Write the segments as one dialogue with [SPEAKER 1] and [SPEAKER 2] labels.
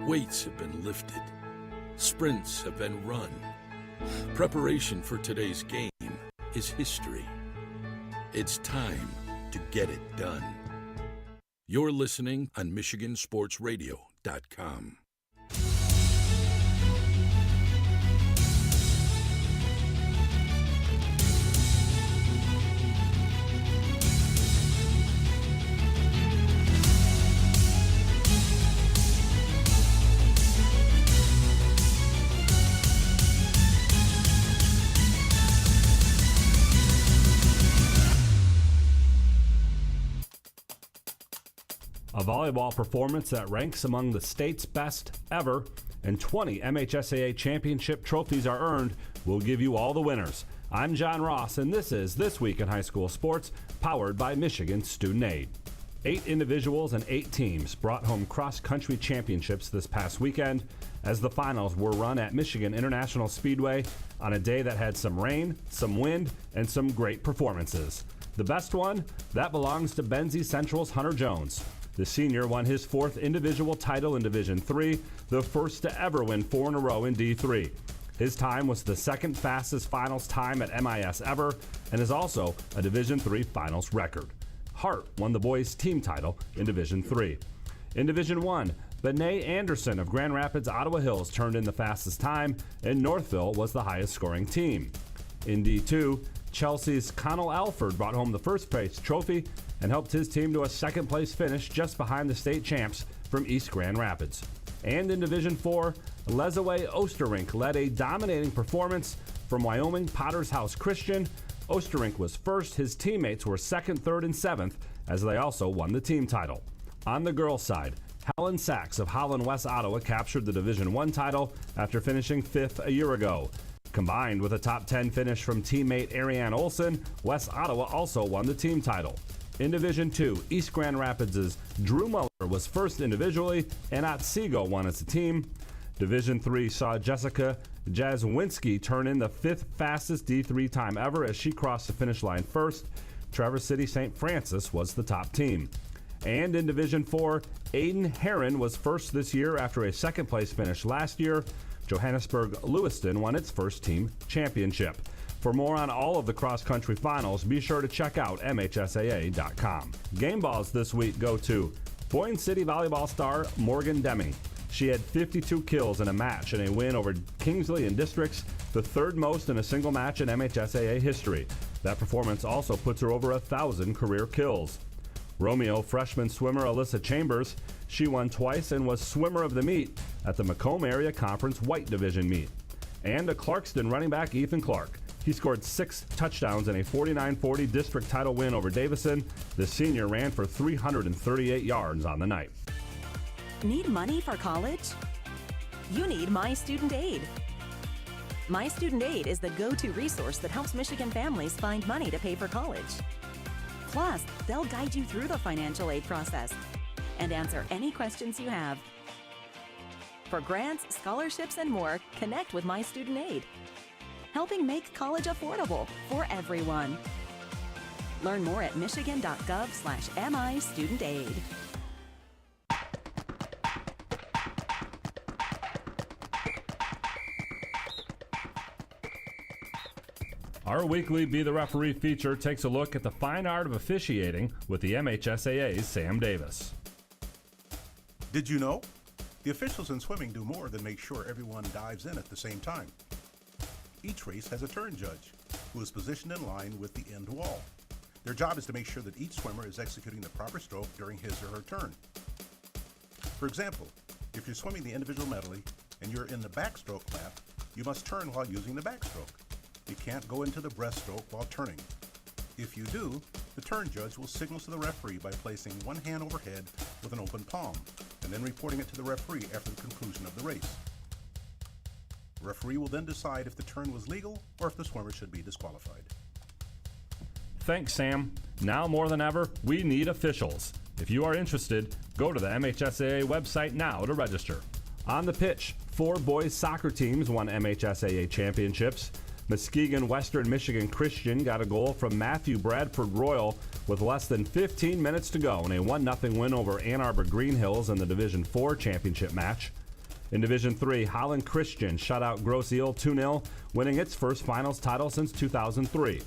[SPEAKER 1] Weights have been lifted. Sprints have been run. Preparation for today's game is history. It's time to get it done. You're listening on MichiganSportsRadio.com.
[SPEAKER 2] A volleyball performance that ranks among the state's best ever, and 20 MHSAA championship trophies are earned. We'll give you all the winners. I'm John Ross, and this is This Week in High School Sports, powered by Michigan Student Aid. 8 individuals and 8 teams brought home cross-country championships this past weekend as the finals were run at Michigan International Speedway on a day that had some rain, some wind, and some great performances. The best one? That belongs to Benzie Central's Hunter Jones. The senior won his 4th individual title in Division III, the first to ever win 4 in a row in D3. His time was the 2nd fastest finals time at MIS ever and is also a Division III finals record. Hart won the boys' team title in Division III. In Division I, Benet Anderson of Grand Rapids Ottawa Hills turned in the fastest time, and Northville was the highest scoring team. In D2, Chelsea's Connell Alford brought home the first place trophy and helped his team to a 2nd place finish just behind the state champs from East Grand Rapids. And in Division IV, Lesaway Osterrink led a dominating performance from Wyoming Potter's House Christian. Osterrink was first, his teammates were 2nd, 3rd, and 7th as they also won the team title. On the girls' side, Helen Sachs of Holland West Ottawa captured the Division I title after finishing 5th a year ago. Combined with a top 10 finish from teammate Ariane Olson, West Ottawa also won the team title. In Division II, East Grand Rapids' Drew Muller was first individually, and Otsego won as a team. Division III saw Jessica Jazwinski turn in the 5th fastest D3 time ever as she crossed the finish line first. Traverse City St. Francis was the top team. And in Division IV, Aiden Herron was first this year after a 2nd place finish last year. Johannesburg Lewiston won its first team championship. For more on all of the cross-country finals, be sure to check out MHSAA.com. Game balls this week go to Boyne City volleyball star Morgan Deming. She had 52 kills in a match in a win over Kingsley and Districts, the 3rd most in a single match in MHSAA history. That performance also puts her over 1,000 career kills. Romeo freshman swimmer Alyssa Chambers, she won twice and was swimmer of the meet at the Macomb Area Conference White Division meet. And a Clarkston running back Ethan Clark. He scored 6 touchdowns in a 49-40 district title win over Davison. The senior ran for 338 yards on the night.
[SPEAKER 3] Need money for college? You need My Student Aid. My Student Aid is the go-to resource that helps Michigan families find money to pay for college. Plus, they'll guide you through the financial aid process and answer any questions you have. For grants, scholarships, and more, connect with My Student Aid, helping make college affordable for everyone. Learn more at michigan.gov/MIStudentAid.
[SPEAKER 2] Our weekly Be the Referee feature takes a look at the fine art of officiating with the MHSAA's Sam Davis.
[SPEAKER 4] Did you know? The officials in swimming do more than make sure everyone dives in at the same time. Each race has a turn judge, who is positioned in line with the end wall. Their job is to make sure that each swimmer is executing the proper stroke during his or her turn. For example, if you're swimming the individual medley and you're in the backstroke lap, you must turn while using the backstroke. You can't go into the breaststroke while turning. If you do, the turn judge will signal to the referee by placing one hand overhead with an open palm, and then reporting it to the referee after the conclusion of the race. The referee will then decide if the turn was legal or if the swimmer should be disqualified.
[SPEAKER 2] Thanks, Sam. Now more than ever, we need officials. If you are interested, go to the MHSAA website now to register. On the pitch, 4 boys soccer teams won MHSAA championships. Muskegon Western Michigan Christian got a goal from Matthew Bradford Royal with less than 15 minutes to go in a 1-0 win over Ann Arbor Green Hills in the Division IV championship match. In Division III, Holland Christian shut out Grosse Ile 2-0, winning its first finals title since 2003.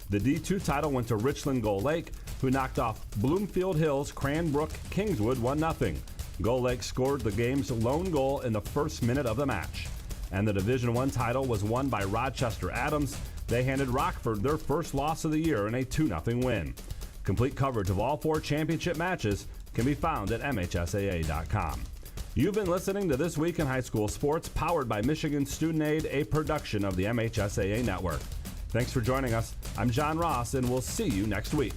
[SPEAKER 2] The D2 title went to Richland Gull Lake, who knocked off Bloomfield Hills Cranbrook Kingswood 1-0. Gull Lake scored the game's lone goal in the first minute of the match. And the Division I title was won by Rochester Adams. They handed Rockford their first loss of the year in a 2-0 win. Complete coverage of all 4 championship matches can be found at MHSAA.com. You've been listening to This Week in High School Sports, powered by Michigan Student Aid, a production of the MHSAA Network. Thanks for joining us. I'm John Ross, and we'll see you next week.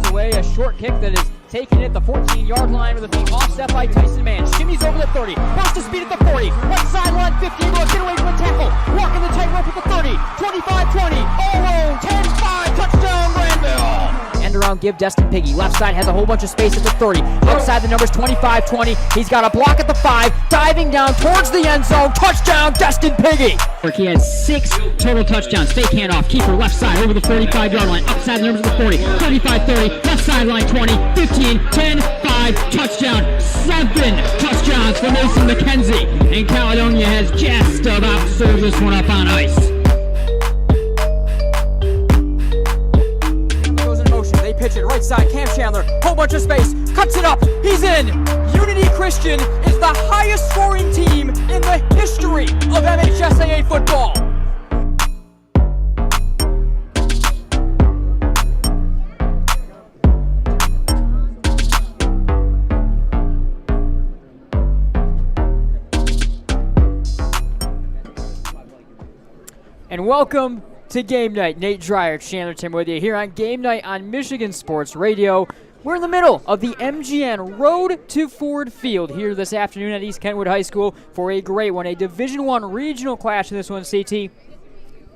[SPEAKER 5] Away, a short kick that is taken at the 14-yard line with a being offset by Tyson Mann. Shimmies over the 30, burst of speed at the 40, right sideline 50, will get away from a tackle, walking the tightrope at the 30, 25-20, all alone, 10-5, touchdown Granville! End around give Destin Piggy. Left side has a whole bunch of space at the 30. Outside the numbers 25-20. He's got a block at the 5. Diving down towards the end zone. Touchdown, Destin Piggy.
[SPEAKER 6] He has 6 total touchdowns. Fake handoff. Keeper left side over the 45-yard line. Upside the numbers of the 40. 35-30. Left sideline 20. 15. 10. 5. Touchdown. 7 touchdowns for Mason McKenzie. And Caledonia has just about served this one up on ice.
[SPEAKER 5] They pitch it right side, Cam Chandler, whole bunch of space, cuts it up, he's in! Unity Christian is the highest scoring team in the history of MHSAA football! And welcome to Game Night. Nate Dreyer, Chandler Tim with you here on Game Night on Michigan Sports Radio. We're in the middle of the MGN Road to Ford Field here this afternoon at East Kentwood High School for a great one, a Division I regional clash in this one, CT.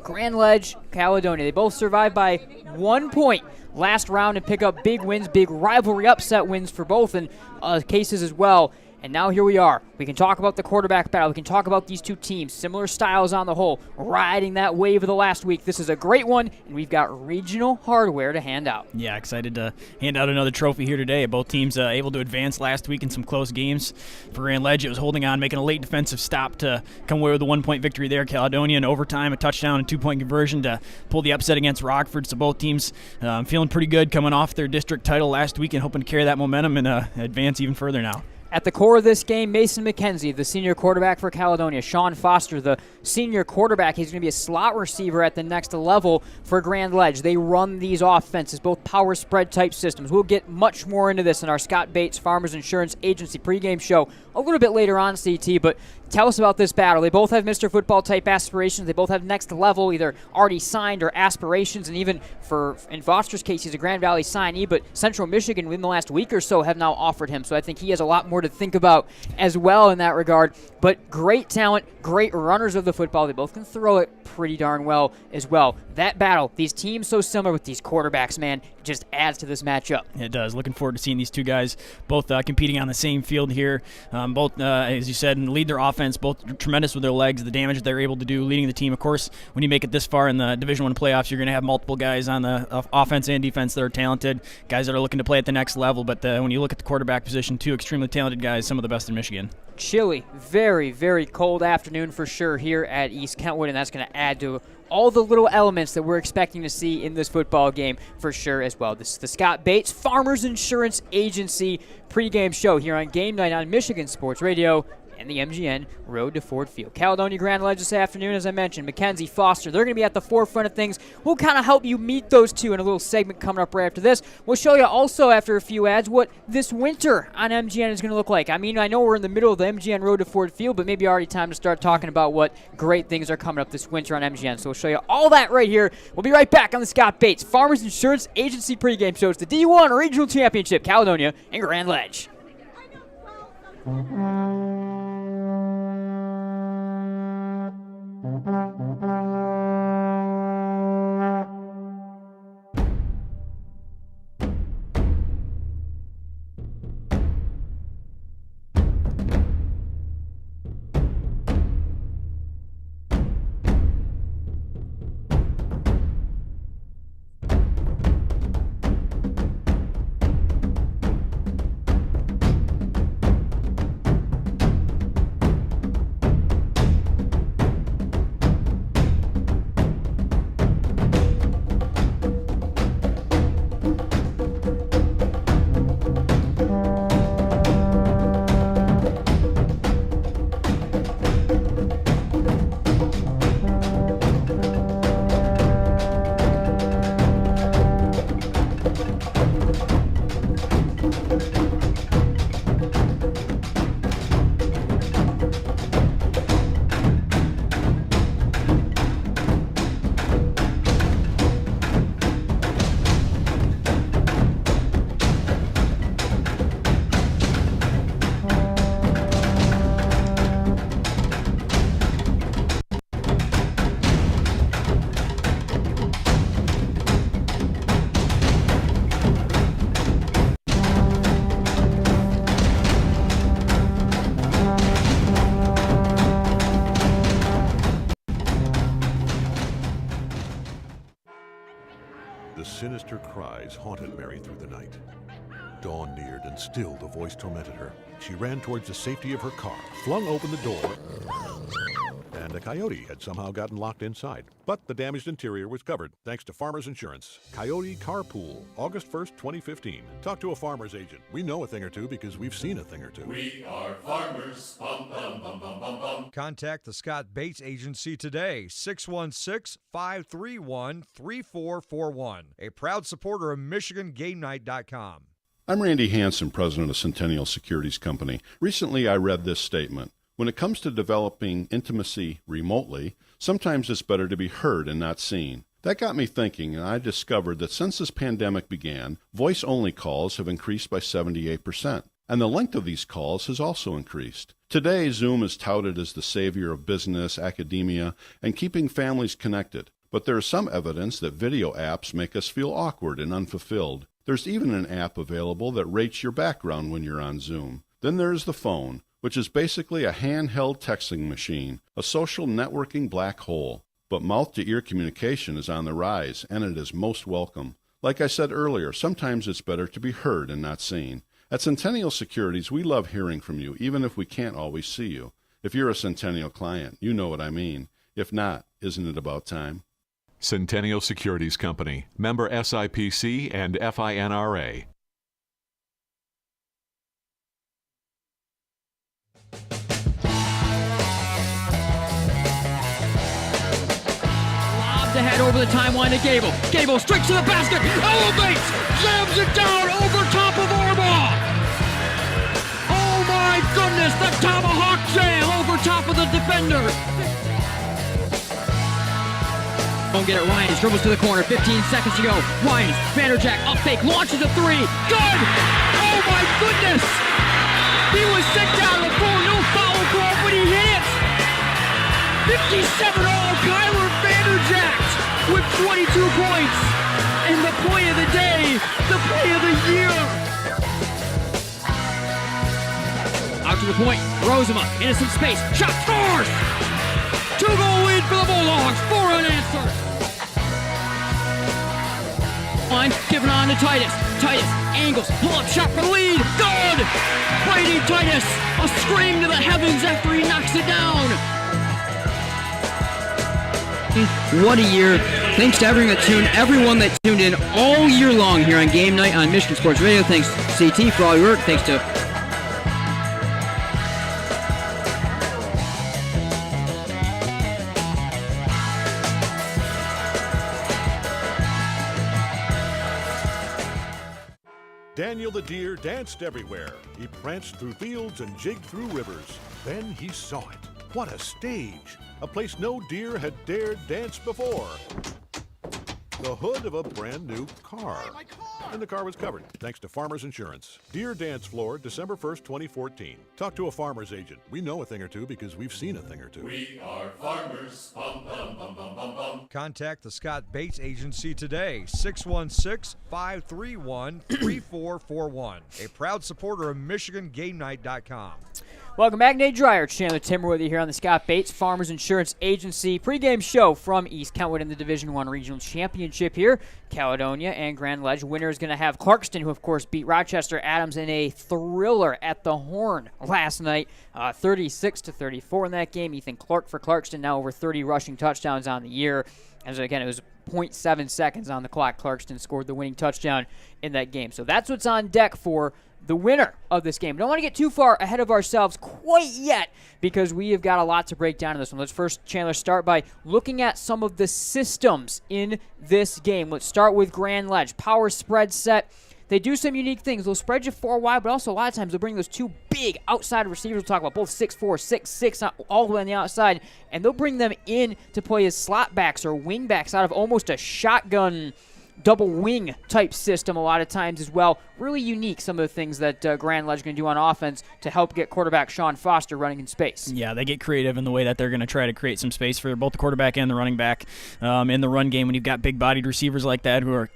[SPEAKER 5] Grand Ledge, Caledonia. They both survived by 1 point last round and pick up big wins, big rivalry upset wins for both in cases as well. And now here we are. We can talk about the quarterback battle. We can talk about these two teams, similar styles on the whole, riding that wave of the last week. This is a great one, and we've got regional hardware to hand out.
[SPEAKER 7] Yeah, excited to hand out another trophy here today. Both teams able to advance last week in some close games. For Grand Ledge, it was holding on, making a late defensive stop to come away with a 1-point victory there. Caledonia in overtime, a touchdown and 2-point conversion to pull the upset against Rockford. So both teams feeling pretty good coming off their district title last week and hoping to carry that momentum and advance even further now.
[SPEAKER 5] At the core of this game, Mason McKenzie, the senior quarterback for Caledonia. Shawn Foster, the senior quarterback. He's going to be a slot receiver at the next level for Grand Ledge. They run these offenses, both power spread type systems. We'll get much more into this in our Scott Bates Farmers Insurance Agency pregame show a little bit later on, CT, but tell us about this battle. They both have Mr. Football type aspirations. They both have next level, either already signed or aspirations. And even in Foster's case, he's a Grand Valley signee, but Central Michigan within the last week or so have now offered him. So I think he has a lot more to think about as well in that regard. But great talent, great runners of the football. They both can throw it pretty darn well as well. That battle, these teams so similar with these quarterbacks, man, just adds to this matchup.
[SPEAKER 7] It does. Looking forward to seeing these two guys both competing on the same field here. Both, as you said, lead their offense, both tremendous with their legs, the damage they're able to do leading the team. Of course, when you make it this far in the Division I playoffs, you're going to have multiple guys on the offense and defense that are talented, guys that are looking to play at the next level. But when you look at the quarterback position, two extremely talented guys, some of the best in Michigan.
[SPEAKER 5] Chilly, very, very cold afternoon for sure here at East Kentwood, and that's going to add to all the little elements that we're expecting to see in this football game for sure as well. This is the Scott Bates Farmers Insurance Agency pregame show here on Game Night on Michigan Sports Radio and the MGN Road to Ford Field. Caledonia Grand Ledge this afternoon, as I mentioned, McKenzie, Foster, they're going to be at the forefront of things. We'll kind of help you meet those two in a little segment coming up right after this. We'll show you also after a few ads what this winter on MGN is going to look like. I mean, I know we're in the middle of the MGN Road to Ford Field, but maybe already time to start talking about what great things are coming up this winter on MGN. So we'll show you all that right here. We'll be right back on the Scott Bates Farmers Insurance Agency pregame shows, the D1 Regional Championship, Caledonia and Grand Ledge.
[SPEAKER 8] sinister cries haunted Mary through the night. Dawn neared, and still the voice tormented her. She ran towards the safety of her car, flung open the door, and a coyote had somehow gotten locked inside. But the damaged interior was covered, thanks to Farmers Insurance. Coyote Carpool, August 1st, 2015. Talk to a farmer's agent. We know a thing or two because we've seen a thing or two.
[SPEAKER 9] We are farmers. Bum, bum, bum, bum, bum, bum.
[SPEAKER 10] Contact the Scott Bates Agency today, 616-531-3441. A proud supporter of MichiganGameNight.com.
[SPEAKER 1] I'm Randy Hansen, president of Centennial Securities Company. Recently, I read this statement. When it comes to developing intimacy remotely, sometimes it's better to be heard and not seen. That got me thinking, and I discovered that since this pandemic began, voice-only calls have increased by 78%, and the length of these calls has also increased. Today, Zoom is touted as the savior of business, academia, and keeping families connected. But there is some evidence that video apps make us feel awkward and unfulfilled. There's even an app available that rates your background when you're on Zoom. Then there's the phone, which is basically a handheld texting machine, a social networking black hole. But mouth-to-ear communication is on the rise, and it is most welcome. Like I said earlier, sometimes it's better to be heard and not seen. At Centennial Securities, we love hearing from you, even if we can't always see you. If you're a Centennial client, you know what I mean. If not, isn't it about time?
[SPEAKER 11] Centennial Securities Company, member SIPC and FINRA.
[SPEAKER 6] Lobs ahead over the timeline to Gable. Gable straight to the basket, elevates, slams it down over top of Orbaugh. Oh my goodness, the tomahawk jam over top of the defender. Don't get it, Ryan dribbles to the corner, 15 seconds to go. Ryan, Vanderjack, up fake, launches a three. Good! Oh my goodness! He was sent down to the floor, no foul call, but he hit it! 57-all, Kyler Vanderjack with 22 points. And the play of the day, the play of the year. Out to the point, Rosema, innocent space, shot scores! 2-goal lead for the Bulldogs, 4 unanswered. Line, giving on to Titus. Titus angles, pull-up shot for the lead. Good! Brady Titus, a scream to the heavens after he knocks it down. What a year. Thanks to everyone that tuned in all year long here on Game Night on Michigan Sports Radio. Thanks, CT, for all your work. Thanks to
[SPEAKER 8] Daniel the deer danced everywhere. He pranced through fields and jigged through rivers. Then he saw it. What a stage! A place no deer had dared dance before. The hood of a brand new car. And the car was covered, thanks to Farmers Insurance. Deer Dance Floor, December 1st, 2014. Talk to a farmer's agent. We know a thing or two because we've seen a thing or two.
[SPEAKER 9] We are farmers. Bum, bum, bum, bum, bum, bum.
[SPEAKER 10] Contact the Scott Bates Agency today, 616-531-3441. A proud supporter of MichiganGameNight.com.
[SPEAKER 5] Welcome back, Nate Dreyer, Chandler Timmer with you here on the Scott Bates Farmers Insurance Agency pregame show from East Kentwood in the Division I Regional Championship here. Caledonia and Grand Ledge. Winner is going to have Clarkston, who of course beat Rochester Adams in a thriller at the Horn last night, 36-34 in that game. Ethan Clark for Clarkston, now over 30 rushing touchdowns on the year. As again, it was 0.7 seconds on the clock. Clarkston scored the winning touchdown in that game. So that's what's on deck for the winner of this game. Don't want to get too far ahead of ourselves quite yet because we have got a lot to break down in this one. Let's first, Chandler, start by looking at some of the systems in this game. Let's start with Grand Ledge. Power spread set. They do some unique things. They'll spread you 4 wide, but also a lot of times they'll bring those two big outside receivers. We'll talk about both 6'4", 6'6", all the way on the outside, and they'll bring them in to play as slot backs or wing backs out of almost a shotgun double wing type system a lot of times as well. Really unique, some of the things that Grand Ledge is going to do on offense to help get quarterback Shawn Foster running in space.
[SPEAKER 7] Yeah, they get creative in the way that they're going to try to create some space for both the quarterback and the running back in the run game. When you've got big-bodied receivers like that who are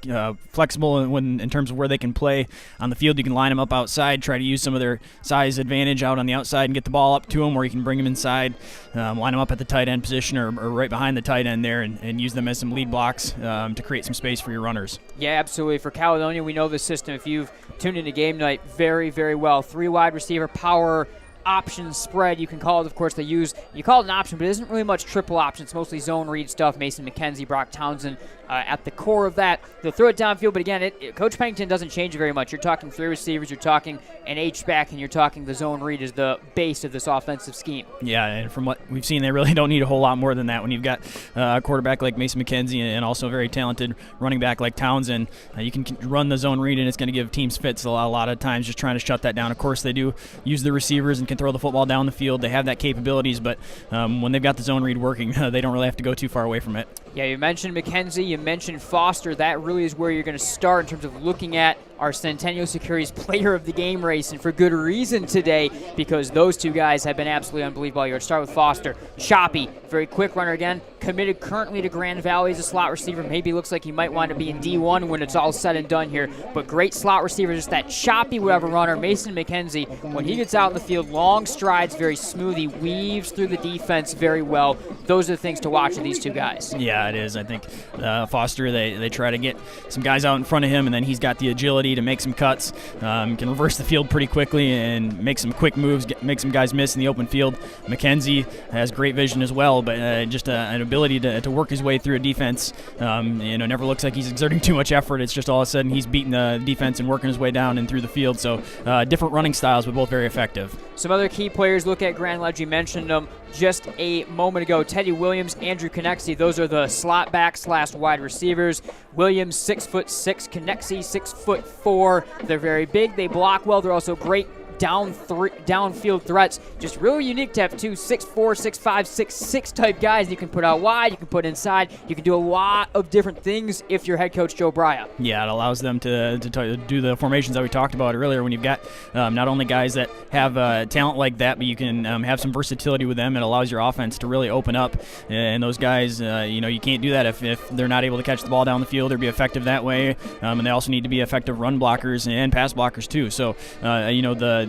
[SPEAKER 7] flexible in terms of where they can play on the field, you can line them up outside, try to use some of their size advantage out on the outside and get the ball up to them, or you can bring them inside, line them up at the tight end position or right behind the tight end there and use them as some lead blocks to create some space for your running runners.
[SPEAKER 5] Yeah, absolutely. For Caledonia, we know the system. If you've tuned into game night, very, very well. 3 wide receiver power option spread, you can call it. Of course, you call it an option, but it isn't really much triple option. It's mostly zone read stuff. Mason McKenzie, Brock Townsend at the core of that. They'll throw it downfield, but again, Coach Pennington doesn't change it very much. You're talking 3 receivers, you're talking an H-back, and you're talking the zone read is the base of this offensive scheme.
[SPEAKER 7] Yeah, and from what we've seen, they really don't need a whole lot more than that. When you've got a quarterback like Mason McKenzie and also a very talented running back like Townsend, you can run the zone read, and it's going to give teams fits a lot of times just trying to shut that down. Of course, they do use the receivers and can throw the football down the field. They have that capabilities, but when they've got the zone read working, they don't really have to go too far away from it.
[SPEAKER 5] Yeah, you mentioned McKenzie, you mentioned Foster. That really is where you're going to start in terms of looking at our Centennial Securities Player of the Game race, and for good reason today, because those 2 guys have been absolutely unbelievable. You're going to start with Foster. Choppy, very quick runner again, committed currently to Grand Valley as a slot receiver. Maybe looks like he might want to be in D1 when it's all said and done here, but great slot receiver, just that choppy whatever runner. Mason McKenzie, when he gets out in the field, long strides, very smooth. He weaves through the defense very well. Those are the things to watch with these 2 guys.
[SPEAKER 7] Yeah, it is. I think Foster, they try to get some guys out in front of him, and then he's got the agility to make some cuts, can reverse the field pretty quickly and make some quick moves, make some guys miss in the open field. McKenzie has great vision as well, but just an ability to work his way through a defense. Never looks like he's exerting too much effort. It's just all of a sudden he's beating the defense and working his way down and through the field. So different running styles, but both very effective.
[SPEAKER 5] Some other key players, look at Grand Ledge. You mentioned them just a moment ago. Teddy Williams, Andrew Connexie, those are the slot backs / wide receivers. Williams, 6'6", Connexie, 6'4". They're very big. They block well. They're also great downfield threats. Just really unique to have 2 6'4", 6'5", 6'6" type guys you can put out wide, you can put inside. You can do a lot of different things if you're head coach Joe Brya.
[SPEAKER 7] Yeah, it allows them to do the formations that we talked about earlier. When you've got not only guys that have talent like that, but you can have some versatility with them. It allows your offense to really open up. And those guys, you can't do that if they're not able to catch the ball down the field or be effective that way. And they also need to be effective run blockers and pass blockers too. So,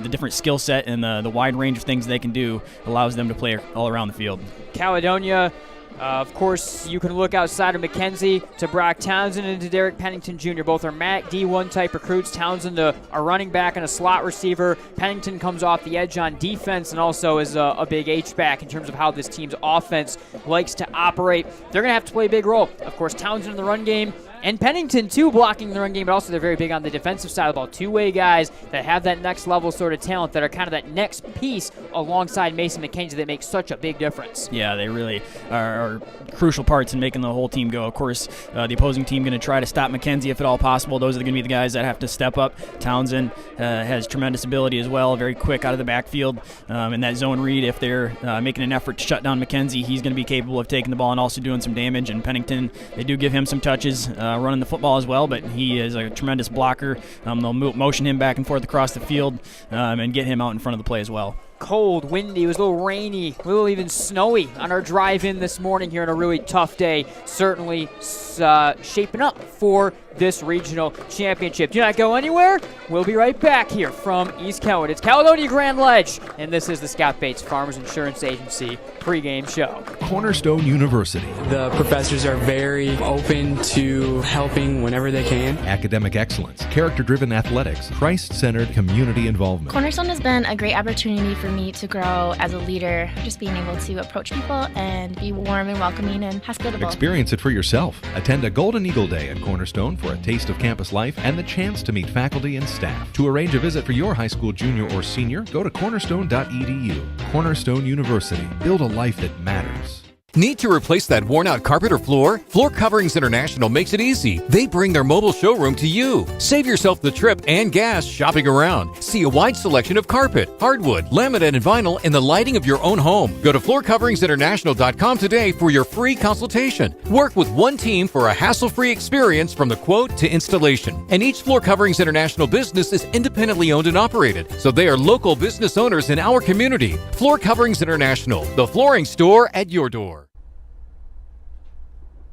[SPEAKER 7] the different skill set and the wide range of things they can do allows them to play all around the field.
[SPEAKER 5] Caledonia, of course, you can look outside of McKenzie to Brock Townsend and to Derek Pennington Jr. Both are MAC D1 type recruits. Townsend a running back and a slot receiver. Pennington comes off the edge on defense and also is a big H-back in terms of how this team's offense likes to operate. They're going to have to play a big role. Of course, Townsend in the run game, and Pennington, too, blocking the run game, but also they're very big on the defensive side of the ball. 2-way guys that have that next level sort of talent that are kind of that next piece alongside Mason McKenzie that makes such a big difference.
[SPEAKER 7] Yeah, they really are crucial parts in making the whole team go. Of course, the opposing team going to try to stop McKenzie if at all possible. Those are going to be the guys that have to step up. Townsend has tremendous ability as well, very quick out of the backfield. In that zone read, if they're making an effort to shut down McKenzie, he's going to be capable of taking the ball and also doing some damage. And Pennington, they do give him some touches running the football as well, but he is a tremendous blocker. They'll motion him back and forth across the field and get him out in front of the play as well.
[SPEAKER 5] Cold, windy, it was a little rainy, a little even snowy on our drive-in this morning here on a really tough day. Certainly shaping up for this regional championship. Do not go anywhere. We'll be right back here from East Kentwood. It's Caledonia Grand Ledge, and this is the Scott Bates Farmers Insurance Agency pregame show.
[SPEAKER 12] Cornerstone University.
[SPEAKER 13] The professors are very open to helping whenever they can.
[SPEAKER 12] Academic excellence, character-driven athletics, Christ-centered community involvement.
[SPEAKER 14] Cornerstone has been a great opportunity for me to grow as a leader, just being able to approach people and be warm and welcoming and hospitable.
[SPEAKER 12] Experience it for yourself. Attend a Golden Eagle Day at Cornerstone for a taste of campus life and the chance to meet faculty and staff. To arrange a visit for your high school junior or senior, go to cornerstone.edu. Cornerstone University. Build a life that matters.
[SPEAKER 15] Need to replace that worn-out carpet or floor? Floor Coverings International makes it easy. They bring their mobile showroom to you. Save yourself the trip and gas shopping around. See a wide selection of carpet, hardwood, laminate, and vinyl in the lighting of your own home. Go to floorcoveringsinternational.com today for your free consultation. Work with one team for a hassle-free experience from the quote to installation. And each Floor Coverings International business is independently owned and operated, so they are local business owners in our community. Floor Coverings International, the flooring store at your door.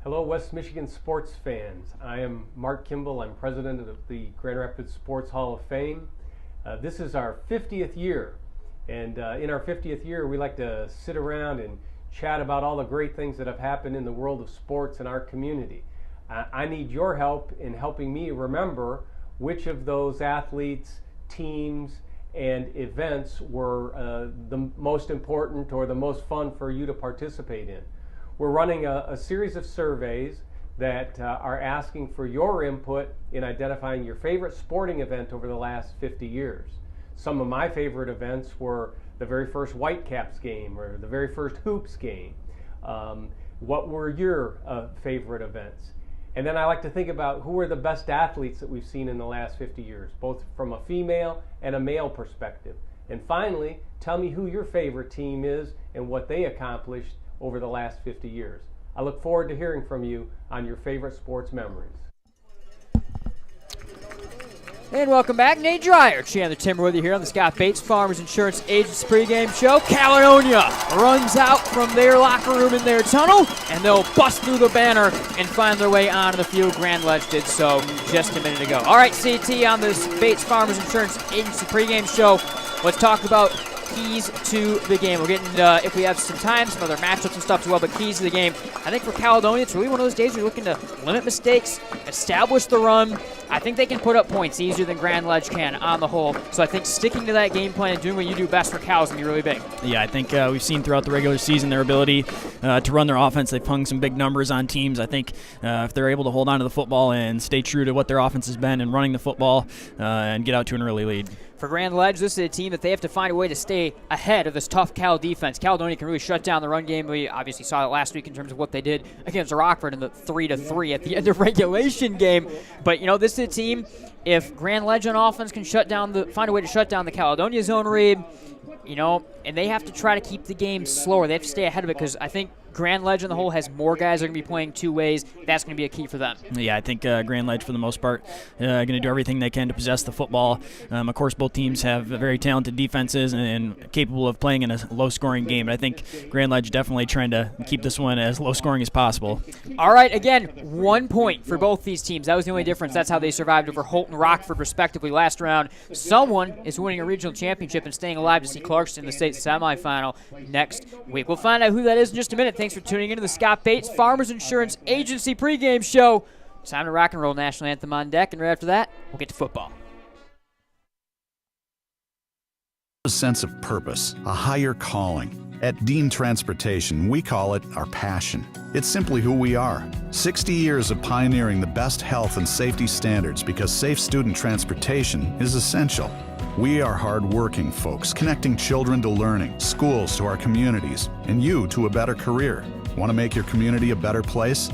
[SPEAKER 16] Hello, West Michigan sports fans. I am Mark Kimball. I'm president of the Grand Rapids Sports Hall of Fame. This is our 50th year, and in our 50th year, we like to sit around and chat about all the great things that have happened in the world of sports in our community. I need your help in helping me remember which of those athletes, teams, and events were the most important or the most fun for you to participate in. We're running a series of surveys that are asking for your input in identifying your favorite sporting event over the last 50 years. Some of my favorite events were the very first Whitecaps game or the very first Hoops game. What were your favorite events? And then I like to think about who are the best athletes that we've seen in the last 50 years, both from a female and a male perspective. And finally, tell me who your favorite team is and what they accomplished over the last 50 years. I look forward to hearing from you on your favorite sports memories.
[SPEAKER 5] And welcome back. Nate Dreyer, Chandler Timmer with you here on the Scott Bates Farmers Insurance Agents pregame show. Caledonia runs out from their locker room in their tunnel, and they'll bust through the banner and find their way onto the field. Grand Ledge did so just a minute ago. All right, CT, on this Bates Farmers Insurance Agency pregame show, let's talk about keys to the game. We'll get into, if we have some time, some other matchups and stuff as well, but keys to the game. I think for Caledonia, it's really one of those days where you're looking to limit mistakes, establish the run. I think they can put up points easier than Grand Ledge can on the whole. So I think sticking to that game plan and doing what you do best for Cal is going to be really big.
[SPEAKER 7] Yeah, I think we've seen throughout the regular season their ability to run their offense. They've hung some big numbers on teams. I think if they're able to hold on to the football and stay true to what their offense has been and running the football and get out to an early lead.
[SPEAKER 5] For Grand Ledge, this is a team that they have to find a way to stay ahead of this tough Cal defense. Caledonia can really shut down the run game. We obviously saw it last week in terms of what they did against Rockford in the 3-3 at the end of regulation game. But, you know, this is a team, if Grand Ledge on offense can find a way to shut down the Caledonia zone read, you know, and they have to try to keep the game slower. They have to stay ahead of it because I think Grand Ledge on the whole has more guys that are going to be playing two ways. That's going to be a key for them.
[SPEAKER 7] Yeah, I think Grand Ledge, for the most part, going to do everything they can to possess the football. Of course, both teams have very talented defenses and capable of playing in a low-scoring game. But I think Grand Ledge definitely trying to keep this one as low-scoring as possible.
[SPEAKER 5] All right, again, 1 point for both these teams. That was the only difference. That's how they survived over Holt and Rockford, respectively, last round. Someone is winning a regional championship and staying alive to see Clarkston in the state semifinal next week. We'll find out who that is in just a minute. Thanks for tuning into the Scott Bates Farmers Insurance Agency pregame show. Time to rock and roll. National anthem on deck, and right after that, we'll get to football.
[SPEAKER 17] A sense of purpose, a higher calling. At Dean Transportation, we call it our passion. It's simply who we are. 60 years of pioneering the best health and safety standards because safe student transportation is essential. We are hard-working folks, connecting children to learning, schools to our communities, and you to a better career. Want to make your community a better place?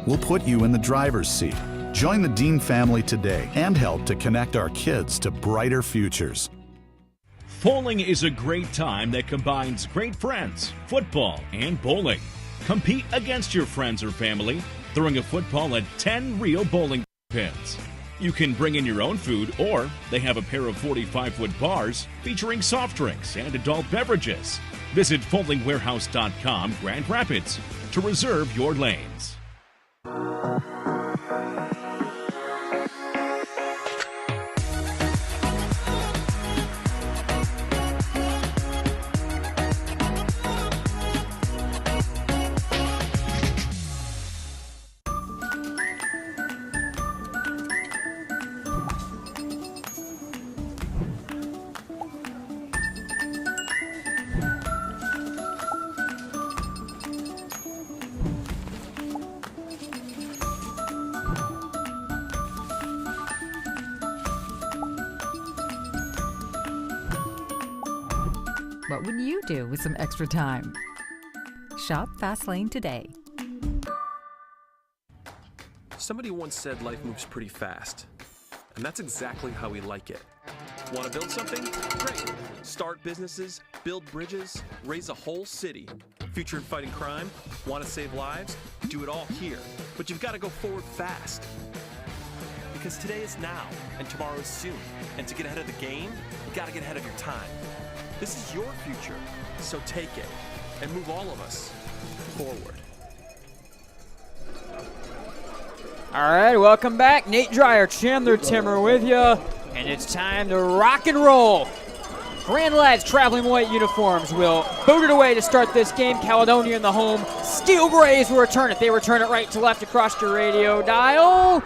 [SPEAKER 17] We'll put you in the driver's seat. Join the Dean family today and help to connect our kids to brighter futures.
[SPEAKER 18] Bowling is a great time that combines great friends, football, and bowling. Compete against your friends or family, throwing a football at 10 real bowling pins. You can bring in your own food, or they have a pair of 45-foot bars featuring soft drinks and adult beverages. Visit bowlingwarehouse.com, Grand Rapids, to reserve your lanes.
[SPEAKER 19] What would you do with some extra time? Shop Fastlane today.
[SPEAKER 20] Somebody once said life moves pretty fast, and that's exactly how we like it. Want to build something? Great. Start businesses, build bridges, raise a whole city. Future in fighting crime? Want to save lives? Do it all here. But you've got to go forward fast. Because today is now, and tomorrow is soon. And to get ahead of the game, you got to get ahead of your time. This is your future, so take it and move all of us forward.
[SPEAKER 5] All right, welcome back. Nate Dreyer, Chandler Timmer with you, and it's time to rock and roll. Grand Ledge traveling white uniforms will boot it away to start this game. Caledonia in the home. Steel Grays will return it. They return it right to left across your radio dial.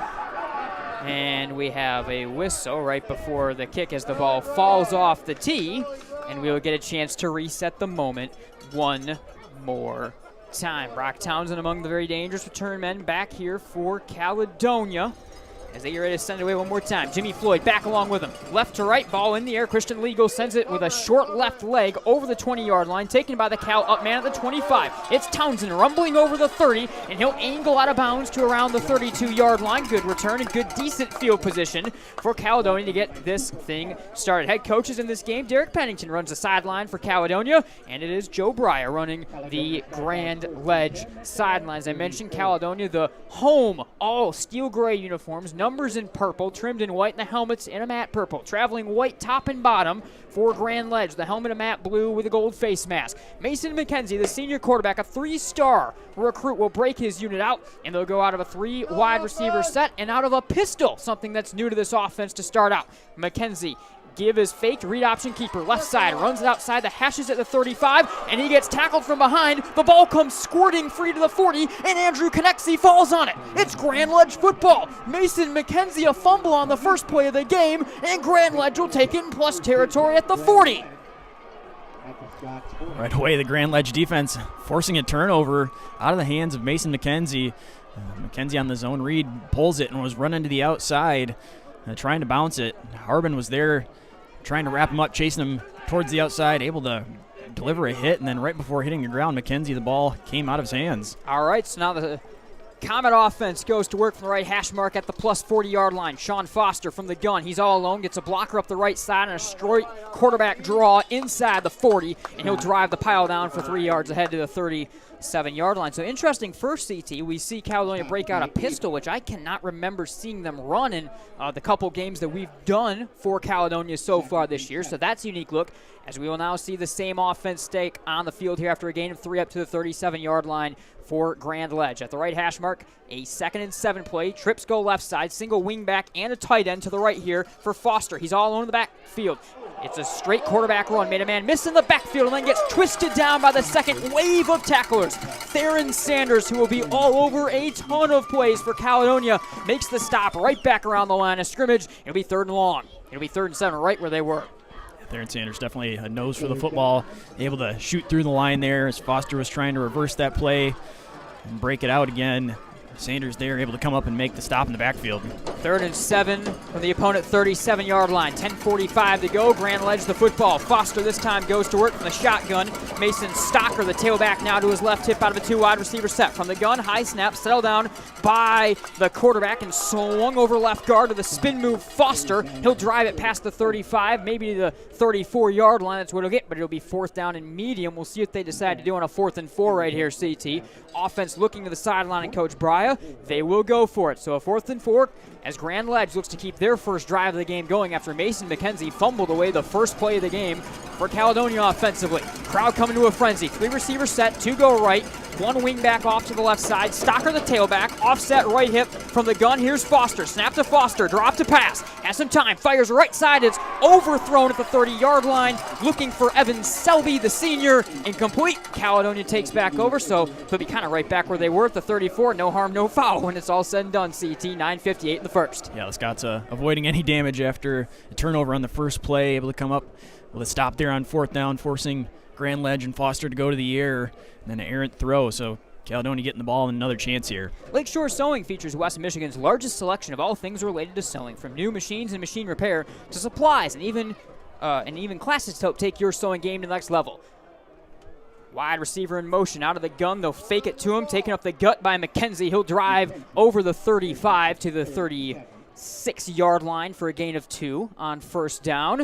[SPEAKER 5] And we have a whistle right before the kick as the ball falls off the tee. And we will get a chance to reset the moment one more time. Brock Townsend among the very dangerous return men back here for Caledonia as they get ready to send it away one more time. Jimmy Floyd back along with him. Left to right, ball in the air. Christian Legal sends it with a short left leg over the 20-yard line, taken by the Cal up man at the 25. It's Townsend rumbling over the 30, and he'll angle out of bounds to around the 32-yard line. Good return and good decent field position for Caledonia to get this thing started. Head coaches in this game, Derek Pennington runs the sideline for Caledonia, and it is Joe Breyer running the Grand Ledge sideline. As I mentioned, Caledonia, the home all steel gray uniforms, numbers in purple, trimmed in white, and the helmets in a matte purple. Traveling white top and bottom for Grand Ledge. The helmet a matte blue with a gold face mask. Mason McKenzie, the senior quarterback, a 3-star recruit, will break his unit out, and they'll go out of a 3 wide receiver set and out of a pistol, something that's new to this offense to start out. McKenzie give his fake read option keeper left side, runs it outside the hashes at the 35, and he gets tackled from behind. The ball comes squirting free to the 40, and Andrew Connexy falls on it. It's Grand Ledge football. Mason McKenzie a fumble on the first play of the game, and Grand Ledge will take it in plus territory at the 40.
[SPEAKER 7] Right away, the Grand Ledge defense forcing a turnover out of the hands of Mason McKenzie. McKenzie on the zone read pulls it and was running to the outside, trying to bounce it. Harbin was there trying to wrap him up, chasing him towards the outside, able to deliver a hit, and then right before hitting the ground, McKenzie, the ball came out of his hands.
[SPEAKER 5] All right, so now the Comet offense goes to work from the right hash mark at the plus 40-yard line. Shawn Foster from the gun. He's all alone, gets a blocker up the right side and a straight quarterback draw inside the 40, and he'll drive the pile down for 3 yards ahead to the 37-yard line. So interesting first, CT. We see Caledonia break out a pistol, which I cannot remember seeing them run in the couple games that we've done for Caledonia so far this year. So that's a unique look, as we will now see the same offense stake on the field here after a gain of 3 up to the 37-yard line for Grand Ledge. At the right hash mark, a 2nd and 7 play. Trips go left side, single wing back and a tight end to the right here for Foster. He's all alone in the backfield. It's a straight quarterback run. Made a man miss in the backfield and then gets twisted down by the second wave of tacklers. Theron Sanders, who will be all over a ton of plays for Caledonia, makes the stop right back around the line of scrimmage. It'll be 3rd and long. It'll be 3rd and 7 right where they were.
[SPEAKER 7] Theron Sanders definitely a nose for the football, able to shoot through the line there as Foster was trying to reverse that play and break it out again. Sanders there able to come up and make the stop in the backfield.
[SPEAKER 5] 3rd and 7 from the opponent 37-yard line. 10:45 to go. Grand Ledge the football. Foster this time goes to work from the shotgun. Mason Stocker, the tailback, now to his left, tip out of a 2 wide receiver set. From the gun, high snap, settled down by the quarterback and swung over left guard to the spin move Foster. He'll drive it past the 35, maybe the 34-yard line. That's what he'll get, but it'll be 4th down and medium. We'll see what they decide to do on a 4th and 4 right here, CT. Offense looking to the sideline and Coach Breyer. They will go for it. So a 4th and 4 as Grand Ledge looks to keep their first drive of the game going after Mason McKenzie fumbled away the first play of the game for Caledonia offensively. Crowd coming to a frenzy. 3 receiver set, 2 go right, 1 wing back off to the left side. Stocker the tailback, offset right hip from the gun. Here's Foster. Snap to Foster, drop to pass. Has some time, fires right side. It's overthrown at the 30-yard line. Looking for Evan Selby, the senior. Incomplete. Caledonia takes back over, so they'll be kind of right back where they were at the 34. No harm, no foul when it's all said and done, CT. 9:58 in the first.
[SPEAKER 7] Yeah, the Scots avoiding any damage after a turnover on the first play, able to come up with a stop there on 4th down, forcing Grand Ledge and Foster to go to the air, and then an errant throw. So Caledonia getting the ball and another chance here.
[SPEAKER 5] Lakeshore Sewing features West Michigan's largest selection of all things related to sewing, from new machines and machine repair to supplies, and even classes to help take your sewing game to the next level. Wide receiver in motion, out of the gun. They'll fake it to him, taken up the gut by McKenzie. He'll drive over the 35 to the 36-yard line for a gain of 2 on 1st down.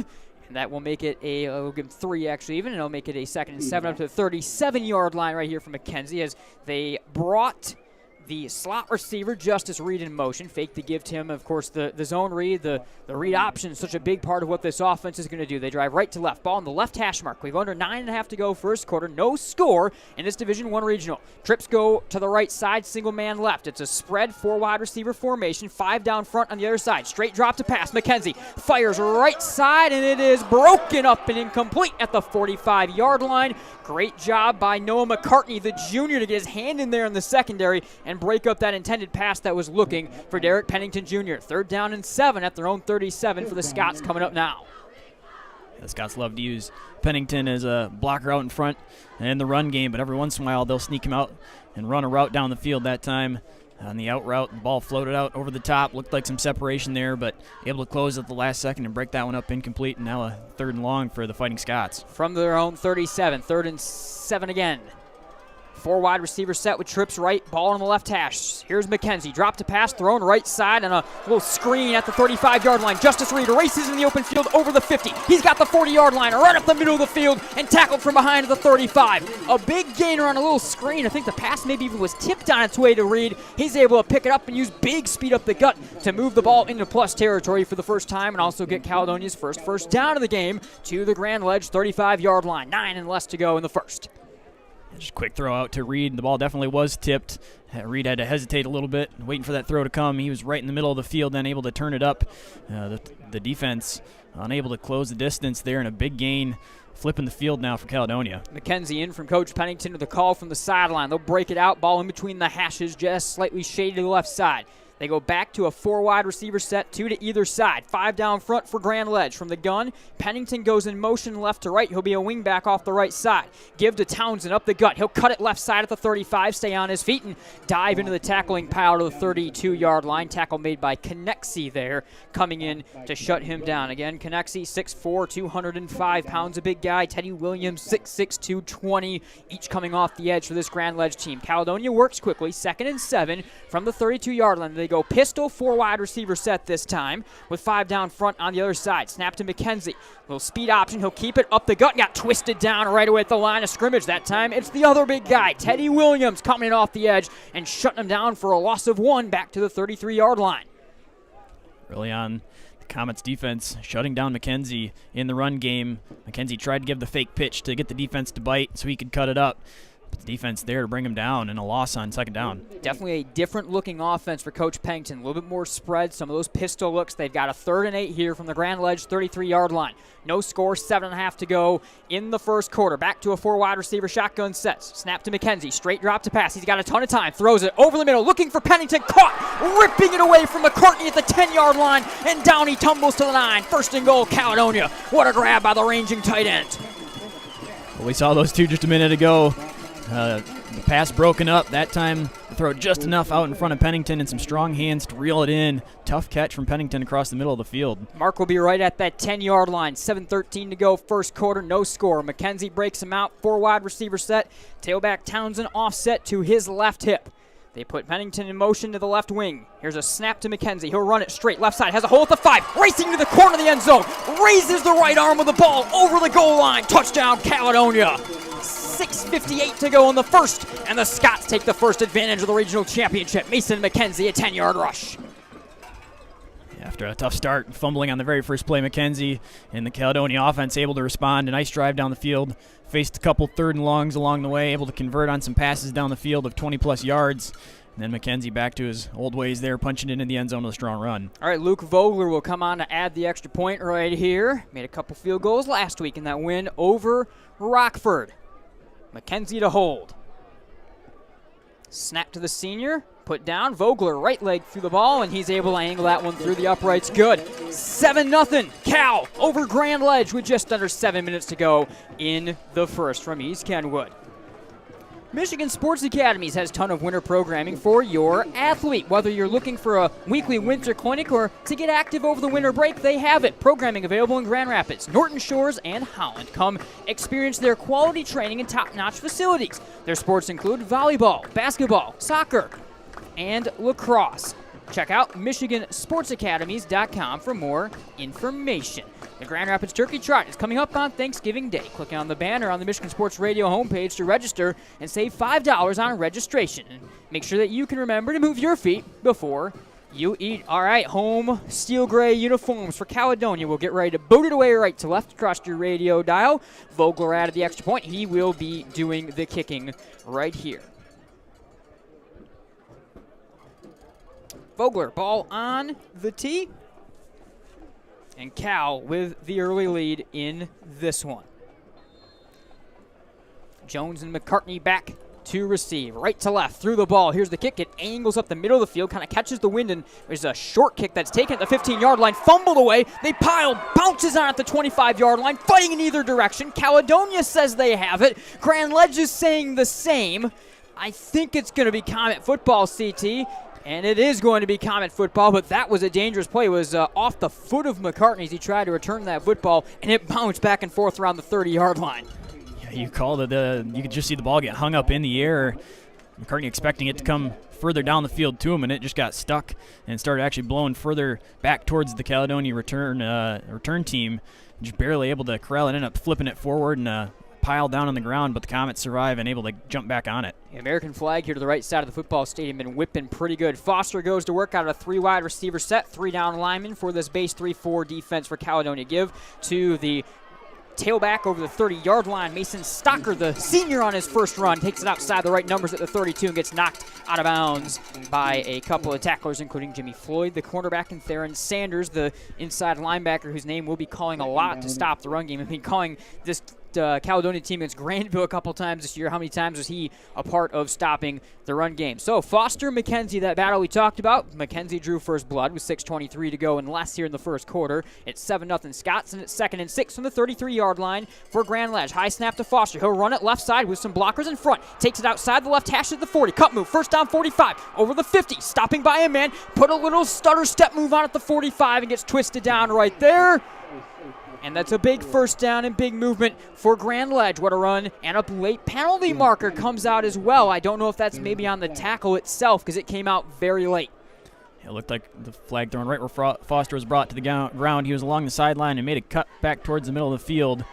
[SPEAKER 5] And that will make it we'll give him 3 actually even, and it'll make it a 2nd and 7 up to the 37-yard line right here for McKenzie as they brought the slot receiver, Justice Reed, in motion. Fake to give to him, of course, the zone read, the read option is such a big part of what this offense is going to do. They drive right to left. Ball on the left hash mark. We've under 9.5 to go first quarter. No score in this Division I regional. Trips go to the right side, single man left. It's a spread 4 wide receiver formation, 5 down front on the other side. Straight drop to pass. McKenzie fires right side, and it is broken up and incomplete at the 45-yard line. Great job by Noah McCartney, the junior, to get his hand in there in the secondary and break up that intended pass that was looking for Derek Pennington Jr. 3rd down and 7 at their own 37 for the Scots coming up now.
[SPEAKER 7] The Scots love to use Pennington as a blocker out in front and in the run game, but every once in a while they'll sneak him out and run a route down the field. That time on the out route, the ball floated out over the top. Looked like some separation there, but able to close at the last second and break that one up incomplete, and now a 3rd and long for the Fighting Scots.
[SPEAKER 5] From their own 37, 3rd and 7 again. 4 wide receiver set with trips right, ball on the left hash. Here's McKenzie, drop to pass, thrown right side, and a little screen at the 35-yard line. Justice Reed races in the open field over the 50. He's got the 40-yard line right up the middle of the field and tackled from behind at the 35. A big gainer on a little screen. I think the pass maybe even was tipped on its way to Reed. He's able to pick it up and use big speed up the gut to move the ball into plus territory for the first time and also get Caledonia's first down of the game to the Grand Ledge 35-yard line. 9 and less to go in the first.
[SPEAKER 7] Just quick throw out to Reed. The ball definitely was tipped. Reed had to hesitate a little bit, waiting for that throw to come. He was right in the middle of the field, then able to turn it up. The defense unable to close the distance there, and a big gain flipping the field now for Caledonia.
[SPEAKER 5] McKenzie in from Coach Pennington with the call from the sideline. They'll break it out, ball in between the hashes, just slightly shaded to the left side. They go back to a 4 wide receiver set, 2 to either side. 5 down front for Grand Ledge. From the gun, Pennington goes in motion left to right. He'll be a wing back off the right side. Give to Townsend up the gut. He'll cut it left side at the 35, stay on his feet, and dive into the tackling pile to the 32-yard line. Tackle made by Connexie there, coming in to shut him down. Again, Connexie, 6'4", 205 pounds, a big guy. Teddy Williams, 6'6", 220, each coming off the edge for this Grand Ledge team. Caledonia works quickly, 2nd and 7 from the 32-yard line. They go pistol, 4 wide receiver set this time with 5 down front on the other side. Snap to McKenzie. Little speed option. He'll keep it up the gut. Got twisted down right away at the line of scrimmage. That time it's the other big guy, Teddy Williams, coming off the edge and shutting him down for a loss of 1 back to the 33-yard line.
[SPEAKER 7] Really on the Comets defense, shutting down McKenzie in the run game. McKenzie tried to give the fake pitch to get the defense to bite so he could cut it up. But the defense there to bring him down, and a loss on 2nd down.
[SPEAKER 5] Definitely a different-looking offense for Coach Pennington. A little bit more spread, some of those pistol looks. They've got a 3rd and 8 here from the Grand Ledge 33-yard line. No score, 7.5 to go in the first quarter. Back to a 4 wide receiver shotgun sets. Snap to McKenzie, straight drop to pass. He's got a ton of time, throws it over the middle, looking for Pennington, caught, ripping it away from McCartney at the 10-yard line, and down he tumbles to the 9. 1st and goal, Caledonia. What a grab by the ranging tight end.
[SPEAKER 7] Well, we saw those two just a minute ago. The pass broken up. That time, the throw just enough out in front of Pennington and some strong hands to reel it in. Tough catch from Pennington across the middle of the field.
[SPEAKER 5] Mark will be right at that 10-yard line. 7:13 to go, first quarter, no score. McKenzie breaks him out, 4 wide receiver set. Tailback Townsend offset to his left hip. They put Pennington in motion to the left wing. Here's a snap to McKenzie. He'll run it straight left side. Has a hole at the 5. Racing to the corner of the end zone. Raises the right arm with the ball over the goal line. Touchdown, Caledonia. 6:58 to go in the first, and the Scots take the first advantage of the regional championship. Mason McKenzie, a 10-yard rush.
[SPEAKER 7] After a tough start, fumbling on the very first play, McKenzie and the Caledonia offense able to respond. A nice drive down the field. Faced a couple 3rd and longs along the way, able to convert on some passes down the field of 20-plus yards. And then McKenzie back to his old ways there, punching it into the end zone with a strong run.
[SPEAKER 5] All right, Luke Vogler will come on to add the extra point right here. Made a couple field goals last week in that win over Rockford. McKenzie to hold. Snap to the senior. Put down. Vogler, right leg through the ball, and he's able to angle that one through the uprights. Good. 7-0. Cal over Grand Ledge with just under 7 minutes to go in the first from East Kenwood. Michigan Sports Academies has a ton of winter programming for your athlete. Whether you're looking for a weekly winter clinic or to get active over the winter break, they have it. Programming available in Grand Rapids, Norton Shores, and Holland. Come experience their quality training and top-notch facilities. Their sports include volleyball, basketball, soccer, and lacrosse. Check out MichiganSportsAcademies.com for more information. The Grand Rapids Turkey Trot is coming up on Thanksgiving Day. Click on the banner on the Michigan Sports Radio homepage to register and save $5 on registration. make sure that you can remember to move your feet before you eat. All right, home steel gray uniforms for Caledonia. We'll get ready to boot it away right to left across your radio dial. Vogler added the extra point. He will be doing the kicking right here. Vogler, ball on the tee. And Cal with the early lead in this one. Jones and McCartney back to receive. Right to left, through the ball. Here's the kick. It angles up the middle of the field, kind of catches the wind, and there's a short kick that's taken at the 15-yard line, fumbled away. They pile, bounces on at the 25-yard line, fighting in either direction. Caledonia says they have it. Grand Ledge is saying the same. I think it's going to be Comet football, CT. And it is going to be Comet football, but that was a dangerous play. It was off the foot of McCartney as he tried to return that football, and it bounced back and forth around the 30-yard line.
[SPEAKER 7] Yeah, you called it. You could just see the ball get hung up in the air. McCartney expecting it to come further down the field to him, and it just got stuck and started actually blowing further back towards the Caledonia return team. Just barely able to corral it, ended up flipping it forward and piled down on the ground, but the Comets survive and able to jump back on it.
[SPEAKER 5] The American flag here to the right side of the football stadium been whipping pretty good. Foster goes to work out of a 3-wide receiver set, 3 down linemen for this base 3-4 defense for Caledonia. Give to the tailback over the 30-yard line. Mason Stocker, the senior on his first run, takes it outside the right numbers at the 32 and gets knocked out of bounds by a couple of tacklers, including Jimmy Floyd, the cornerback, and Theron Sanders, the inside linebacker, whose name we'll be calling a lot to stop the run game. I've been calling this Caledonia team against Grandville a couple times this year. How many times was he a part of stopping the run game? So Foster, McKenzie, that battle we talked about. McKenzie drew first blood with 6:23 to go and less here in the first quarter. It's 7-0 Scots, and it's 2nd and 6 from the 33-yard line for Grand Ledge. High snap to Foster. He'll run it left side with some blockers in front. Takes it outside the left hash at the 40. Cut move. First down 45. Over the 50. Stopping by a man. Put a little stutter step move on at the 45 and gets twisted down right there. And that's a big first down and big movement for Grand Ledge. What a run. And a late penalty marker comes out as well. I don't know if that's maybe on the tackle itself because it came out very late.
[SPEAKER 7] It looked like the flag thrown right where Foster was brought to the ground. He was along the sideline and made a cut back towards the middle of the field.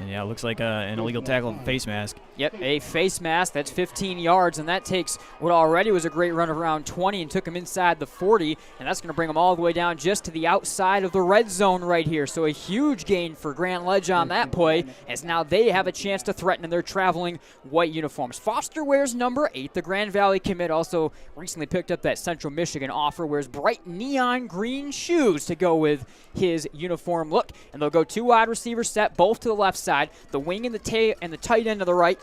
[SPEAKER 7] And yeah, it looks like an illegal tackle face mask.
[SPEAKER 5] Yep, a face mask. That's 15 yards, and that takes what already was a great run of around 20 and took him inside the 40, and that's going to bring him all the way down just to the outside of the red zone right here. So a huge gain for Grand Ledge on that play, as now they have a chance to threaten in their traveling white uniforms. Foster wears number 8. The Grand Valley commit also recently picked up that Central Michigan offer, wears bright neon green shoes to go with his uniform look, and they'll go 2 wide receiver set, both to the left side, the wing and the tight end to the right.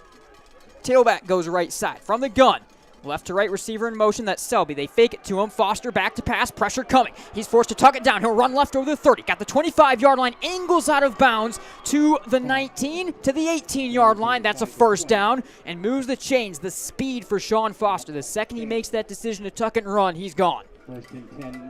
[SPEAKER 5] Tailback goes right side. From the gun, left to right receiver in motion, that's Selby. They fake it to him. Foster back to pass, pressure coming. He's forced to tuck it down. He'll run left over the 30. Got the 25-yard line, angles out of bounds to the 19, to the 18-yard line. That's a first down and moves the chains. The speed for Shawn Foster. The second he makes that decision to tuck it and run, he's gone.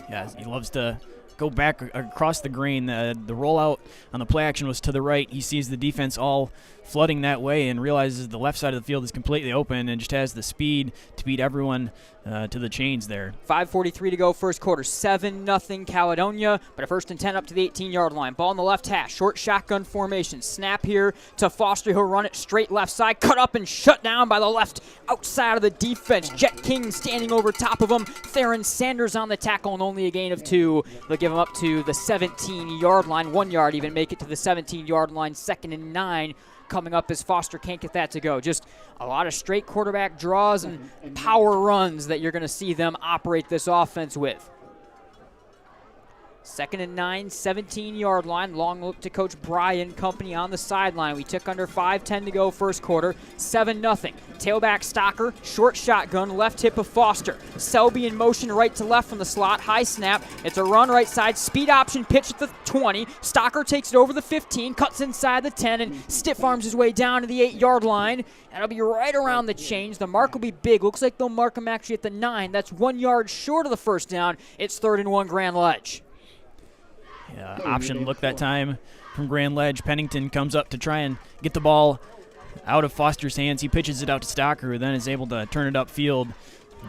[SPEAKER 7] Yeah, he loves to go back across the grain. The rollout on the play action was to the right. He sees the defense all flooding that way and realizes the left side of the field is completely open and just has the speed to beat everyone to the chains there.
[SPEAKER 5] 5:43 to go first quarter. 7-0 Caledonia, but a 1st and 10 up to the 18-yard line. Ball in the left hash. Short shotgun formation. Snap here to Foster. He'll run it straight left side. Cut up and shut down by the left outside of the defense. Jet King standing over top of him. Theron Sanders on the tackle and only a gain of 2. They'll give him up to the 17-yard line. 1 yard even make it to the 17-yard line. 2nd and 9. Coming up as Foster can't get that to go. Just a lot of straight quarterback draws and power runs that you're going to see them operate this offense with. 2nd and 9, 17-yard line. Long look to Coach Brian Company on the sideline. We took under 5:10 to go first quarter. 7-0. Tailback Stocker, short shotgun, left hip of Foster. Selby in motion right to left from the slot. High snap. It's a run right side. Speed option pitch at the 20. Stocker takes it over the 15, cuts inside the 10, and stiff arms his way down to the 8-yard line. That'll be right around the chains. The mark will be big. Looks like they'll mark him actually at the 9. That's 1 yard short of the first down. It's 3rd and 1 Grand Ledge.
[SPEAKER 7] Yeah, option look that time from Grand Ledge. Pennington comes up to try and get the ball out of Foster's hands. He pitches it out to Stocker, who then is able to turn it upfield.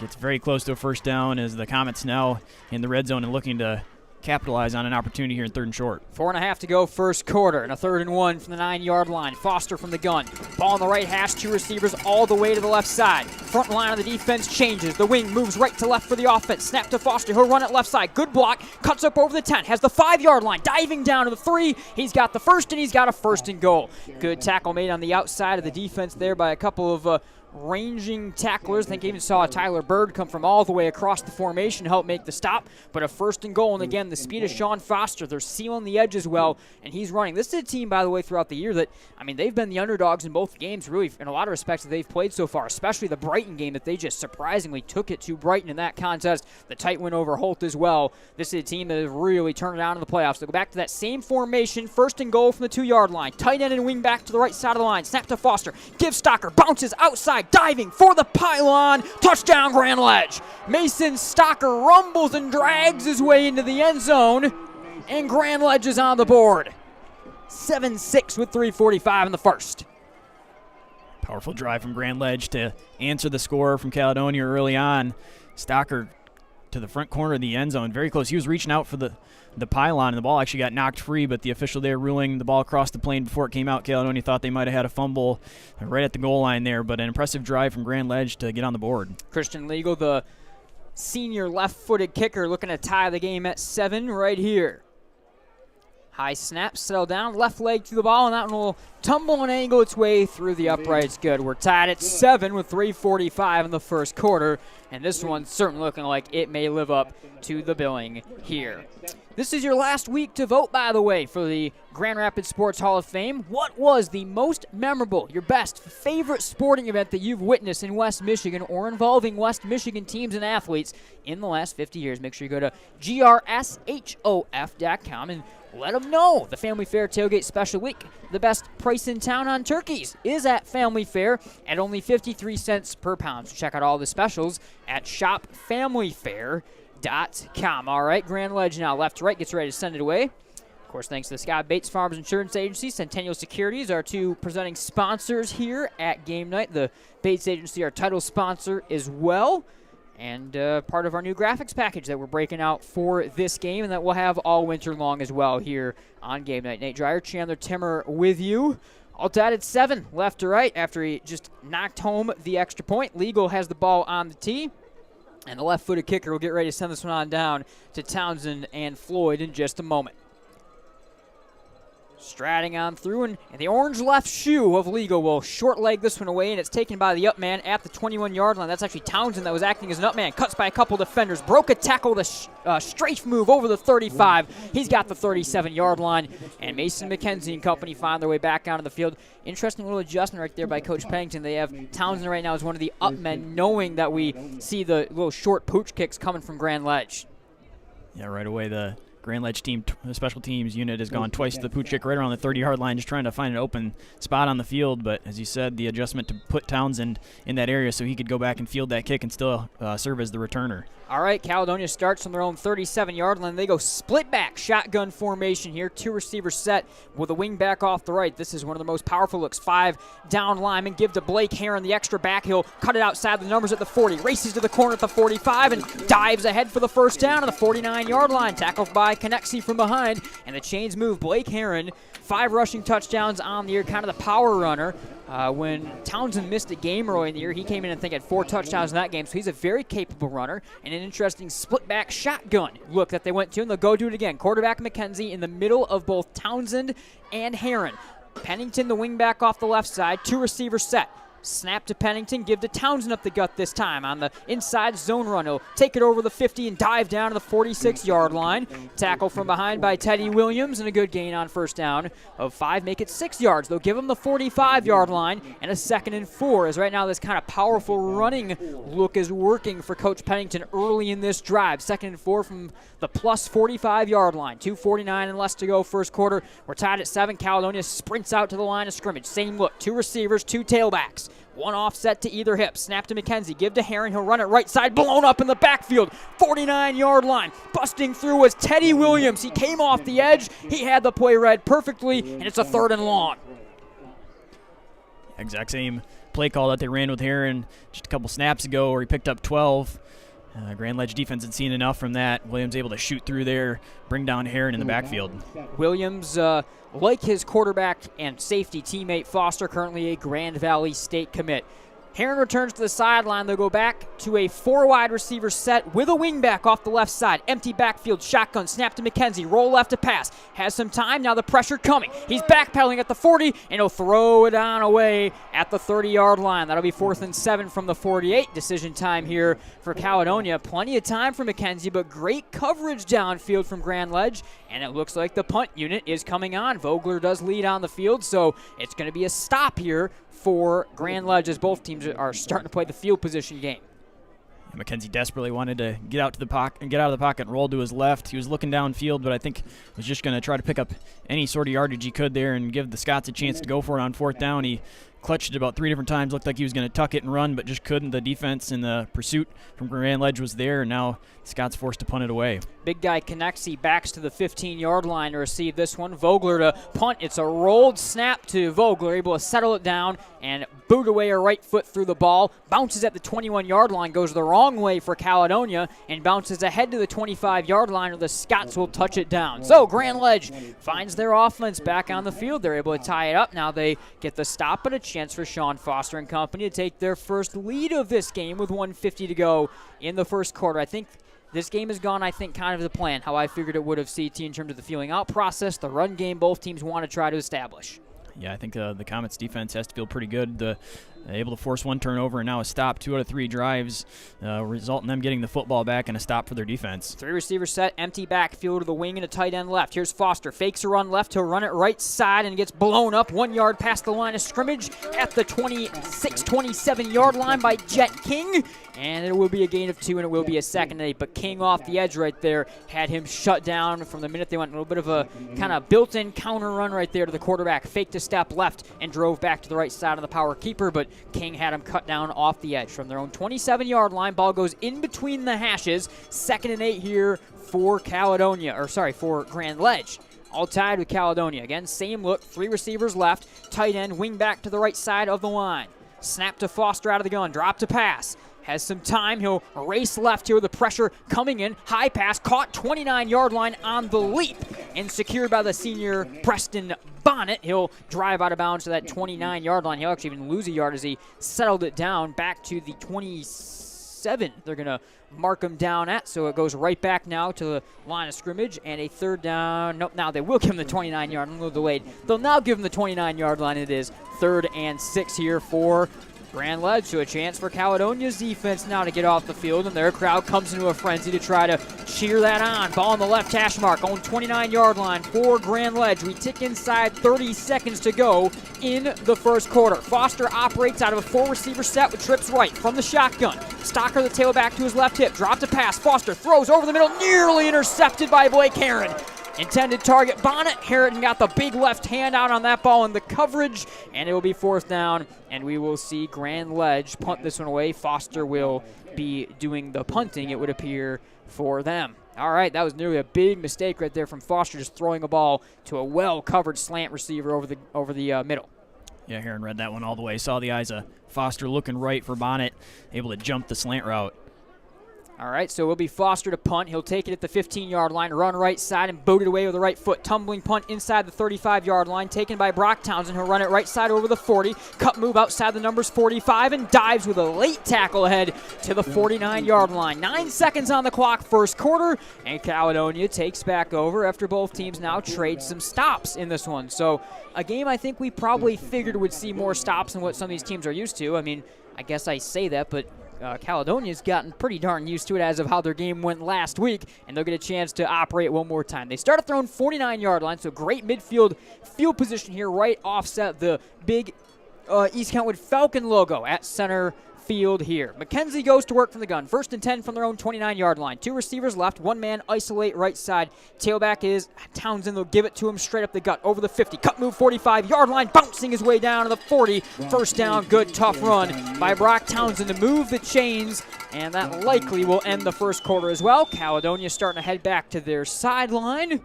[SPEAKER 7] Gets very close to a first down as the Comets now in the red zone and looking to capitalize on an opportunity here in 3rd and short.
[SPEAKER 5] 4.5 to go first quarter, and a 3rd and 1 from the 9-yard line. Foster from the gun. Ball on the right hash, 2 receivers all the way to the left side. Front line of the defense changes. The wing moves right to left for the offense. Snap to Foster. He'll run it left side. Good block. Cuts up over the 10. Has the 5-yard line. Diving down to the 3. He's got the first, and he's got a 1st and goal. Good tackle made on the outside of the defense there by a couple of ranging tacklers. I think I even saw Tyler Bird come from all the way across the formation to help make the stop, but a 1st and goal. And again, the speed of Shawn Foster, they're sealing the edge as well, and he's running. This is a team, by the way, throughout the year that, I mean, they've been the underdogs in both games, really, in a lot of respects that they've played so far, especially the Brighton game that they just surprisingly took it to Brighton in that contest. The tight win over Holt as well. This is a team that has really turned it on in the playoffs. They go back to that same formation, 1st and goal from the 2-yard line. Tight end and wing back to the right side of the line. Snap to Foster. Gives Stocker. Bounces outside. Diving for the pylon. Touchdown, Grand Ledge. Mason Stocker rumbles and drags his way into the end zone, and Grand Ledge is on the board. 7-6 with 3:45 in the first.
[SPEAKER 7] Powerful drive from Grand Ledge to answer the score from Caledonia early on. Stocker to the front corner of the end zone, very close. He was reaching out for the pylon, and the ball actually got knocked free, but the official there ruling the ball across the plane before it came out. Caledonia thought they might have had a fumble right at the goal line there, but an impressive drive from Grand Ledge to get on the board.
[SPEAKER 5] Christian Legal, the senior left-footed kicker, looking to tie the game at 7 right here. High snap, settle down, left leg to the ball, and that one will tumble and angle its way through the uprights. Good. We're tied at 7 with 3:45 in the first quarter, and this one's certainly looking like it may live up to the billing here. This is your last week to vote, by the way, for the Grand Rapids Sports Hall of Fame. What was the most memorable, your best, favorite sporting event that you've witnessed in West Michigan or involving West Michigan teams and athletes in the last 50 years? Make sure you go to GRSHOF.com and let them know. The Family Fair Tailgate Special Week, the best price in town on turkeys, is at Family Fair at only 53 cents per pound. So check out all the specials at shopfamilyfair.com. All right, Grand Ledge now left to right, gets ready to send it away. Of course, thanks to the Scott Bates Farmers Insurance Agency, Centennial Securities, our 2 presenting sponsors here at game night. The Bates Agency, our title sponsor as well, and part of our new graphics package that we're breaking out for this game and that we'll have all winter long as well here on game night. Nate Dreyer, Chandler Timmer with you. All tied at 7, left to right, after he just knocked home the extra point. Legal has the ball on the tee, and the left-footed kicker will get ready to send this one on down to Townsend and Floyd in just a moment. Striding on through, and the orange left shoe of Legal will short leg this one away, and it's taken by the up man at the 21-yard line. That's actually Townsend that was acting as an up man. Cuts by a couple defenders. Broke a tackle, the strafe move over the 35. He's got the 37-yard line, and Mason McKenzie and company find their way back onto the field. Interesting little adjustment right there by Coach Pennington. They have Townsend right now as one of the up men, knowing that we see the little short pooch kicks coming from Grand Ledge.
[SPEAKER 7] Yeah, right away the Grand Ledge team, special teams unit has gone twice to the pooch kick right around the 30-yard line, just trying to find an open spot on the field. But as you said, the adjustment to put Townsend in that area so he could go back and field that kick and still serve as the returner.
[SPEAKER 5] All right, Caledonia starts on their own 37-yard line. They go split back, shotgun formation here. 2 receivers set with a wing back off the right. This is one of the most powerful looks. 5 down linemen. Give to Blake Heron the extra back. He'll cut it outside the numbers at the 40. Races to the corner at the 45 and dives ahead for the first down at the 49-yard line. Tackled by Connexie from behind, and the chains move. Blake Heron, 5 rushing touchdowns on the year, kind of the power runner. When Townsend missed a game early in the year, he came in and I think had 4 touchdowns in that game, so he's a very capable runner, and an interesting split-back shotgun look that they went to, and they'll go do it again. Quarterback McKenzie in the middle of both Townsend and Heron. Pennington, the wingback off the left side, 2 receivers set. Snap to Pennington, give to Townsend up the gut this time on the inside zone run. He'll take it over the 50 and dive down to the 46-yard line. Tackle from behind by Teddy Williams, and a good gain on first down of 5. Make it 6 yards. They'll give him the 45-yard line and a 2nd and 4, as right now this kind of powerful running look is working for Coach Pennington early in this drive. 2nd and 4 from the plus 45-yard line. 2:49 and less to go first quarter. We're tied at 7. Caledonia sprints out to the line of scrimmage. Same look. 2 receivers, 2 tailbacks. 1 offset to either hip. Snap to McKenzie. Give to Heron. He'll run it right side. Blown up in the backfield. 49-yard line. Busting through was Teddy Williams. He came off the edge. He had the play read perfectly, and it's a 3rd and long.
[SPEAKER 7] Exact same play call that they ran with Heron just a couple snaps ago, where he picked up 12. Grand Ledge defense had seen enough from that. Williams able to shoot through there, bring down Heron in the backfield.
[SPEAKER 5] Williams, like his quarterback and safety teammate Foster, currently a Grand Valley State commit. Heron returns to the sideline. They'll go back to a 4 wide receiver set with a wingback off the left side. Empty backfield, shotgun, snap to McKenzie, roll left to pass. Has some time, now the pressure coming. He's backpedaling at the 40, and he'll throw it on away at the 30-yard line. That'll be 4th and 7 from the 48. Decision time here for Caledonia. Plenty of time for McKenzie, but great coverage downfield from Grand Ledge, and it looks like the punt unit is coming on. Vogler does lead on the field, so it's going to be a stop here for Grand Ledge as both teams are starting to play the field position game.
[SPEAKER 7] McKenzie desperately wanted to get out of the pocket and roll to his left. He was looking downfield, but I think was just going to try to pick up any sort of yardage he could there and give the Scots a chance to go for it on 4th down. He clutched it about 3 different times, looked like he was going to tuck it and run, but just couldn't. The defense and the pursuit from Grand Ledge was there, and now Scott's forced to punt it away.
[SPEAKER 5] Big guy connects. He backs to the 15-yard line to receive this one. Vogler to punt. It's a rolled snap to Vogler, able to settle it down and boot away her right foot through the ball. Bounces at the 21-yard line, goes the wrong way for Caledonia, and bounces ahead to the 25-yard line, or the Scots will touch it down. So Grand Ledge finds their offense back on the field. They're able to tie it up. Now they get the stop, but a chance for Shawn Foster and company to take their first lead of this game with 1:50 to go in the first quarter. I think this game has gone, kind of the plan, how I figured it would have, CT, in terms of the feeling out process, the run game both teams want to try to establish.
[SPEAKER 7] Yeah, I think the Comets defense has to feel pretty good. Able to force 1 turnover and now a stop. 2 out of 3 drives result in them getting the football back and a stop for their defense.
[SPEAKER 5] 3 receiver set, empty backfield to the wing and a tight end left. Here's Foster, fakes a run left, he'll run it right side and gets blown up 1 yard past the line of scrimmage at the 27-yard line by Jet King. And it will be a gain of 2, and it will be a 2nd and 8. But King off the edge right there had him shut down from the minute they went. A little bit of a kind of built-in counter run right there to the quarterback. Faked a step left and drove back to the right side of the power keeper, but King had him cut down off the edge. From their own 27-yard line, ball goes in between the hashes. 2nd and 8 here for for Grand Ledge. All tied with Caledonia. Again, same look, 3 receivers left. Tight end, wing back to the right side of the line. Snap to Foster out of the gun, drop to pass. Has some time. He'll race left here with the pressure coming in. High pass, caught 29-yard line on the leap and secured by the senior Preston Bonnet. He'll drive out of bounds to that 29-yard line. He'll actually even lose a yard as he settled it down back to the 27. They're going to mark him down at, so it goes right back now to the line of scrimmage and a 3rd down. Nope, now they will give him the 29-yard, a little delayed. They'll now give him the 29-yard line. It is 3rd and 6 here for Grand Ledge, to a chance for Caledonia's defense now to get off the field, and their crowd comes into a frenzy to try to cheer that on. Ball on the left hash mark on 29-yard line for Grand Ledge. We tick inside 30 seconds to go in the first quarter. Foster operates out of a 4 receiver set with trips right from the shotgun. Stocker the tailback to his left hip, dropped a pass. Foster throws over the middle, nearly intercepted by Blake Heron. Intended target Bonnet. Harriton got the big left hand out on that ball in the coverage, and it will be 4th down, and we will see Grand Ledge punt this one away. Foster will be doing the punting, it would appear, for them. All right, that was nearly a big mistake right there from Foster, just throwing a ball to a well-covered slant receiver over the middle.
[SPEAKER 7] Yeah, Heron read that one all the way. Saw the eyes of Foster looking right for Bonnet, able to jump the slant route.
[SPEAKER 5] All right, so it will be Foster to punt. He'll take it at the 15-yard line, run right side, and boot it away with the right foot. Tumbling punt inside the 35-yard line, taken by Brock Townsend. He'll run it right side over the 40. Cut move outside the numbers 45, and dives with a late tackle ahead to the 49-yard line. 9 seconds on the clock, first quarter, and Caledonia takes back over after both teams now trade some stops in this one. So a game I think we probably figured would see more stops than what some of these teams are used to. I mean, I guess I say that, but Caledonia's gotten pretty darn used to it as of how their game went last week, and they'll get a chance to operate one more time. They started throwing 49-yard line, so great midfield field position here, right offset the big East Kentwood Falcon logo at center field here. McKenzie goes to work from the gun. 1st and 10 from their own 29-yard line. 2 receivers left. 1 man isolate right side. Tailback is Townsend. They'll give it to him straight up the gut over the 50. Cut move 45-yard line. Bouncing his way down to the 40. First down. Good tough run by Brock Townsend to move the chains, and that likely will end the first quarter as well. Caledonia starting to head back to their sideline.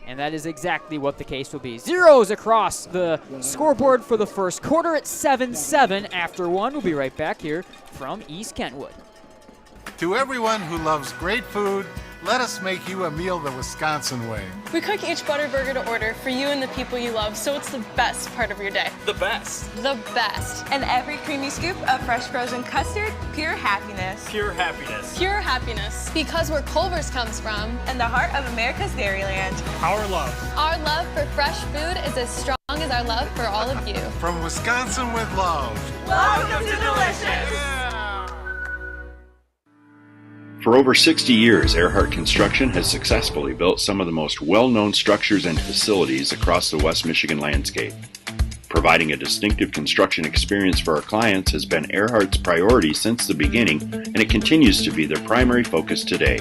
[SPEAKER 5] And that is exactly what the case will be. Zeros across the scoreboard for the first quarter at 7-7 after 1. We'll be right back here from East Kentwood.
[SPEAKER 21] To everyone who loves great food, let us make you a meal the Wisconsin way.
[SPEAKER 22] We cook each butter burger to order for you and the people you love, so it's the best part of your day.
[SPEAKER 20] The best.
[SPEAKER 22] The best.
[SPEAKER 23] And every creamy scoop of fresh frozen custard, pure happiness.
[SPEAKER 20] Pure happiness.
[SPEAKER 22] Pure happiness. Because where Culver's comes from.
[SPEAKER 23] And the heart of America's Dairyland.
[SPEAKER 20] Our love.
[SPEAKER 22] Our love for fresh food is as strong as our love for all of you.
[SPEAKER 21] From Wisconsin with love.
[SPEAKER 23] Welcome to Delicious.
[SPEAKER 24] For over 60 years, Earhart Construction has successfully built some of the most well-known structures and facilities across the West Michigan landscape. Providing a distinctive construction experience for our clients has been Earhart's priority since the beginning, and it continues to be their primary focus today.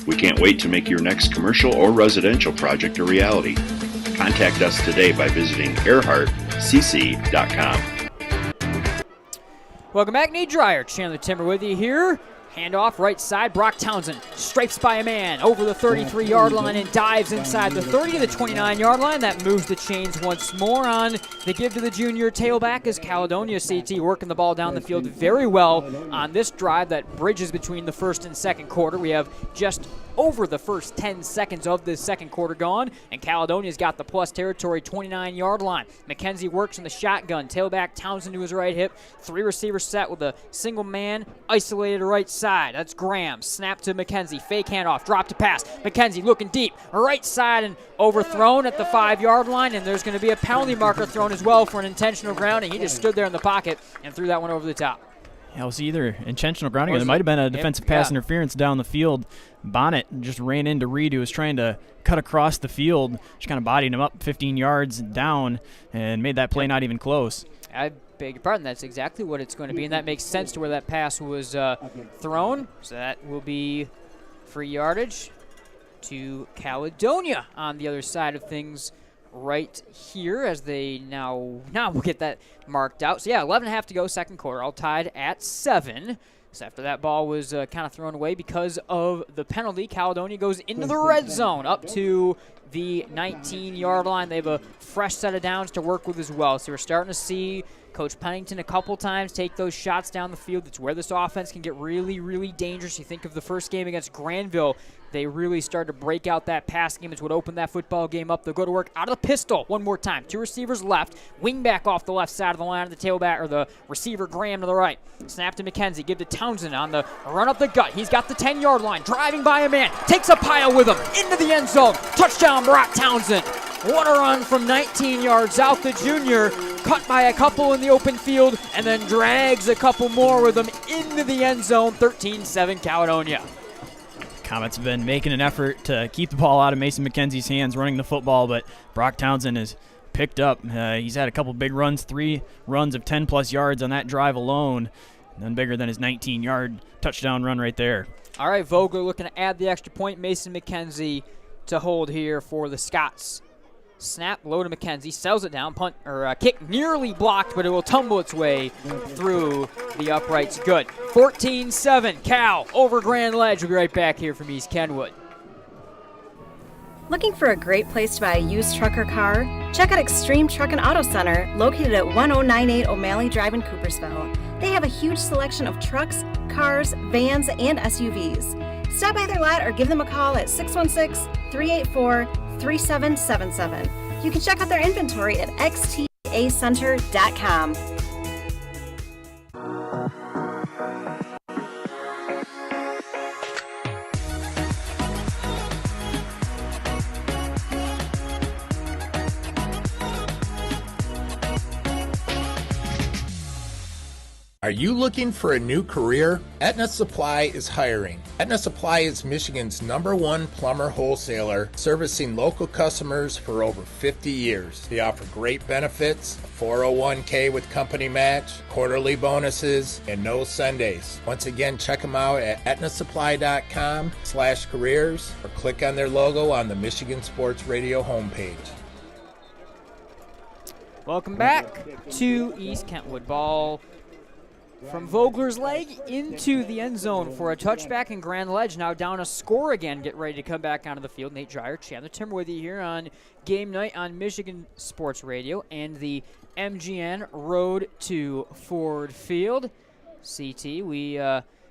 [SPEAKER 24] We can't wait to make your next commercial or residential project a reality. Contact us today by visiting earhartcc.com.
[SPEAKER 5] Welcome back, Nate Dreyer. Chandler Timmer with you here. Handoff right side, Brock Townsend stripes by a man over the 33-yard line and dives inside the 30 to the 29-yard line. That moves the chains once more on the give to the junior tailback as Caledonia CT working the ball down the field very well on this drive that bridges between the first and second quarter. We have just over the first 10 seconds of this second quarter gone, and Caledonia's got the plus territory 29-yard line. McKenzie works in the shotgun. Tailback Townsend to his right hip. 3 receivers set with a single man isolated right side. That's Graham. Snap to McKenzie. Fake handoff. Drop to pass. McKenzie looking deep. Right side and overthrown at the 5-yard line, and there's going to be a penalty marker thrown as well for an intentional grounding. He just stood there in the pocket and threw that one over the top.
[SPEAKER 7] Yeah, it was either intentional grounding or there might have been a defensive pass interference down the field. Bonnet just ran into Reed, who was trying to cut across the field. Just kind of bodied him up 15 yards down and made that play not even close.
[SPEAKER 5] I beg your pardon. That's exactly what it's going to be, and that makes sense to where that pass was thrown. So that will be free yardage to Caledonia on the other side of things right here as they now we'll get that marked out. So, yeah, 11.5 to go, second quarter, all tied at 7. So after that ball was kind of thrown away because of the penalty, Caledonia goes into the red zone up to the 19-yard line. They have a fresh set of downs to work with as well. So we're starting to see Coach Pennington a couple times take those shots down the field. It's where this offense can get really, really dangerous. You think of the first game against Granville. They really started to break out that pass game. It's what opened that football game up. They'll go to work out of the pistol one more time. 2 receivers left. Wing back off the left side of the line of the tailback, or the receiver Graham to the right. Snap to McKenzie. Give to Townsend on the run up the gut. He's got the 10-yard line. Driving by a man. Takes a pile with him. Into the end zone. Touchdown, Brock Townsend. What a run from 19 yards out. The junior cut by a couple in the open field and then drags a couple more with him into the end zone. 13-7 Caledonia.
[SPEAKER 7] Comets have been making an effort to keep the ball out of Mason McKenzie's hands running the football, but Brock Townsend has picked up. He's had a couple big runs, 3 runs of 10-plus yards on that drive alone, none bigger than his 19-yard touchdown run right there.
[SPEAKER 5] All right, Vogler looking to add the extra point. Mason McKenzie to hold here for the Scots. Snap, low to McKenzie, sells it down, punt or kick nearly blocked, but it will tumble its way through the uprights. Good. 14-7, Cal over Grand Ledge. We'll be right back here from East Kenwood.
[SPEAKER 25] Looking for a great place to buy a used truck or car? Check out Extreme Truck and Auto Center, located at 1098 O'Malley Drive in Coopersville. They have a huge selection of trucks, cars, vans, and SUVs. Stop by their lot or give them a call at 616-384-3777. You can check out their inventory at xtacenter.com.
[SPEAKER 26] Are you looking for a new career? Aetna Supply is hiring. Aetna Supply is Michigan's #1 plumber wholesaler, servicing local customers for over 50 years. They offer great benefits, a 401k with company match, quarterly bonuses, and no Sundays. Once again, check them out at aetnasupply.com/careers or click on their logo on the Michigan Sports Radio homepage.
[SPEAKER 5] Welcome back to East Kentwood. Ball from Vogler's leg into the end zone for a touchback, and Grand Ledge now down a score again. Get ready to come back onto the field. Nate Dreyer, Chandler Timmer with you here on Game Night on Michigan Sports Radio and the MGN Road to Ford Field. CT, we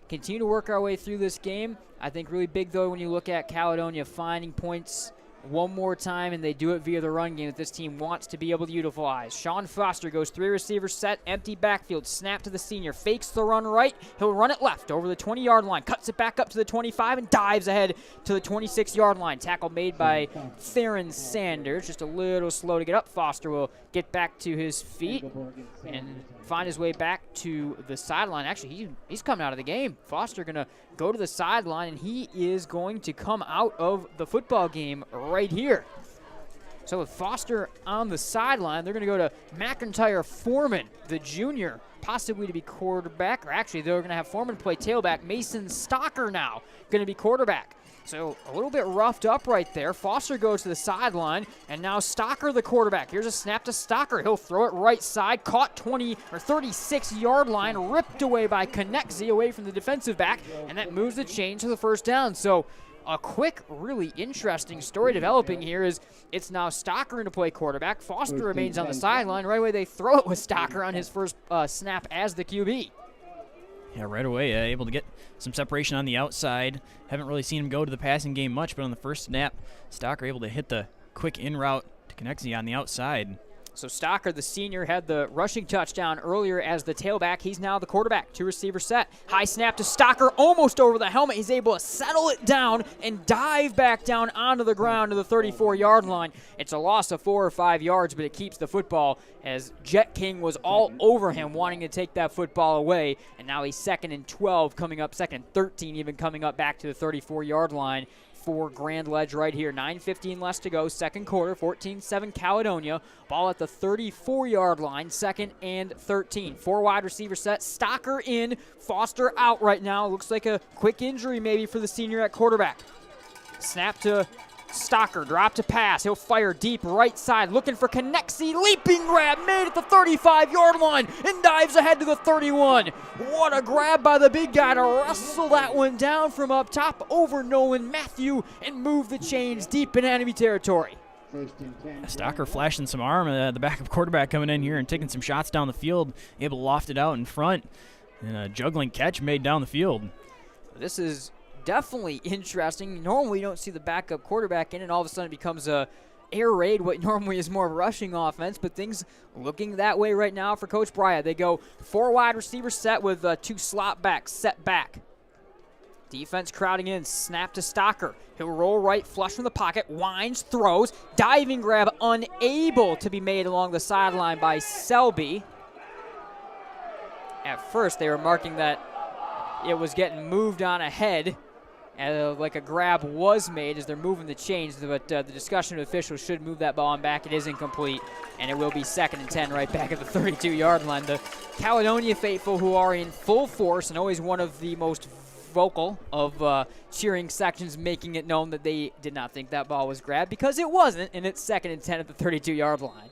[SPEAKER 5] continue to work our way through this game. I think really big, though, when you look at Caledonia finding points one more time, and they do it via the run game that this team wants to be able to utilize. Shawn Foster goes 3 receiver set, empty backfield, snap to the senior, fakes the run right, he'll run it left over the 20-yard line, cuts it back up to the 25 and dives ahead to the 26-yard line. Tackle made by Theron Sanders, just a little slow to get up. Foster will get back to his feet and find his way back to the sideline. Actually, he's coming out of the game. Foster going to go to the sideline, and he is going to come out of the football game right here. So with Foster on the sideline, they're going to go to McIntyre Foreman, the junior, possibly to be quarterback. Or actually, they're going to have Foreman play tailback. Mason Stocker now going to be quarterback. So a little bit roughed up right there. Foster goes to the sideline, and now Stocker the quarterback. Here's a snap to Stocker. He'll throw it right side, caught 36-yard line, ripped away by Connexie away from the defensive back, and that moves the chain to the first down. So a quick, really interesting story developing here is it's now Stocker to play quarterback. Foster remains on the sideline. Right away they throw it with Stocker on his first snap as the QB.
[SPEAKER 7] Yeah, right away, able to get some separation on the outside. Haven't really seen him go to the passing game much, but on the first snap, Stocker able to hit the quick in route to Connexie on the outside.
[SPEAKER 5] So Stocker, the senior, had the rushing touchdown earlier as the tailback. He's now the quarterback. 2 receiver set. High snap to Stocker, almost over the helmet. He's able to settle it down and dive back down onto the ground to the 34-yard line. It's a loss of 4 or 5 yards, but it keeps the football as Jet King was all over him wanting to take that football away. And now he's 2nd and 12 coming up, 2nd and 13 even coming up back to the 34-yard line for Grand Ledge right here. 9:15 less to go, second quarter, 14-7 Caledonia. Ball at the 34-yard line, 2nd and 13. 4 wide receiver set, Stocker in, Foster out right now. Looks like a quick injury maybe for the senior at quarterback. Snap to Stocker, drop to pass. He'll fire deep right side, looking for Connexie. Leaping grab made at the 35-yard line and dives ahead to the 31. What a grab by the big guy to wrestle that one down from up top over Nolan Matthew and move the chains deep in enemy territory.
[SPEAKER 7] Stocker flashing some arm. The backup quarterback coming in here and taking some shots down the field, able to loft it out in front. And a juggling catch made down the field.
[SPEAKER 5] This is definitely interesting. Normally you don't see the backup quarterback in, and all of a sudden it becomes a air raid, what normally is more rushing offense, but things looking that way right now for Coach Breya. They go 4 wide receiver set with 2 slot backs set back. Defense crowding in, snap to Stocker. He'll roll right, flush from the pocket, winds, throws, diving grab unable to be made along the sideline by Selby. At first they were marking that it was getting moved on ahead, like a grab was made as they're moving the chains, but the discussion of officials should move that ball on back. It is incomplete, and it will be 2nd and 10 right back at the 32-yard line. The Caledonia faithful, who are in full force and always one of the most vocal of cheering sections, making it known that they did not think that ball was grabbed because it wasn't, and it's 2nd and 10 at the 32-yard line.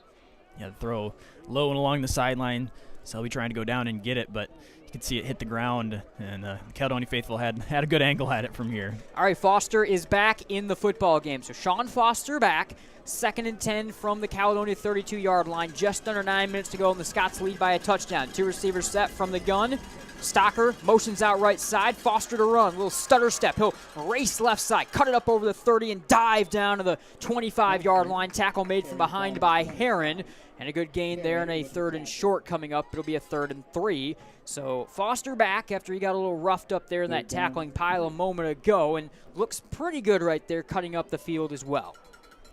[SPEAKER 7] Yeah, the throw low and along the sideline. Selby trying to go down and get it, but you could see it hit the ground, and the Caledonia faithful had a good angle at it from here.
[SPEAKER 5] All right, Foster is back in the football game. So Shawn Foster back, 2nd and 10 from the Caledonia 32-yard line. Just under 9 minutes to go, and the Scots lead by a touchdown. 2 receivers set from the gun. Stocker motions out right side. Foster to run. Little stutter step. He'll race left side, cut it up over the 30, and dive down to the 25-yard line. Tackle made from behind by Heron. And a good gain there, and a 3rd and short coming up. It'll be a 3rd and 3. So Foster back after he got a little roughed up there in that tackling pile a moment ago, and looks pretty good right there cutting up the field as well.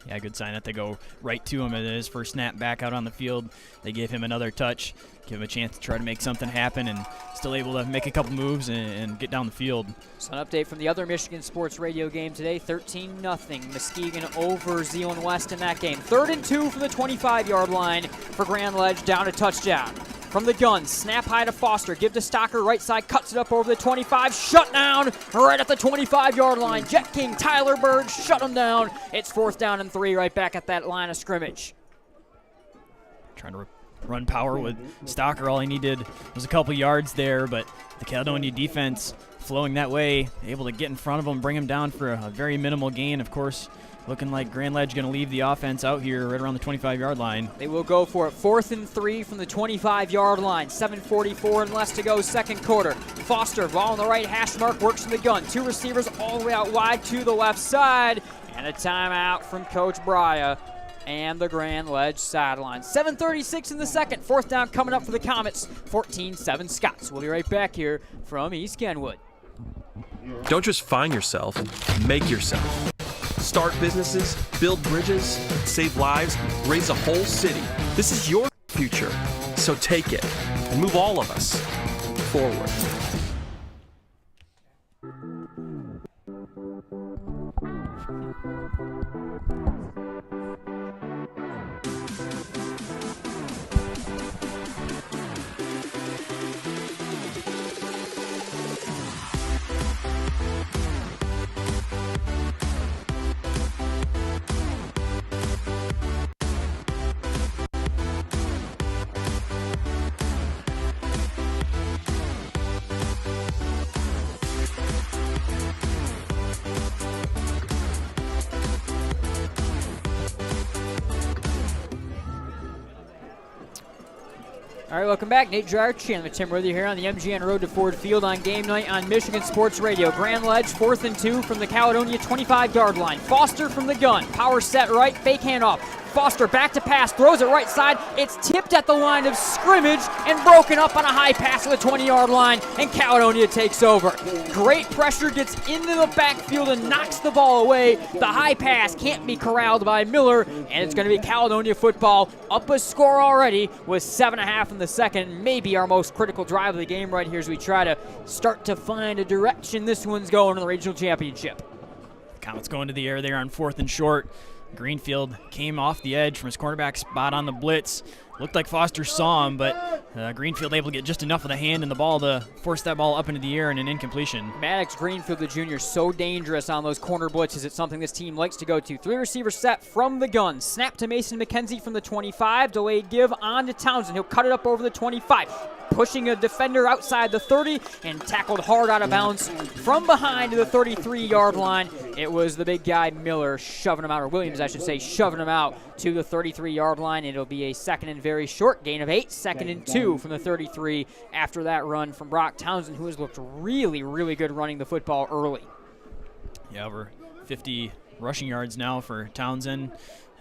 [SPEAKER 7] Yeah, good sign that they go right to him at his first snap back out on the field. They gave him another touch, give him a chance to try to make something happen, and still able to make a couple moves and get down the field.
[SPEAKER 5] So an update from the other Michigan Sports Radio game today, 13-0. Muskegon over Zeeland West in that game. 3rd and 2 from the 25-yard line for Grand Ledge, down to touchdown. From the gun, snap high to Foster, give to Stocker, right side, cuts it up over the 25, shut down right at the 25-yard line. Jet King, Tyler Bird, shut him down. It's 4th down and 3 right back at that line of scrimmage.
[SPEAKER 7] Trying to run power with Stocker. All he needed was a couple yards there, but the Caledonia defense flowing that way, able to get in front of him, bring him down for a very minimal gain. Of course, looking like Grand Ledge going to leave the offense out here right around the 25-yard line.
[SPEAKER 5] They will go for it. 4th and 3 from the 25-yard line. 7:44 and less to go, second quarter. Foster, ball on the right hash mark, works in the gun. 2 receivers all the way out wide to the left side. And a timeout from Coach Brya and the Grand Ledge sideline. 7:36 in the second. 4th down coming up for the Comets. 14-7 Scots. We'll be right back here from East Kenwood.
[SPEAKER 20] Don't just find yourself, make yourself. Start businesses, build bridges, save lives, raise a whole city. This is your future, so take it and move all of us forward.
[SPEAKER 5] All right, welcome back. Nate Dryer, Chandler Tim with you here on the MGN Road to Ford Field on game night on Michigan Sports Radio. Grand Ledge, 4th and 2 from the Caledonia 25-yard line. Foster from the gun. Power set right, fake handoff. Foster back to pass, throws it right side. It's tipped at the line of scrimmage and broken up on a high pass at the 20-yard line, and Caledonia takes over. Great pressure, gets into the backfield and knocks the ball away. The high pass can't be corralled by Miller, and it's going to be Caledonia football up a score already with 7.5 in the second. Maybe our most critical drive of the game right here as we try to start to find a direction this one's going in the regional championship.
[SPEAKER 7] Comets going to the air there on 4th and short. Greenfield came off the edge from his cornerback spot on the blitz. Looked like Foster saw him, but Greenfield able to get just enough of the hand in the ball to force that ball up into the air and an incompletion.
[SPEAKER 5] Maddox Greenfield, the junior, so dangerous on those corner blitzes. It's something this team likes to go to. 3 receivers set from the gun. Snap to Mason McKenzie from the 25. Delayed give on to Townsend. He'll cut it up over the 25. Pushing a defender outside the 30 and tackled hard out of bounds from behind to the 33-yard line. It was the big guy Miller shoving him out, or Williams, I should say, shoving him out to the 33-yard line. It'll be a second and very short gain of 8, 2nd and 2 from the 33 after that run from Brock Townsend, who has looked really, really good running the football early.
[SPEAKER 7] Yeah, over 50 rushing yards now for Townsend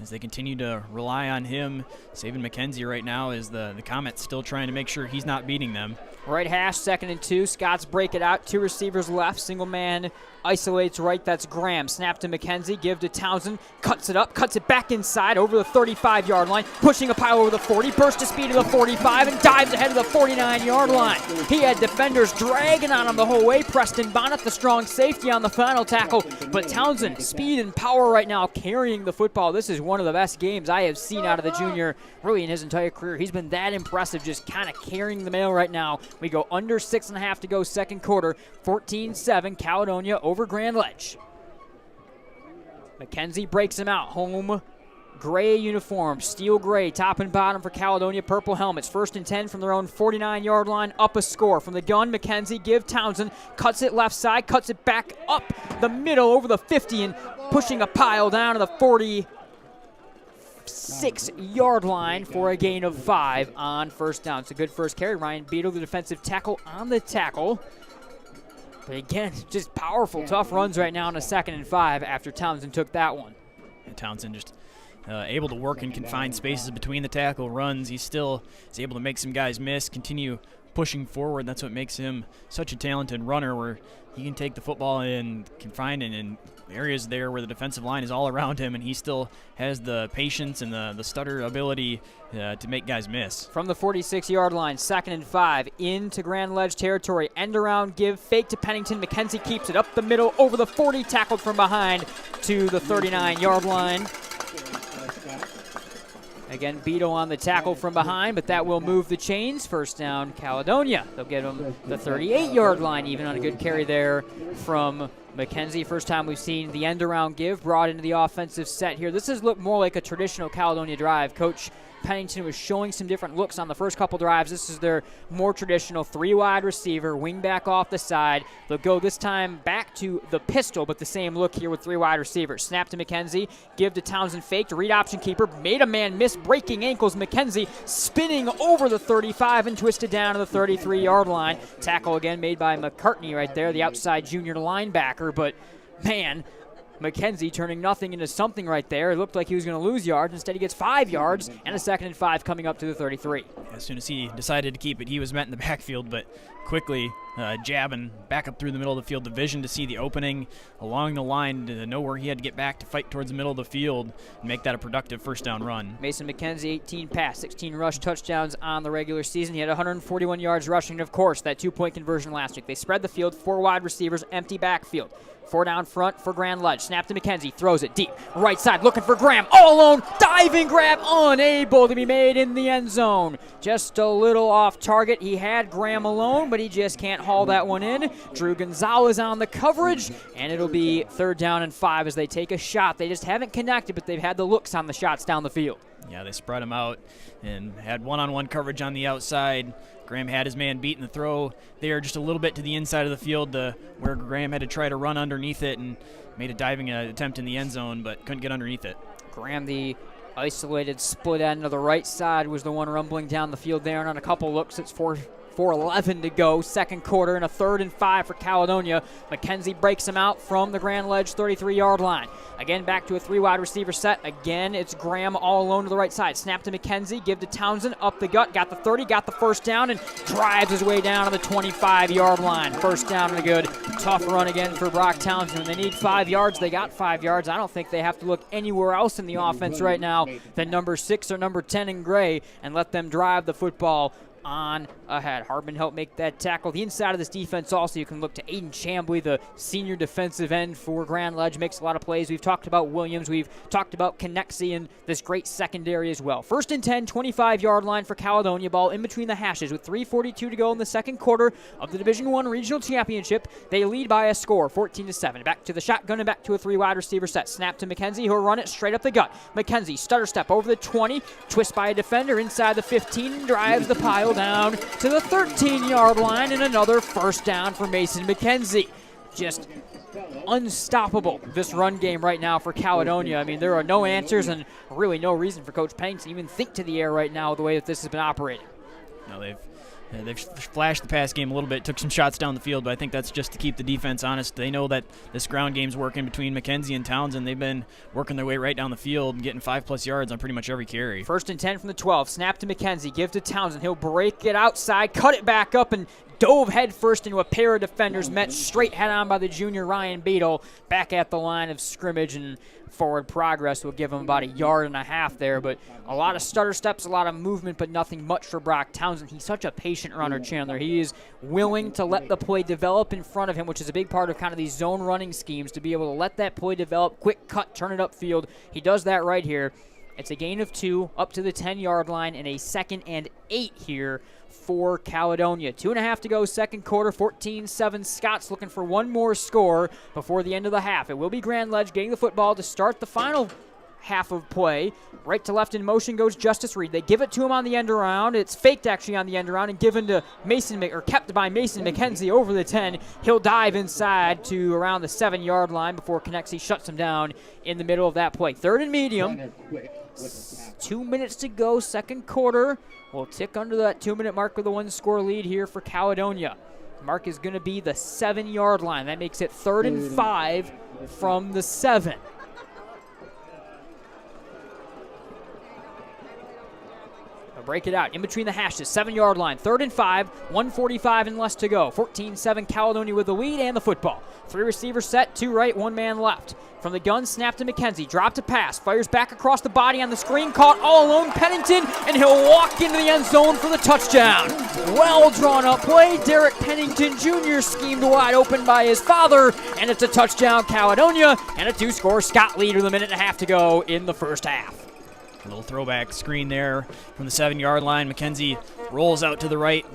[SPEAKER 7] as they continue to rely on him. Saving McKenzie right now is the Comets still trying to make sure he's not beating them.
[SPEAKER 5] Right hash, 2nd and 2. Scots break it out. 2 receivers left. Single man isolates right. That's Graham. Snap to McKenzie. Give to Townsend. Cuts it up. Cuts it back inside over the 35-yard line. Pushing a pile over the 40. Burst to speed to the 45 and dives ahead of the 49-yard line. He had defenders dragging on him the whole way. Preston Bonnet, the strong safety, on the final tackle. But Townsend, speed and power right now, carrying the football. This is one of the best games I have seen out of the junior really in his entire career. He's been that impressive, just kind of carrying the mail right now. We go under 6.5 to go second quarter. 14-7 Caledonia over Grand Ledge. McKenzie breaks him out. Home gray uniform, steel gray, top and bottom for Caledonia, purple helmets. 1st and 10 from their own 49-yard line, up a score. From the gun, McKenzie, give Townsend, cuts it left side, cuts it back up the middle over the 50 and pushing a pile down to the 46-yard line for a gain of 5 on 1st down. It's a good first carry. Ryan Beadle, the defensive tackle, on the tackle. But again, just powerful, tough runs right now on a 2nd and 5 after Townsend took that one.
[SPEAKER 7] And Townsend just able to work in confined spaces between the tackle runs. He still is able to make some guys miss, continue pushing forward. That's what makes him such a talented runner, where he can take the football and confine it in areas there where the defensive line is all around him, and he still has the patience and the stutter ability to make guys miss.
[SPEAKER 5] From the 46-yard line, 2nd and 5 into Grand Ledge territory. End around, give, fake to Pennington. McKenzie keeps it up the middle over the 40, tackled from behind to the 39-yard line. Again, Beto on the tackle from behind, but that will move the chains. 1st down, Caledonia. They'll get him the 38-yard line, even on a good carry there from McKenzie. First time we've seen the end around give brought into the offensive set here. This has looked more like a traditional Caledonia drive. Coach Pennington was showing some different looks on the first couple drives. This is their more traditional 3-wide receiver, wing back off the side. They'll go this time back to the pistol, but the same look here with 3 wide receivers. Snap to McKenzie, give to Townsend, faked, read option keeper, made a man miss, breaking ankles. McKenzie spinning over the 35 and twisted down to the 33-yard line. Tackle again made by McCartney right there, the outside junior linebacker, but man, McKenzie turning nothing into something right there. It looked like he was going to lose yards. Instead, he gets 5 yards and a 2nd and 5 coming up to the 33.
[SPEAKER 7] As soon as he decided to keep it, he was met in the backfield, but quickly jabbing back up through the middle of the field. The vision to see the opening along the line, to know where he had to get back to fight towards the middle of the field and make that a productive first down run.
[SPEAKER 5] Mason McKenzie, 18 pass, 16 rush touchdowns on the regular season. He had 141 yards rushing, and of course, that 2-point conversion last week. They spread the field, 4 wide receivers, empty backfield. 4 down front for Grand Ledge. Snap to McKenzie. Throws it deep. Right side looking for Graham. All alone. Diving grab. Unable to be made in the end zone. Just a little off target. He had Graham alone, but he just can't haul that one in. Drew Gonzalez on the coverage, and it'll be 3rd down and 5 as they take a shot. They just haven't connected, but they've had the looks on the shots down the field.
[SPEAKER 7] Yeah, they spread him out and had one-on-one coverage on the outside. Graham had his man beating the throw there just a little bit to the inside of the field where Graham had to try to run underneath it and made a diving attempt in the end zone, but couldn't get underneath it.
[SPEAKER 5] Graham, the isolated split end of the right side, was the one rumbling down the field there, and on a couple looks, it's 4:11 to go, 2nd quarter, and a 3rd and 5 for Caledonia. McKenzie breaks him out from the Grand Ledge 33-yard line. Again, back to a 3-wide receiver set. Again, it's Graham all alone to the right side. Snap to McKenzie, give to Townsend, up the gut, got the 30, got the 1st down, and drives his way down to the 25-yard line. 1st down and a good. Tough run again for Brock Townsend. When they need 5 yards, they got 5 yards. I don't think they have to look anywhere else in the offense right now than number 6 or number 10 in gray and let them drive the football on ahead. Hardman helped make that tackle. The inside of this defense also, you can look to Aiden Chambly, the senior defensive end for Grand Ledge, makes a lot of plays. We've talked about Williams. We've talked about Connexy and this great secondary as well. 1st and 10, 25-yard line for Caledonia. Ball in between the hashes with 3:42 to go in the 2nd quarter of the Division I Regional Championship. They lead by a score, 14-7. Back to the shotgun and back to a 3-wide receiver set. Snap to McKenzie, who'll run it straight up the gut. McKenzie, stutter step over the 20, twist by a defender inside the 15, drives the pile down to the 13-yard line, and another 1st down for Mason McKenzie. Just unstoppable, this run game right now for Caledonia. I mean, there are no answers and really no reason for Coach Pennington to even think to the air right now the way that this has been operating.
[SPEAKER 7] No, they've flashed the pass game a little bit, took some shots down the field, but I think that's just to keep the defense honest. They know that this ground game's working between McKenzie and Townsend. They've been working their way right down the field and getting 5+ yards on pretty much every carry.
[SPEAKER 5] 1st and 10 from the 12. Snap to McKenzie. Give to Townsend. He'll break it outside, cut it back up, and dove headfirst into a pair of defenders, met straight head-on by the junior Ryan Beadle. Back at the line of scrimmage, and forward progress will give him about 1.5 yards there, but a lot of stutter steps, a lot of movement, but nothing much for Brock Townsend. He's such a patient runner, Chandler. He is willing to let the play develop in front of him, which is a big part of kind of these zone running schemes, to be able to let that play develop, quick cut, turn it upfield. He does that right here. It's a gain of 2 up to the 10-yard line and a 2nd and 8 here for Caledonia. 2.5 to go, 2nd quarter, 14-7. Scott's looking for one more score before the end of the half. It will be Grand Ledge getting the football to start the final half of play. Right to left in motion goes Justice Reed. They give it to him on the end around. It's faked actually on the end around and given to kept by Mason McKenzie over the 10. He'll dive inside to around the 7-yard line before Connexy shuts him down in the middle of that play. 3rd and medium. 2 minutes to go, 2nd quarter. We'll tick under that 2-minute mark with a 1-score lead here for Caledonia. Mark is going to be the 7-yard line. That makes it 3rd and 5 from the 7. Break it out in between the hashes, 7-yard line, 3rd and 5, 1:45 and less to go. 14-7 Caledonia with the lead and the football. 3 receivers set, 2 right, 1 man left. From the gun, snap to McKenzie, drop to pass, fires back across the body on the screen, caught all alone, Pennington, and he'll walk into the end zone for the touchdown. Well drawn up play, Derek Pennington Jr. schemed wide open by his father, and it's a touchdown Caledonia, and a 2-score Scott lead with 1.5 minutes to go in the first half.
[SPEAKER 7] A little throwback screen there from the 7-yard line. McKenzie rolls out to the right,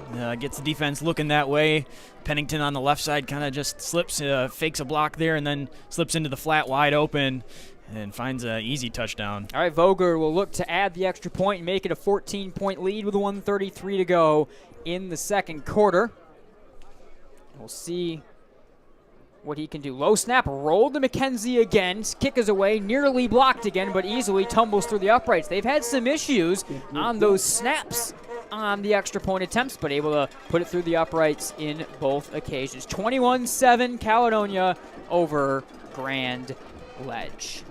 [SPEAKER 7] gets the defense looking that way. Pennington on the left side kind of just slips, fakes a block there, and then slips into the flat wide open. and finds an easy touchdown.
[SPEAKER 5] All right, Vogler will look to add the extra point and make it a 14-point lead with 1:33 to go in the second quarter. We'll see what he can do. Low snap, rolled to McKenzie again. Kick is away, nearly blocked again, but easily tumbles through the uprights. They've had some issues on those snaps on the extra point attempts, but able to put it through the uprights in both occasions. 21-7 Caledonia over Grand Ledge.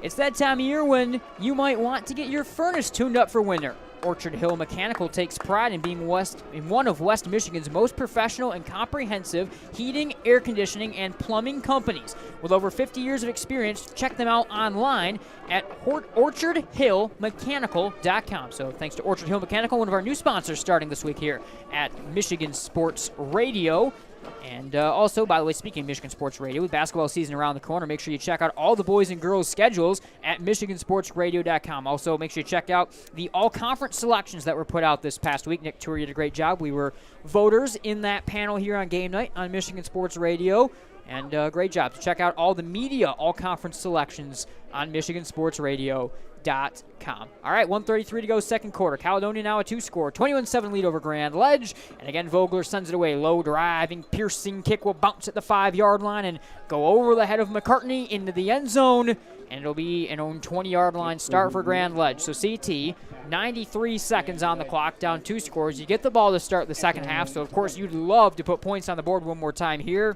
[SPEAKER 5] It's that time of year when you might want to get your furnace tuned up for winter. Orchard Hill Mechanical takes pride in being one of West Michigan's most professional and comprehensive heating, air conditioning, and plumbing companies. With over 50 years of experience, check them out online at orchardhillmechanical.com. So thanks to Orchard Hill Mechanical, one of our new sponsors starting this week here at Michigan Sports Radio. And also, by the way, speaking of Michigan Sports Radio, with basketball season around the corner, make sure you check out all the boys and girls schedules at michigansportsradio.com. Also, make sure you check out the all-conference selections that were put out this past week. Nick Tour did a great job. We were voters in that panel here on Game Night on Michigan Sports Radio. And great job. So check out all the media all-conference selections on michigansportsradio.com. All right, 1:33 to go, second quarter. Caledonia now a 2-score, 21-7 lead over Grand Ledge. And again, Vogler sends it away. Low driving, piercing kick will bounce at the 5-yard line and go over the head of McCartney into the end zone. And it'll be an own 20-yard line start for Grand Ledge. So CT, 93 seconds on the clock, down 2 scores. You get the ball to start the second half. So, of course, you'd love to put points on the board one more time here.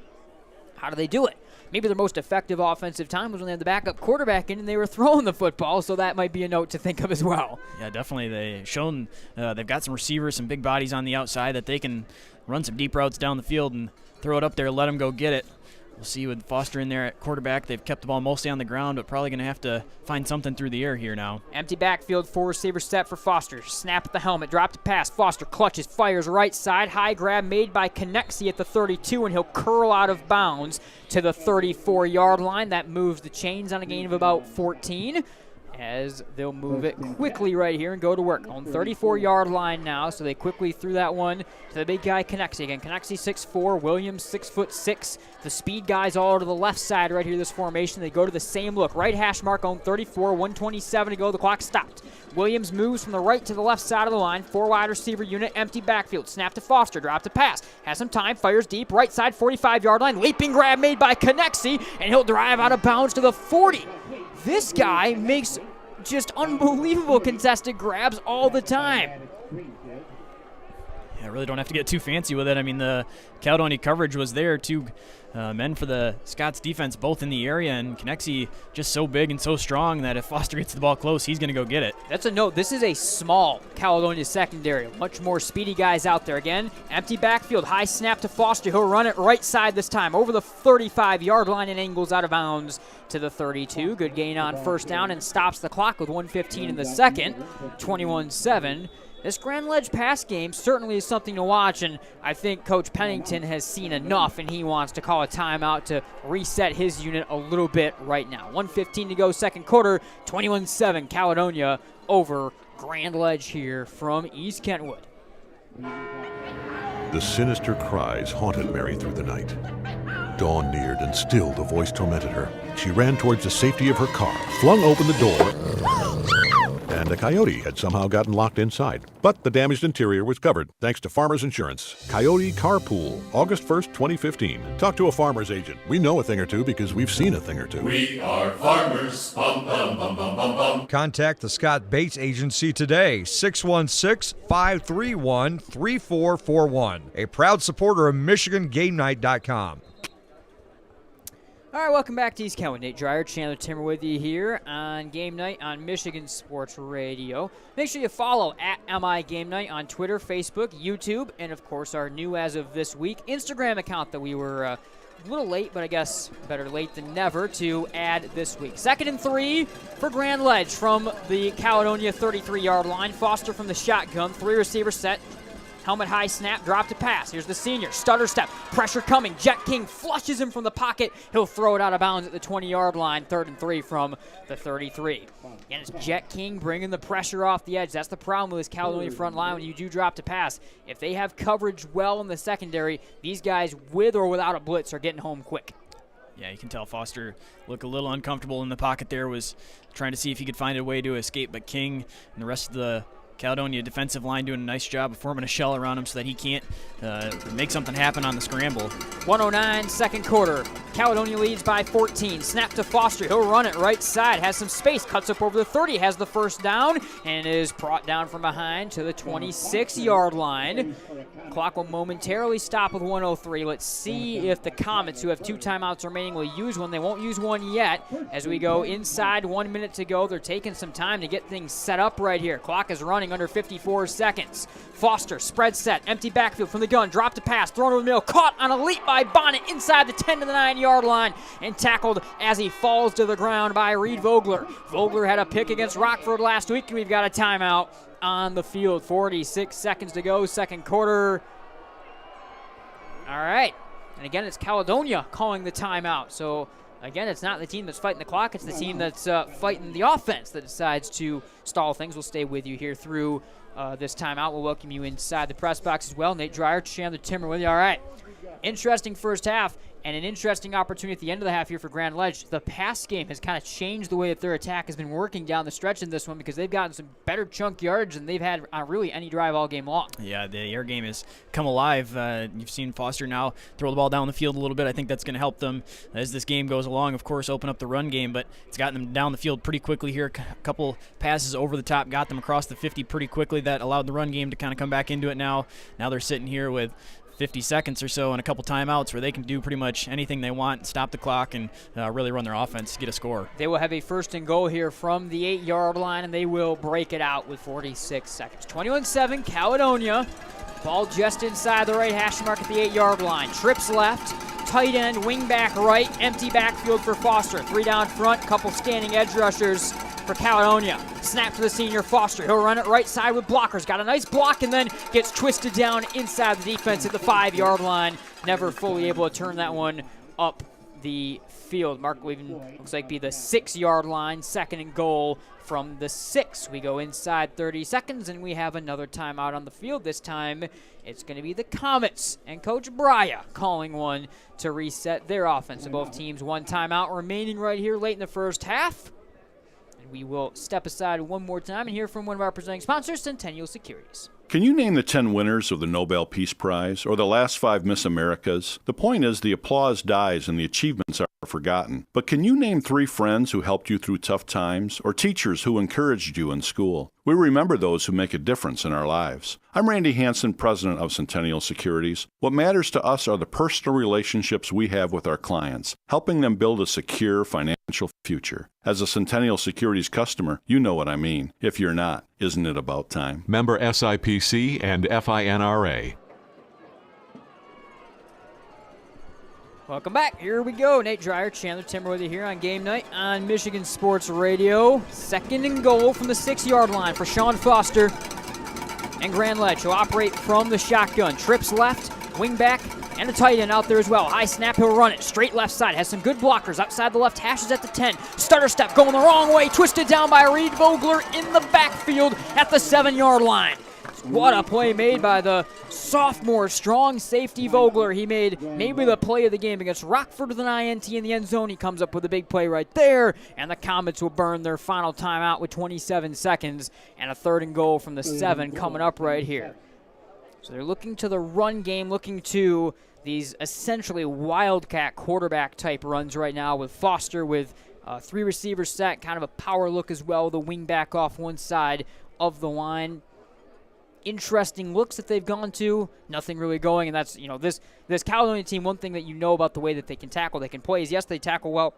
[SPEAKER 5] How do they do it? Maybe their most effective offensive time was when they had the backup quarterback in and they were throwing the football, so that might be a note to think of as well.
[SPEAKER 7] Yeah, definitely. They've got some receivers, some big bodies on the outside that they can run some deep routes down the field and throw it up there, let them go get it. We'll see with Foster in there at quarterback. They've kept the ball mostly on the ground, but probably going to have to find something through the air here now.
[SPEAKER 5] Empty backfield, 4-receiver set for Foster. Snap at the helmet, drop to pass. Foster clutches, fires right side. High grab made by Connexie at the 32, and he'll curl out of bounds to the 34-yard line. That moves the chains on a gain of about 14. As they'll move it quickly right here and go to work on 34-yard line now. So they quickly threw that one to the big guy, Connexie. Again, Connexie 6'4", Williams 6'6". The speed guys all to the left side right here, this formation. They go to the same look. Right hash mark on 34, 127 to go. The clock stopped. Williams moves from the right to the left side of the line. 4 wide receiver unit, empty backfield. Snap to Foster, drop to pass. Has some time, fires deep, right side 45-yard line. Leaping grab made by Connexie, and he'll drive out of bounds to the 40. This guy makes just unbelievable contested grabs all the time.
[SPEAKER 7] Yeah, really don't have to get too fancy with it. I mean, the Caledonia coverage was there. 2 men for the Scots defense, both in the area, and Connexie just so big and so strong that if Foster gets the ball close, he's going to go get it.
[SPEAKER 5] That's a note. This is a small Caledonia secondary. Much more speedy guys out there. Again, empty backfield, high snap to Foster. He'll run it right side this time, over the 35-yard line and angles out of bounds to the 32. Good gain on first down and stops the clock with 1:15 in the second, 21-7. This Grand Ledge pass game certainly is something to watch, and I think Coach Pennington has seen enough, and he wants to call a timeout to reset his unit a little bit right now. 1:15 to go, second quarter, 21-7, Caledonia over Grand Ledge here from East Kentwood.
[SPEAKER 8] The sinister cries haunted Mary through the night. Dawn neared, and still the voice tormented her. She ran towards the safety of her car, flung open the door, and a coyote had somehow gotten locked inside. But the damaged interior was covered thanks to Farmers Insurance. Coyote Carpool, August 1st, 2015. Talk to a farmer's agent. We know a thing or two because we've seen a thing or two.
[SPEAKER 9] We are farmers. Bum, bum, bum, bum, bum, bum.
[SPEAKER 10] Contact the Scott Bates Agency today, 616-531-3441. A proud supporter of MichiganGameNight.com.
[SPEAKER 5] All right, welcome back to East Kentwood. Nate Dreyer, Chandler Timmer with you here on Game Night on Michigan Sports Radio. Make sure you follow at MI Game Night on Twitter, Facebook, YouTube, and, of course, our new, as of this week, Instagram account that we were a little late, but I guess better late than never to add this week. 2nd and 3 for Grand Ledge from the Caledonia 33-yard line. Foster from the shotgun, 3-receiver set. Helmet high snap, drop to pass. Here's the senior, stutter step, pressure coming. Jet King flushes him from the pocket. He'll throw it out of bounds at the 20-yard line, 3rd and 3 from the 33. Again, it's Jet King bringing the pressure off the edge. That's the problem with this Caledonia front line when you do drop to pass. If they have coverage well in the secondary, these guys, with or without a blitz, are getting home quick.
[SPEAKER 7] Yeah, you can tell Foster looked a little uncomfortable in the pocket there, was trying to see if he could find a way to escape, but King and the rest of the Caledonia defensive line doing a nice job of forming a shell around him so that he can't make something happen on the scramble.
[SPEAKER 5] 1:09, second quarter. Caledonia leads by 14. Snap to Foster. He'll run it right side. Has some space. Cuts up over the 30. Has the first down and is brought down from behind to the 26-yard line. Clock will momentarily stop with 1:03. Let's see if the Comets, who have 2 timeouts remaining, will use one. They won't use one yet. As we go inside, 1 minute to go. They're taking some time to get things set up right here. Clock is running under 54 seconds. Foster, spread set, empty backfield from the gun, dropped a pass, thrown over the middle, caught on a leap by Bonnet inside the 10 to the 9-yard line, and tackled as he falls to the ground by Reed Vogler. Vogler had a pick against Rockford last week, and we've got a timeout on the field. 46 seconds to go, second quarter. All right, and again, it's Caledonia calling the timeout. So again, it's not the team that's fighting the clock. It's the team that's fighting the offense that decides to stall things. We'll stay with you here through this timeout. We'll welcome you inside the press box as well. Nate Dreyer, Chandler Timmer with you. All right. Interesting first half and an interesting opportunity at the end of the half here for Grand Ledge. The pass game has kind of changed the way that their attack has been working down the stretch in this one because they've gotten some better chunk yards than they've had on really any drive all game long.
[SPEAKER 7] Yeah, the air game has come alive. You've seen Foster now throw the ball down the field a little bit. I think that's going to help them as this game goes along. Of course, open up the run game, but it's gotten them down the field pretty quickly here. A couple passes over the top got them across the 50 pretty quickly. That allowed the run game to kind of come back into it now. Now they're sitting here with 50 seconds or so and a couple timeouts where they can do pretty much anything they want, stop the clock, and really run their offense, get a score.
[SPEAKER 5] They will have a first and goal here from the 8-yard line, and they will break it out with 46 seconds. 21-7, Caledonia. Ball just inside the right hash mark at the 8-yard line. Trips left, tight end, wing back right, empty backfield for Foster. 3 down front, couple standing edge rushers for Caledonia. Snap to the senior Foster. He'll run it right side with blockers. Got a nice block and then gets twisted down inside the defense at the 5-yard line. Never fully able to turn that one up the field. Mark will even, looks like, be the 6-yard line. Second and goal from the 6. We go inside 30 seconds and we have another timeout on the field. This time it's going to be the Comets and Coach Brya calling one to reset their offense. So both teams, one timeout remaining right here late in the first half. We will step aside one more time and hear from one of our presenting sponsors, Centennial Securities.
[SPEAKER 8] Can you name the 10 winners of the Nobel Peace Prize or the last 5 Miss Americas? The point is the applause dies and the achievements are forgotten. But can you name 3 friends who helped you through tough times or teachers who encouraged you in school? We remember those who make a difference in our lives. I'm Randy Hansen, president of Centennial Securities. What matters to us are the personal relationships we have with our clients, helping them build a secure financial future. As a Centennial Securities customer, you know what I mean. If you're not, isn't it about time?
[SPEAKER 12] Member SIPC and FINRA.
[SPEAKER 5] Welcome back. Here we go. Nate Dreyer, Chandler Timber with you here on Game Night on Michigan Sports Radio. Second and goal from the 6-yard line for Shawn Foster and Grand Ledge. He'll operate from the shotgun. Trips left, wing back, and a tight end out there as well. High snap, he'll run it. Straight left side. Has some good blockers. Outside the left, hashes at the 10. Stutter step going the wrong way. Twisted down by Reed Vogler in the backfield at the 7-yard line. What a play made by the sophomore strong safety Vogler. He made maybe the play of the game against Rockford with an INT in the end zone. He comes up with a big play right there, and the Comets will burn their final timeout with 27 seconds and a third and goal from the 7 coming up right here. So they're looking to the run game, looking to these essentially wildcat quarterback type runs right now with Foster with 3 receivers set, kind of a power look as well, the wing back off one side of the line. Interesting looks that they've gone to, nothing really going, and that's, this Caledonia team, one thing that you know about the way that they can tackle, they can play is, yes, they tackle well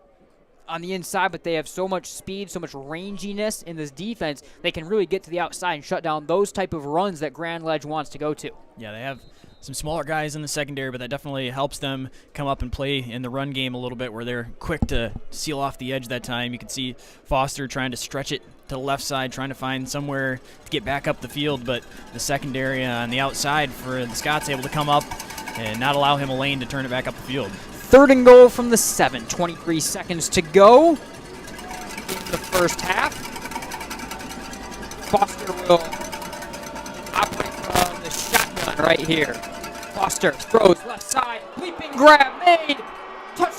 [SPEAKER 5] on the inside, but they have so much speed, so much ranginess in this defense, they can really get to the outside and shut down those type of runs that Grand Ledge wants to go to.
[SPEAKER 7] Yeah, they have some smaller guys in the secondary, but that definitely helps them come up and play in the run game a little bit where they're quick to seal off the edge that time. You can see Foster trying to stretch it to the left side, trying to find somewhere to get back up the field, but the secondary on the outside for the Scots able to come up and not allow him a lane to turn it back up the field.
[SPEAKER 5] Third and goal from the 7, 23 seconds to go in the first half. Foster will operate from the shotgun right here. Foster throws left side, leaping grab made, touch,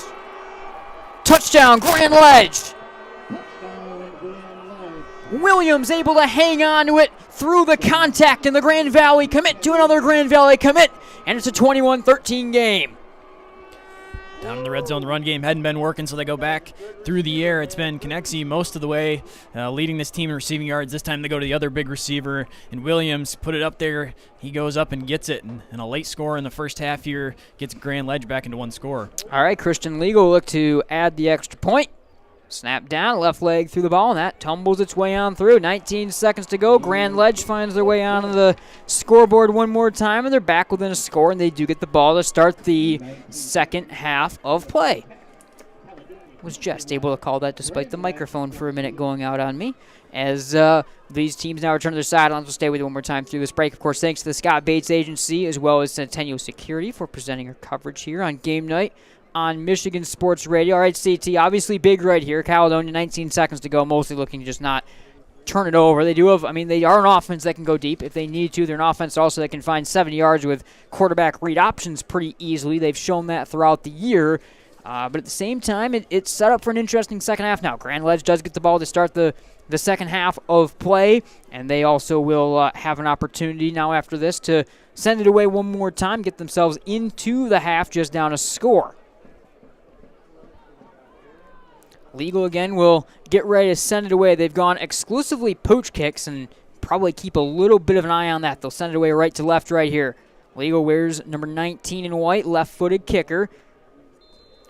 [SPEAKER 5] Touchdown, Grand Ledge. Williams able to hang on to it through the contact, and the Grand Valley commit to another Grand Valley commit, and it's a 21-13 game.
[SPEAKER 7] Down in the red zone, the run game hadn't been working, so they go back through the air. It's been Connexie most of the way, leading this team in receiving yards. This time they go to the other big receiver, and Williams put it up there. He goes up and gets it, and a late score in the first half here gets Grand Ledge back into one score.
[SPEAKER 5] All right, Christian Legal look to add the extra point. Snap down, left leg through the ball, and that tumbles its way on through. 19 seconds to go. Grand Ledge finds their way onto the scoreboard one more time, and they're back within a score, and they do get the ball to start the second half of play. Was just able to call that despite the microphone for a minute going out on me. As these teams now return to their sidelines, we'll stay with you one more time through this break. Of course, thanks to the Scott Bates Agency as well as Centennial Security for presenting our coverage here on game night on Michigan Sports Radio. All right, CT, obviously big right here. Caledonia, 19 seconds to go, mostly looking to just not turn it over. They do have, they are an offense that can go deep if they need to. They're an offense also that can find 70 yards with quarterback read options pretty easily. They've shown that throughout the year. But at the same time, it's set up for an interesting second half now. Grand Ledge does get the ball to start the second half of play, and they also will have an opportunity now after this to send it away one more time, get themselves into the half just down a score. Legal again will get ready to send it away. They've gone exclusively pooch kicks and probably keep a little bit of an eye on that. They'll send it away right to left right here. Legal wears number 19 in white, left-footed kicker.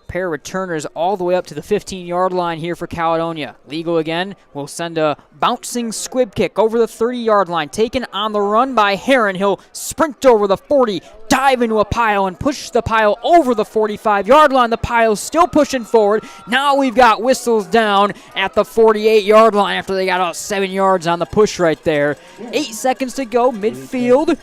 [SPEAKER 5] Pair of returners all the way up to the 15-yard line here for Caledonia. Legal again will send a bouncing squib kick over the 30-yard line. Taken on the run by Heron. He'll sprint over the 40, dive into a pile, and push the pile over the 45-yard line. The pile's still pushing forward. Now we've got whistles down at the 48-yard line after they got out 7 yards on the push right there. 8 seconds to go, midfield.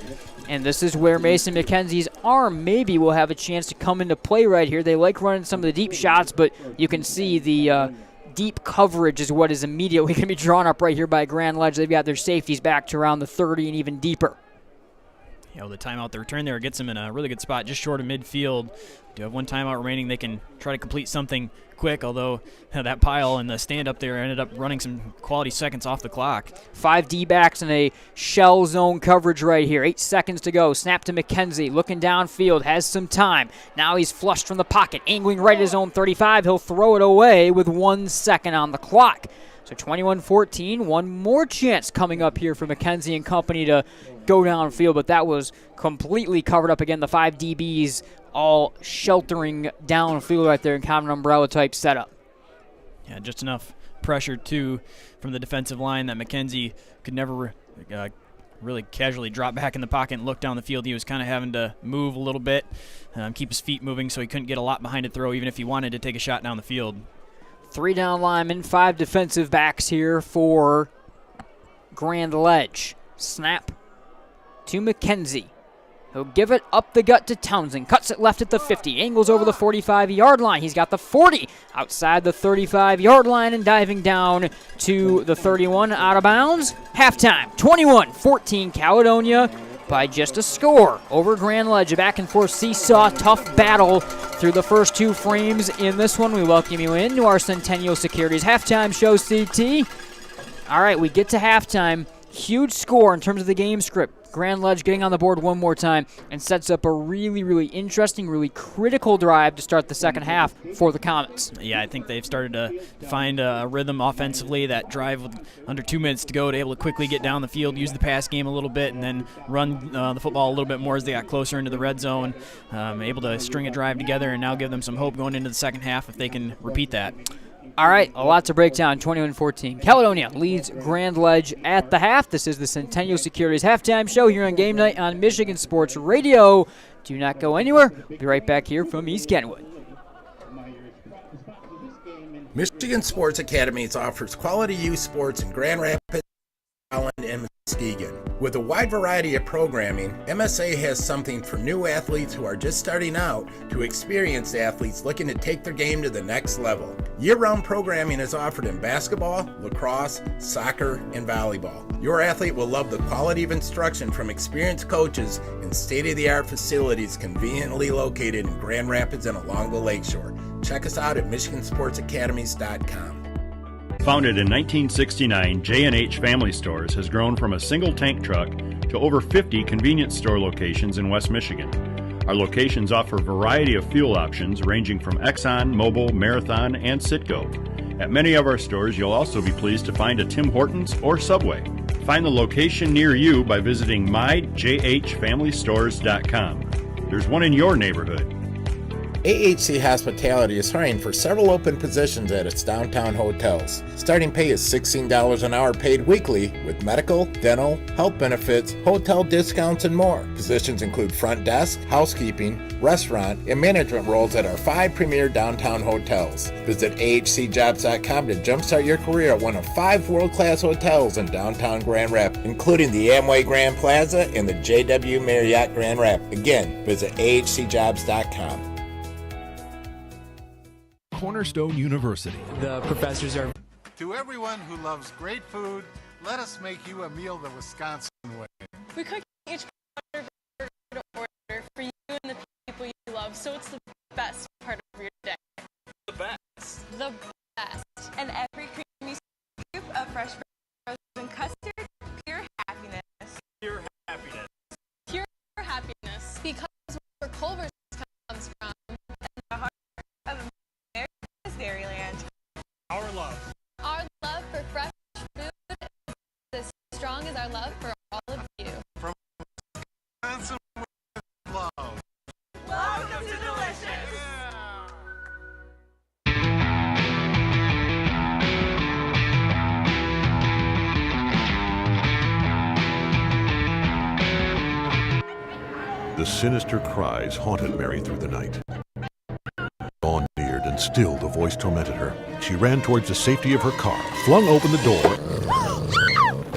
[SPEAKER 5] And this is where Mason McKenzie's arm maybe will have a chance to come into play right here. They like running some of the deep shots, but you can see the deep coverage is what is immediately going to be drawn up right here by Grand Ledge. They've got their safeties back to around the 30 and even deeper.
[SPEAKER 7] Yeah, the timeout, the return there gets them in a really good spot just short of midfield. Do have one timeout remaining. They can try to complete something quick, although that pile and the stand up there ended up running some quality seconds off the clock. 5 D-backs in a shell zone coverage right here. 8 seconds to go. Snap to McKenzie. Looking downfield. Has some time. Now he's flushed from the pocket. Angling right at his own 35. He'll throw it away with 1 second on the clock. So 21-14. One more chance coming up here for McKenzie and company to go downfield, but that was completely covered up again. The 5 DBs all sheltering downfield right there in common umbrella type setup. Yeah, just enough pressure too from the defensive line that McKenzie could never really casually drop back in the pocket and look down the field. He was kind of having to move a little bit, keep his feet moving so he couldn't get a lot behind a throw even if he wanted to take a shot down the field.
[SPEAKER 5] 3 down linemen, 5 defensive backs here for Grand Ledge. Snap to McKenzie. He'll give it up the gut to Townsend. Cuts it left at the 50. Angles over the 45-yard line. He's got the 40 outside the 35-yard line and diving down to the 31 out of bounds. Halftime, 21-14 Caledonia by just a score over Grand Ledge. A back-and-forth seesaw, tough battle through the first 2 frames in this one. We welcome you into our Centennial Securities halftime show, CT. All right, we get to halftime. Huge score in terms of the game script. Grand Ledge getting on the board one more time and sets up a really, really interesting, really critical drive to start the second half for the Comets.
[SPEAKER 7] Yeah, I think they've started to find a rhythm offensively. That drive with under 2 minutes to go to able to quickly get down the field, use the pass game a little bit, and then run the football a little bit more as they got closer into the red zone. Able to string a drive together and now give them some hope going into the second half if they can repeat that.
[SPEAKER 5] All right, a lot to break down, 21-14. Caledonia leads Grand Ledge at the half. This is the Centennial Securities halftime show here on Game Night on Michigan Sports Radio. Do not go anywhere. We'll be right back here from East Kenwood.
[SPEAKER 26] Michigan Sports Academy offers quality youth sports in Grand Rapids Holland, and Muskegon. With a wide variety of programming, MSA has something for new athletes who are just starting out to experienced athletes looking to take their game to the next level. Year-round programming is offered in basketball, lacrosse, soccer, and volleyball. Your athlete will love the quality of instruction from experienced coaches in state-of-the-art facilities conveniently located in Grand Rapids and along the lakeshore. Check us out at MichiganSportsAcademies.com.
[SPEAKER 1] Founded in 1969, J&H Family Stores has grown from a single tank truck to over 50 convenience store locations in West Michigan. Our locations offer a variety of fuel options ranging from Exxon, Mobil, Marathon, and Citgo. At many of our stores, you'll also be pleased to find a Tim Hortons or Subway. Find the location near you by visiting myjhfamilystores.com. There's one in your neighborhood.
[SPEAKER 26] AHC Hospitality is hiring for several open positions at its downtown hotels. Starting pay is $16 an hour paid weekly with medical, dental, health benefits, hotel discounts, and more. Positions include front desk, housekeeping, restaurant, and management roles at our 5 premier downtown hotels. Visit ahcjobs.com to jumpstart your career at one of 5 world-class hotels in downtown Grand Rapids, including the Amway Grand Plaza and the JW Marriott Grand Rapids. Again, visit ahcjobs.com.
[SPEAKER 12] Cornerstone University.
[SPEAKER 13] The professors are...
[SPEAKER 21] To everyone who loves great food, let us make you a meal the Wisconsin way.
[SPEAKER 22] We cook each order for you and the people you love, so it's the best part of your day.
[SPEAKER 20] The best.
[SPEAKER 22] The best.
[SPEAKER 23] And every creamy scoop of fresh frozen custard, pure happiness.
[SPEAKER 20] Pure happiness.
[SPEAKER 22] Pure happiness. Because where Culver's comes from,
[SPEAKER 23] and the heart of America's Dairyland.
[SPEAKER 20] Our love.
[SPEAKER 22] Our love for fresh food is as strong as our love for all of you.
[SPEAKER 21] From Wisconsin with love.
[SPEAKER 23] Welcome to Delicious.
[SPEAKER 8] The sinister cries haunted Mary through the night. Dawn neared, and still the voice tormented her. She ran towards the safety of her car, flung open the door,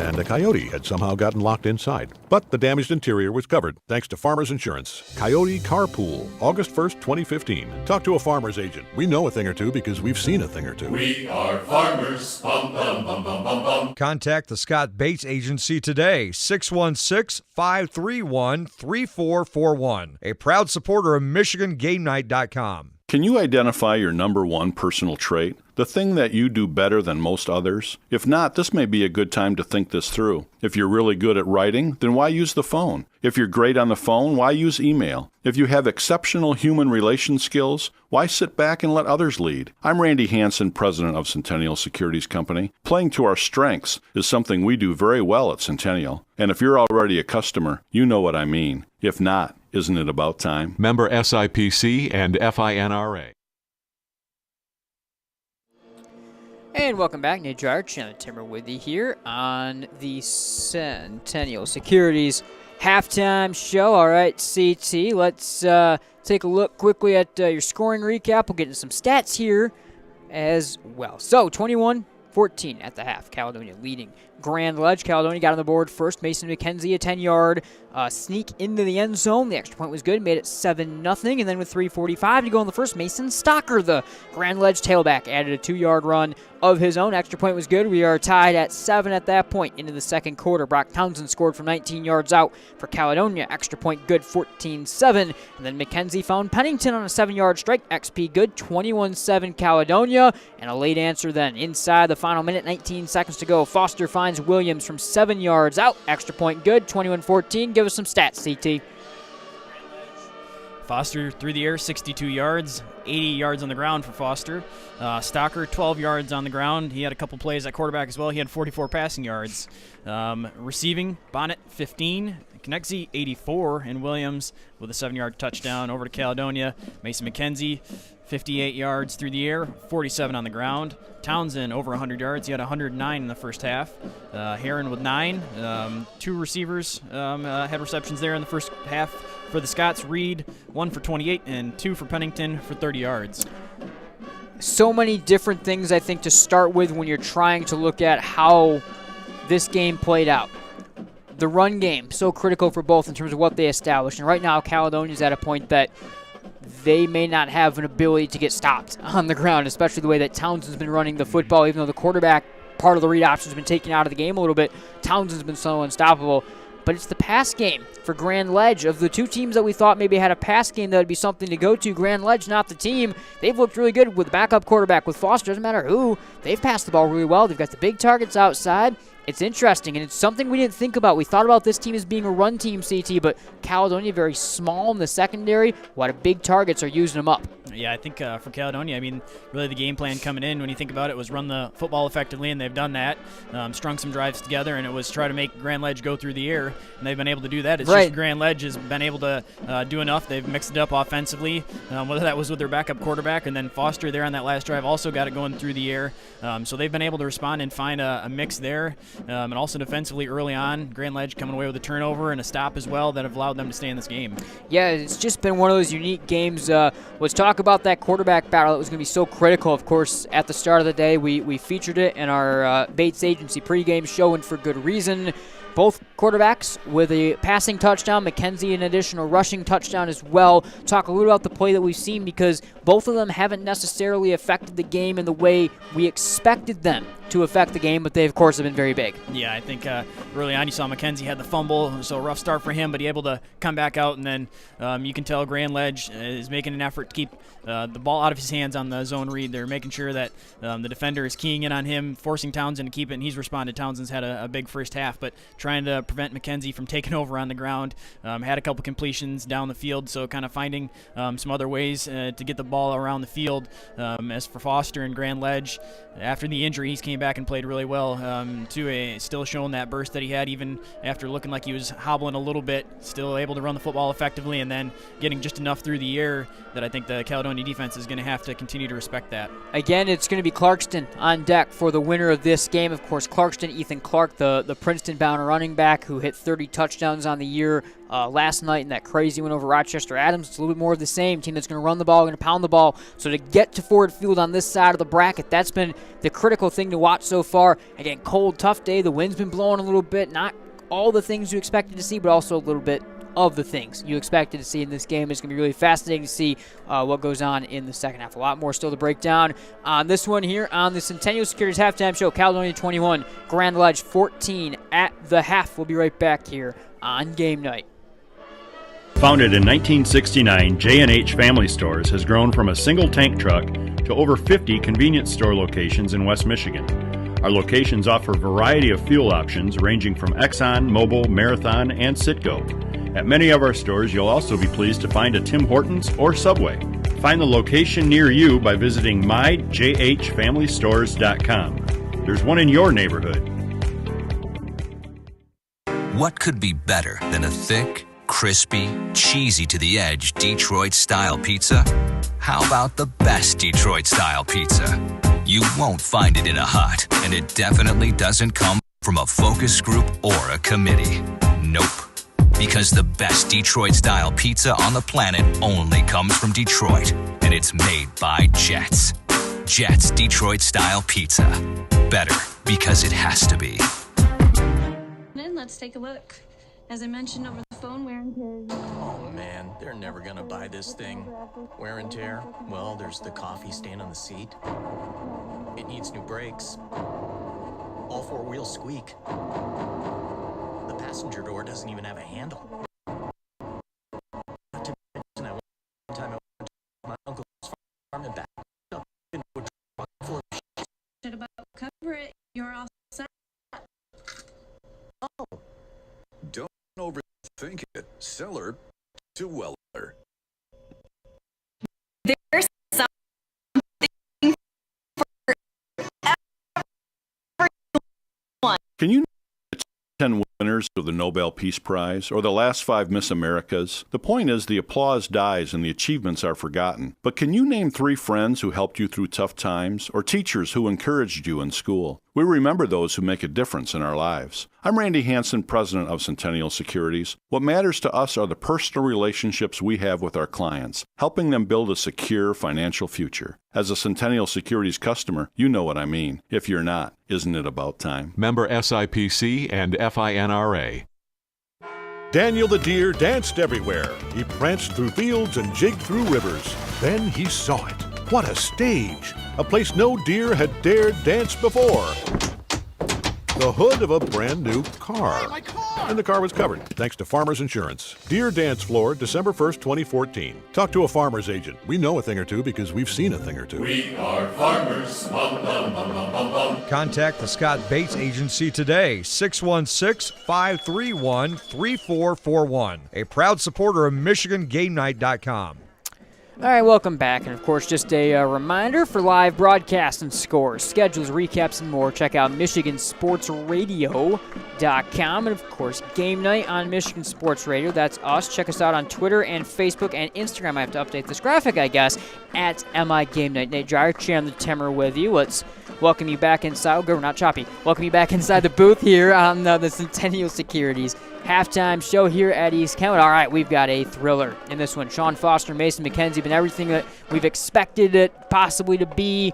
[SPEAKER 8] and a coyote had somehow gotten locked inside. But the damaged interior was covered thanks to Farmers Insurance. Coyote Carpool, August 1st, 2015. Talk to a farmer's agent. We know a thing or two because we've seen a thing or two.
[SPEAKER 9] We are farmers. Bum, bum, bum, bum, bum, bum.
[SPEAKER 10] Contact the Scott Bates Agency today, 616-531-3441. A proud supporter of MichiganGameNight.com.
[SPEAKER 2] Can you identify your number one personal trait? The thing that you do better than most others? If not, this may be a good time to think this through. If you're really good at writing, then why use the phone? If you're great on the phone, why use email? If you have exceptional human relation skills, why sit back and let others lead? I'm Randy Hansen, president of Centennial Securities Company. Playing to our strengths is something we do very well at Centennial. And if you're already a customer, you know what I mean. If not, isn't it about time?
[SPEAKER 12] Member SIPC and FINRA.
[SPEAKER 5] And welcome back, Nate Jarch and Timber with you here on the Centennial Securities halftime show. All right, CT, let's take a look quickly at your scoring recap. We'll get into some stats here as well. So, 21-14 at the half. Caledonia leading Grand Ledge. Caledonia got on the board first. Mason McKenzie, a 10-yard sneak into the end zone. The extra point was good, made it 7-0. And then with 3:45 to go in the first, Mason Stocker, the Grand Ledge tailback, added a 2-yard run of his own. Extra point was good. We are tied at 7 at that point into the second quarter. Brock Townsend scored from 19 yards out for Caledonia. Extra point good, 14-7. And then McKenzie found Pennington on a 7-yard strike. XP good, 21-7 Caledonia. And a late answer then inside the final minute, 19 seconds to go. Foster finds Williams from 7 yards out. Extra point good, 21-14. Give us some stats, CT.
[SPEAKER 7] Foster through the air, 62 yards, 80 yards on the ground for Foster. Stocker, 12 yards on the ground. He had a couple plays at quarterback as well. He had 44 passing yards. Receiving, Bonnet, 15. Konechny, 84. And Williams with a 7-yard touchdown over to Caledonia. Mason McKenzie, 58 yards through the air, 47 on the ground. Townsend, over 100 yards. He had 109 in the first half. Heron with 9. 2 receivers had receptions there in the first half for the Scots. Reed, 1 for 28, and 2 for Pennington for 30 yards.
[SPEAKER 5] So many different things, I think, to start with when you're trying to look at how this game played out. The run game, so critical for both in terms of what they established. And right now, Caledonia's at a point that they may not have an ability to get stopped on the ground, especially the way that Townsend's been running the football. Even though the quarterback part of the read option has been taken out of the game a little bit, Townsend's been so unstoppable. But it's the pass game for Grand Ledge. Of the two teams that we thought maybe had a pass game that would be something to go to, Grand Ledge not the team. They've looked really good with the backup quarterback, with Foster. Doesn't matter who. They've passed the ball really well. They've got the big targets outside. It's interesting, and it's something we didn't think about. We thought about this team as being a run team, CT, but Caledonia very small in the secondary. A lot of big targets are using them up.
[SPEAKER 7] Yeah, I think for Caledonia, I mean, really the game plan coming in, when you think about it, was run the football effectively, and they've done that. Strung some drives together, and it was try to make Grand Ledge go through the air, and they've been able to do that. It's just Grand Ledge has been able to do enough. They've mixed it up offensively, whether that was with their backup quarterback, and then Foster there on that last drive also got it going through the air. So they've been able to respond and find a mix there, and also defensively early on. Grand Ledge coming away with a turnover and a stop as well that have allowed them to stay in this game.
[SPEAKER 5] Yeah, it's just been one of those unique games. Let's talk about that quarterback battle that was going to be so critical. Of course, at the start of the day, we featured it in our Bates Agency pregame show, and for good reason. Both quarterbacks with a passing touchdown, McKenzie an additional rushing touchdown as well. Talk a little about the play that we've seen, because both of them haven't necessarily affected the game in the way we expected them to affect the game, but they, of course, have been very big.
[SPEAKER 7] Yeah, I think early on you saw McKenzie had the fumble, so a rough start for him, but he able to come back out, and then you can tell Grand Ledge is making an effort to keep the ball out of his hands on the zone read. They're making sure that the defender is keying in on him, forcing Townsend to keep it, and he's responded. Townsend's had a big first half, but trying to prevent McKenzie from taking over on the ground. Had a couple completions down the field, so kind of finding some other ways to get the ball around the field. As for Foster and Grand Ledge, after the injury, he's came back and played really well. Still showing that burst that he had, even after looking like he was hobbling a little bit, still able to run the football effectively, and then getting just enough through the air that I think the Caledonia defense is going to have to continue to respect that.
[SPEAKER 5] Again, it's going to be Clarkston on deck for the winner of this game. Of course, Clarkston, Ethan Clark, the Princeton-bound running back who hit 30 touchdowns on the year last night in that crazy win over Rochester Adams. It's a little bit more of the same team that's going to run the ball, going to pound the ball. So to get to Ford Field on this side of the bracket, that's been the critical thing to watch so far. Again, cold, tough day. The wind's been blowing a little bit. Not all the things you expected to see, but also a little bit of the things you expected to see in this game. It's going to be really fascinating to see what goes on in the second half. A lot more still to break down on this one here on the Centennial Securities Halftime Show. Caledonia 21, Grand Ledge 14 at the half. We'll be right back here on Game Night.
[SPEAKER 1] Founded in 1969, J&H Family Stores has grown from a single tank truck to over 50 convenience store locations in West Michigan. Our locations offer a variety of fuel options ranging from Exxon, Mobil, Marathon, and Citgo. At many of our stores, you'll also be pleased to find a Tim Hortons or Subway. Find the location near you by visiting myjhfamilystores.com. There's one in your neighborhood.
[SPEAKER 3] What could be better than a thick, crispy, cheesy to the edge Detroit-style pizza? How about the best Detroit-style pizza? You won't find it in a hut, and it definitely doesn't come from a focus group or a committee. Nope. Because the best Detroit-style pizza on the planet only comes from Detroit, and it's made by Jets. Jets Detroit-style pizza. Better because it has to be.
[SPEAKER 4] Let's take a look. As I mentioned over the phone, wear and tear.
[SPEAKER 6] Oh man, they're never gonna buy this thing. Wear and tear? Well, there's the coffee stain on the seat. It needs new brakes. All four wheels squeak. The passenger door doesn't even have a handle. Not to mention, one time I went to my uncle's farm and backed up into a truck full of shit.
[SPEAKER 4] Should about cover it. You're all set.
[SPEAKER 6] Oh, don't overthink it. Seller to Weller.
[SPEAKER 25] There's something for everyone.
[SPEAKER 2] Can you name the 10 winners of the Nobel Peace Prize or the last 5 Miss Americas? The point is the applause dies and the achievements are forgotten. But can you name 3 friends who helped you through tough times or teachers who encouraged you in school? We remember those who make a difference in our lives. I'm Randy Hansen, president of Centennial Securities. What matters to us are the personal relationships we have with our clients, helping them build a secure financial future. As a Centennial Securities customer, you know what I mean. If you're not, isn't it about time?
[SPEAKER 11] Member SIPC and FINRA.
[SPEAKER 8] Daniel the deer danced everywhere. He pranced through fields and jigged through rivers. Then he saw it. What a stage! A place no deer had dared dance before. The hood of a brand new car.
[SPEAKER 21] Hey, my car!
[SPEAKER 8] And the car was covered, thanks to Farmers Insurance. Deer Dance Floor, December 1st, 2014. Talk to a farmer's agent. We know a thing or two because we've seen a thing or two.
[SPEAKER 9] We are farmers. Bum, bum, bum, bum, bum, bum.
[SPEAKER 10] Contact the Scott Bates Agency today, 616-531-3441. A proud supporter of MichiganGameNight.com.
[SPEAKER 5] All right, welcome back. And, of course, just a reminder for live broadcasts and scores, schedules, recaps, and more. Check out MichiganSportsRadio.com. And, of course, Game Night on Michigan Sports Radio. That's us. Check us out on Twitter and Facebook and Instagram. I have to update this graphic, I guess, at MI Game Night. Nate Dreyer, Chandler Temmer with you. Let's welcome you back inside. We're not choppy. Welcome you back inside the booth here on the Centennial Securities halftime show here at East Kentwood. All right, we've got a thriller in this one. Shawn Foster, Mason McKenzie, been everything that we've expected it possibly to be.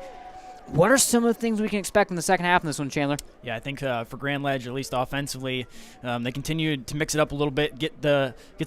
[SPEAKER 5] What are some of the things we can expect in the second half in this one, Chandler?
[SPEAKER 7] Yeah, I think for Grand Ledge, at least offensively, they continue to mix it up a little bit, get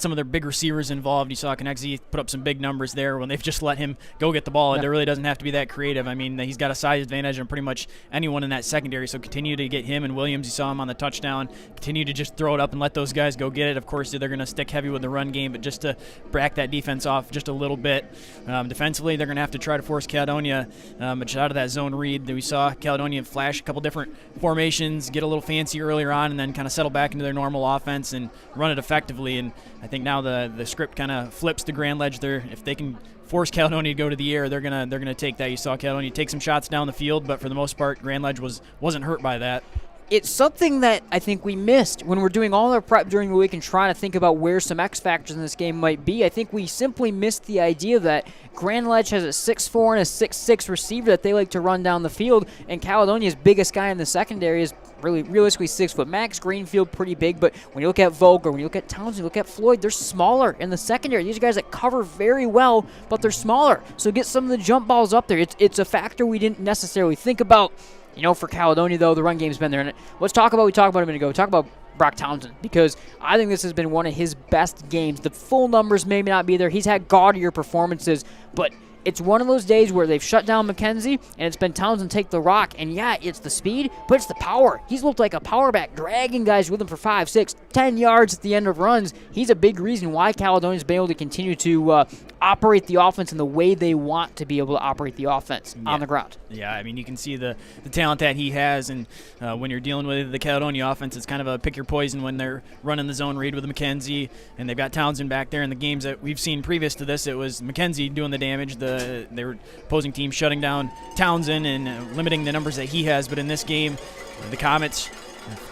[SPEAKER 7] some of their big receivers involved. You saw Konechny put up some big numbers there when they've just let him go get the ball. It really doesn't have to be that creative. I mean, he's got a size advantage on pretty much anyone in that secondary, so continue to get him and Williams. You saw him on the touchdown. Continue to just throw it up and let those guys go get it. Of course, they're going to stick heavy with the run game, but just to back that defense off just a little bit. Defensively, they're going to have to try to force Caledonia out of that zone read. We saw Caledonia flash a couple different formations, get a little fancy earlier on, and then kind of settle back into their normal offense and run it effectively. And I think now the script kind of flips to Grand Ledge there. If they can force Caledonia to go to the air, they're gonna take that. You saw Caledonia take some shots down the field, but for the most part, Grand Ledge wasn't hurt by that.
[SPEAKER 5] It's something that I think we missed when we're doing all our prep during the week and trying to think about where some X factors in this game might be. I think we simply missed the idea that Grand Ledge has a 6'4" and a 6'6" receiver that they like to run down the field, and Caledonia's biggest guy in the secondary is really realistically 6 foot. Max Greenfield, pretty big, but when you look at Vogler, when you look at Townsend, you look at Floyd, they're smaller in the secondary. These are guys that cover very well, but they're smaller. So get some of the jump balls up there. It's a factor we didn't necessarily think about. You know, for Caledonia, though, the run game's been there. And we talked about it a minute ago. Talk about Brock Townsend, because I think this has been one of his best games. The full numbers may not be there. He's had gaudier performances, but it's one of those days where they've shut down McKenzie, and it's been Townsend take the rock. And, yeah, it's the speed, but it's the power. He's looked like a power back, dragging guys with him for 5, 6, 10 yards at the end of runs. He's a big reason why Caledonia's been able to continue to operate the offense in the way they want to be able to operate the offense on the ground.
[SPEAKER 7] Yeah, I mean, you can see the talent that he has, and when you're dealing with the Caledonia offense, it's kind of a pick your poison when they're running the zone read with McKenzie, and they've got Townsend back there. In the games that we've seen previous to this, it was McKenzie doing the damage. They were opposing team shutting down Townsend and limiting the numbers that he has. But in this game, the Comets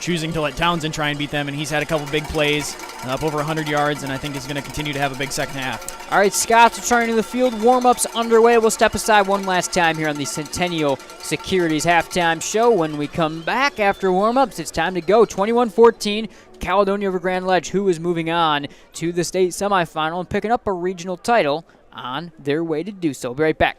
[SPEAKER 7] choosing to let Townsend try and beat them, and he's had a couple big plays, up over 100 yards, and I think is going to continue to have a big second half.
[SPEAKER 5] All right, Scots returning to the field. Warm-ups underway. We'll step aside one last time here on the Centennial Securities halftime show. When we come back after warm-ups, it's time to go. 21-14, Caledonia over Grand Ledge, who is moving on to the state semifinal and picking up a regional title on their way to do so. We'll be right back.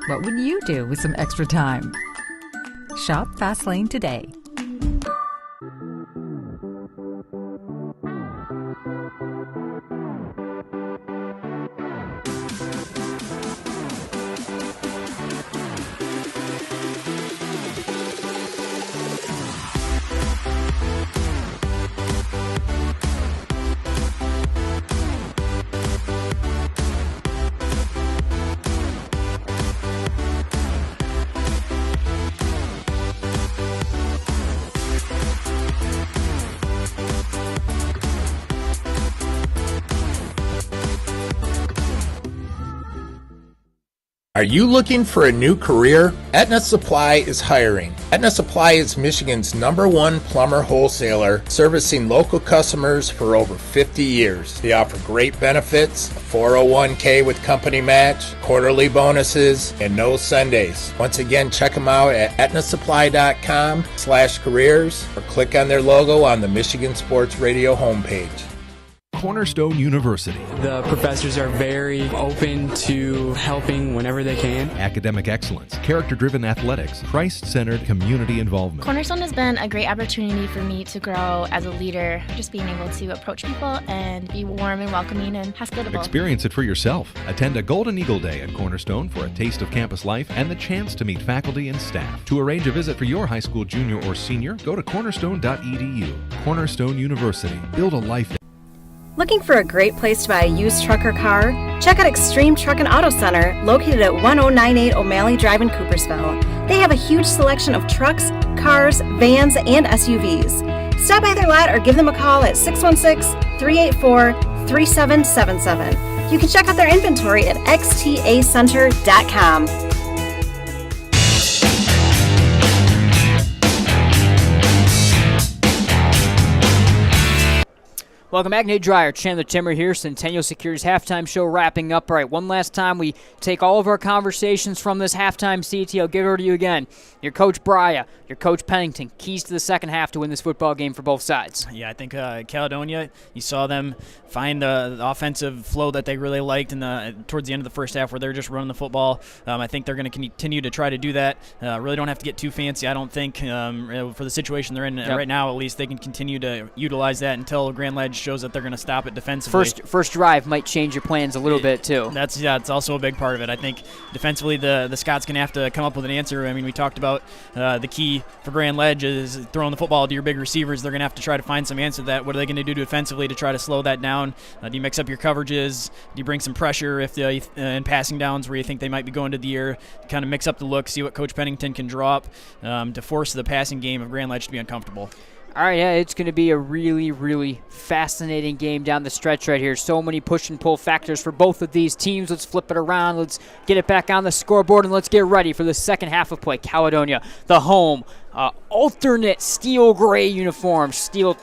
[SPEAKER 19] What would you do with some extra time? Shop Fastlane today.
[SPEAKER 26] Are you looking for a new career? Aetna Supply is hiring. Aetna Supply is Michigan's #1 plumber wholesaler, servicing local customers for over 50 years. They offer great benefits, a 401k with company match, quarterly bonuses, and no Sundays. Once again, check them out at aetnasupply.com/careers or click on their logo on the Michigan Sports Radio homepage.
[SPEAKER 12] Cornerstone University.
[SPEAKER 13] The professors are very open to helping whenever they can.
[SPEAKER 12] Academic excellence, character-driven athletics, Christ-centered community involvement.
[SPEAKER 14] Cornerstone has been a great opportunity for me to grow as a leader, just being able to approach people and be warm and welcoming and hospitable.
[SPEAKER 12] Experience it for yourself. Attend a Golden Eagle Day at Cornerstone for a taste of campus life and the chance to meet faculty and staff. To arrange a visit for your high school junior or senior, go to cornerstone.edu. Cornerstone University. Build a life.
[SPEAKER 25] Looking for a great place to buy a used truck or car? Check out Extreme Truck and Auto Center, located at 1098 O'Malley Drive in Coopersville. They have a huge selection of trucks, cars, vans, and SUVs. Stop by their lot or give them a call at 616-384-3777. You can check out their inventory at xtacenter.com.
[SPEAKER 5] Welcome back. Nate Dreyer, Chandler Timmer here. Centennial Securities halftime show wrapping up. All right, one last time we take all of our conversations from this halftime CT. I'll give it over to you again. Your coach Brya, your coach Pennington, keys to the second half to win this football game for both sides.
[SPEAKER 7] Yeah, I think Caledonia, you saw them find the offensive flow that they really liked towards the end of the first half where they're just running the football. I think they're going to continue to try to do that. Really don't have to get too fancy, I don't think. For the situation they're in right now, at least, they can continue to utilize that until Grand Ledge shows that they're going to stop it defensively.
[SPEAKER 5] First drive might change your plans a little bit too.
[SPEAKER 7] It's also a big part of it. I think defensively the Scots going to have to come up with an answer. I mean, we talked about the key for Grand Ledge is throwing the football to your big receivers. They're going to have to try to find some answer to that. What are they going to do defensively to try to slow that down? Do you mix up your coverages? Do you bring some pressure in passing downs where you think they might be going to the air? Kind of mix up the look, see what Coach Pennington can draw up to force the passing game of Grand Ledge to be uncomfortable.
[SPEAKER 5] All right, yeah, it's going to be a really, really fascinating game down the stretch right here. So many push and pull factors for both of these teams. Let's flip it around. Let's get it back on the scoreboard, and let's get ready for the second half of play. Caledonia, the home, alternate steel gray uniforms, steel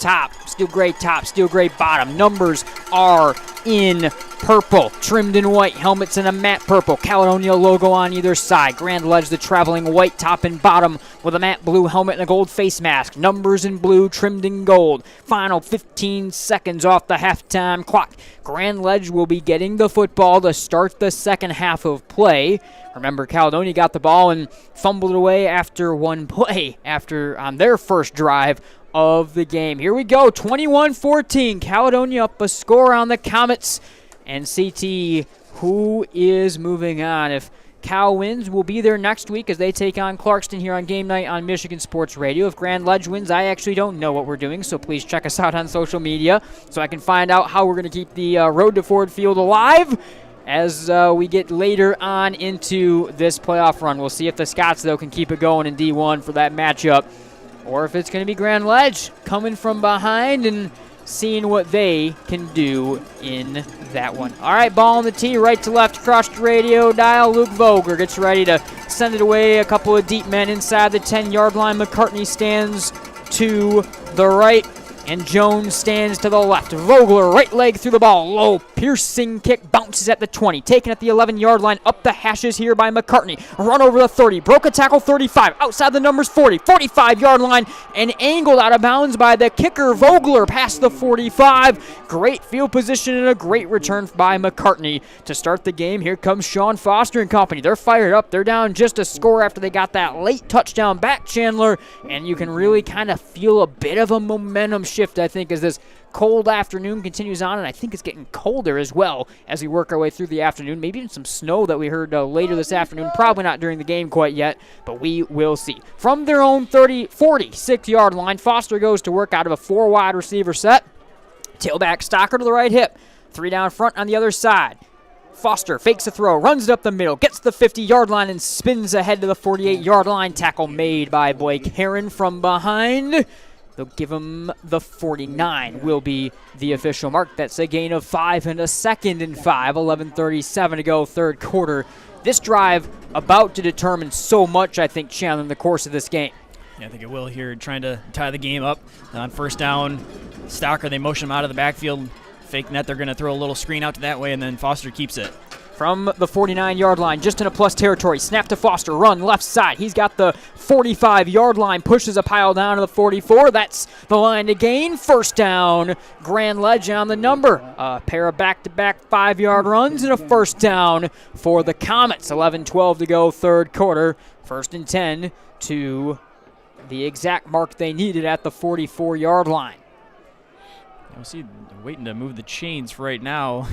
[SPEAKER 5] gray top, steel gray bottom. Numbers are in purple, trimmed in white, helmets in a matte purple, Caledonia logo on either side. Grand Ledge, the traveling white top and bottom with a matte blue helmet and a gold face mask. Numbers in blue, trimmed in gold. Final 15 seconds off the halftime clock. Grand Ledge will be getting the football to start the second half of play. Remember, Caledonia got the ball and fumbled it away after one play on their first drive of the game. Here we go, 21-14. Caledonia up a score on the Comets. And CT, who is moving on? If Cal wins, we'll be there next week as they take on Clarkston here on Game Night on Michigan Sports Radio. If Grand Ledge wins, I actually don't know what we're doing, so please check us out on social media so I can find out how we're going to keep the road to Ford Field alive as we get later on into this playoff run. We'll see if the Scots, though, can keep it going in D1 for that matchup, or if it's going to be Grand Ledge coming from behind and seeing what they can do in that one. All right, ball on the tee, right to left across the radio dial. Luke Vogler gets ready to send it away. A couple of deep men inside the 10-yard line. McCartney stands to the right, and Jones stands to the left. Vogler, right leg through the ball. Low, piercing kick, bounces at the 20. Taken at the 11-yard line, up the hashes here by McCartney. Run over the 30, broke a tackle 35, outside the numbers 40, 45-yard line, and angled out of bounds by the kicker, Vogler, past the 45. Great field position and a great return by McCartney to start the game. Here comes Shawn Foster and company. They're fired up. They're down just a score after they got that late touchdown back, Chandler, and you can really kind of feel a bit of a momentum shift, I think, as this cold afternoon continues on, and I think it's getting colder as well as we work our way through the afternoon. Maybe even some snow that we heard later this afternoon. Probably not during the game quite yet, but we will see. From their own 46-yard line, Foster goes to work out of a 4-wide receiver set. Tailback Stocker to the right hip. 3 down front on the other side. Foster fakes a throw, runs it up the middle, gets the 50-yard line, and spins ahead to the 48-yard line. Tackle made by Blake Heron from behind. They'll give him the 49 will be the official mark. That's a gain of 5 and a second and 5. 11:37 to go, third quarter. this drive about to determine so much, I think, Chandler, in the course of this game.
[SPEAKER 7] Yeah, I think it will here, trying to tie the game up. On first down, Stocker, they motion him out of the backfield. Fake net, they're going to throw a little screen out to that way, and then Foster keeps it.
[SPEAKER 5] From the 49-yard line, just in a plus territory. Snap to Foster, run left side. He's got the 45-yard line, pushes a pile down to the 44. That's the line to gain. First down, Grand Ledge on the number. A pair of back-to-back 5-yard runs and a first down for the Comets. 11-12 to go, third quarter. First and 10 to the exact mark they needed at the 44-yard line.
[SPEAKER 7] You'll see, they're waiting to move the chains for right now.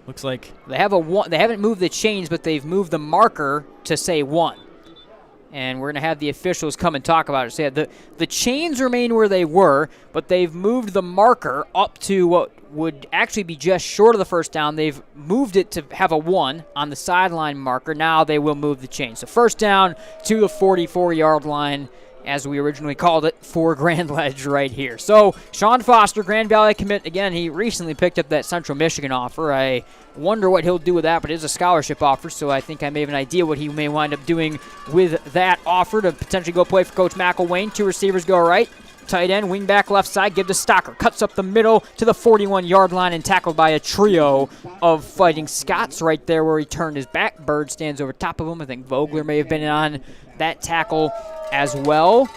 [SPEAKER 7] Looks like
[SPEAKER 5] they haven't moved the chains, but they've moved the marker to say 1. And we're going to have the officials come and talk about it. So yeah, the chains remain where they were, but they've moved the marker up to what would actually be just short of the first down. They've moved it to have a 1 on the sideline marker. Now they will move the chains. So first down to the 44-yard line, as we originally called it, for Grand Ledge right here. So Shawn Foster, Grand Valley commit. Again, he recently picked up that Central Michigan offer. I wonder what he'll do with that, but it is a scholarship offer, so I think I may have an idea what he may wind up doing with that offer to potentially go play for Coach McElwain. 2 receivers go right. Tight end, wing back left side, give to Stocker. Cuts up the middle to the 41-yard line and tackled by a trio of Fighting Scots right there where he turned his back. Bird stands over top of him. I think Vogler may have been on that tackle as well.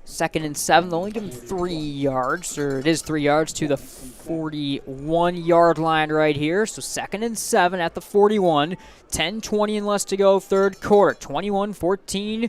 [SPEAKER 5] Second and 7. They'll only give him 3 yards, or it is 3 yards to the 41-yard line right here. So second and 7 at the 41. 10:20 and less to go, third quarter. 21-14.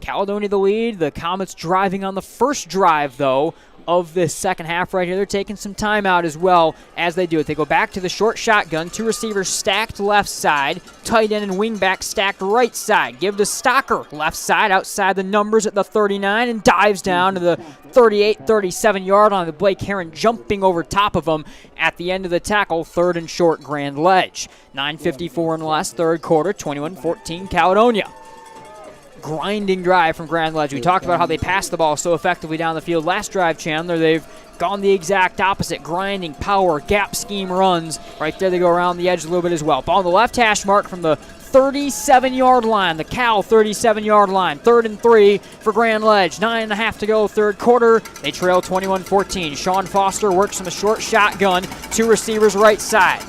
[SPEAKER 5] Caledonia the lead. The Comets driving on the first drive, though, of this second half right here. They're taking some time out as well as they do it. They go back to the short shotgun. 2 receivers stacked left side. Tight end and wing back stacked right side. Give to Stocker left side outside the numbers at the 39 and dives down to the 38, 37-yard line with Blake Heron jumping over top of him at the end of the tackle. Third and short, Grand Ledge. 9:54 and less, third quarter. 21-14 Caledonia. Grinding drive from Grand Ledge. We talked about how they passed the ball so effectively down the field last drive, Chandler. They've gone the exact opposite. Grinding, power, gap scheme runs. Right there they go around the edge a little bit as well. Ball on the left hash mark from the 37-yard line. The Cal 37-yard line. 3rd and 3 for Grand Ledge. 9.5 to go, third quarter. They trail 21-14. Shawn Foster works from a short shotgun. 2 receivers right side.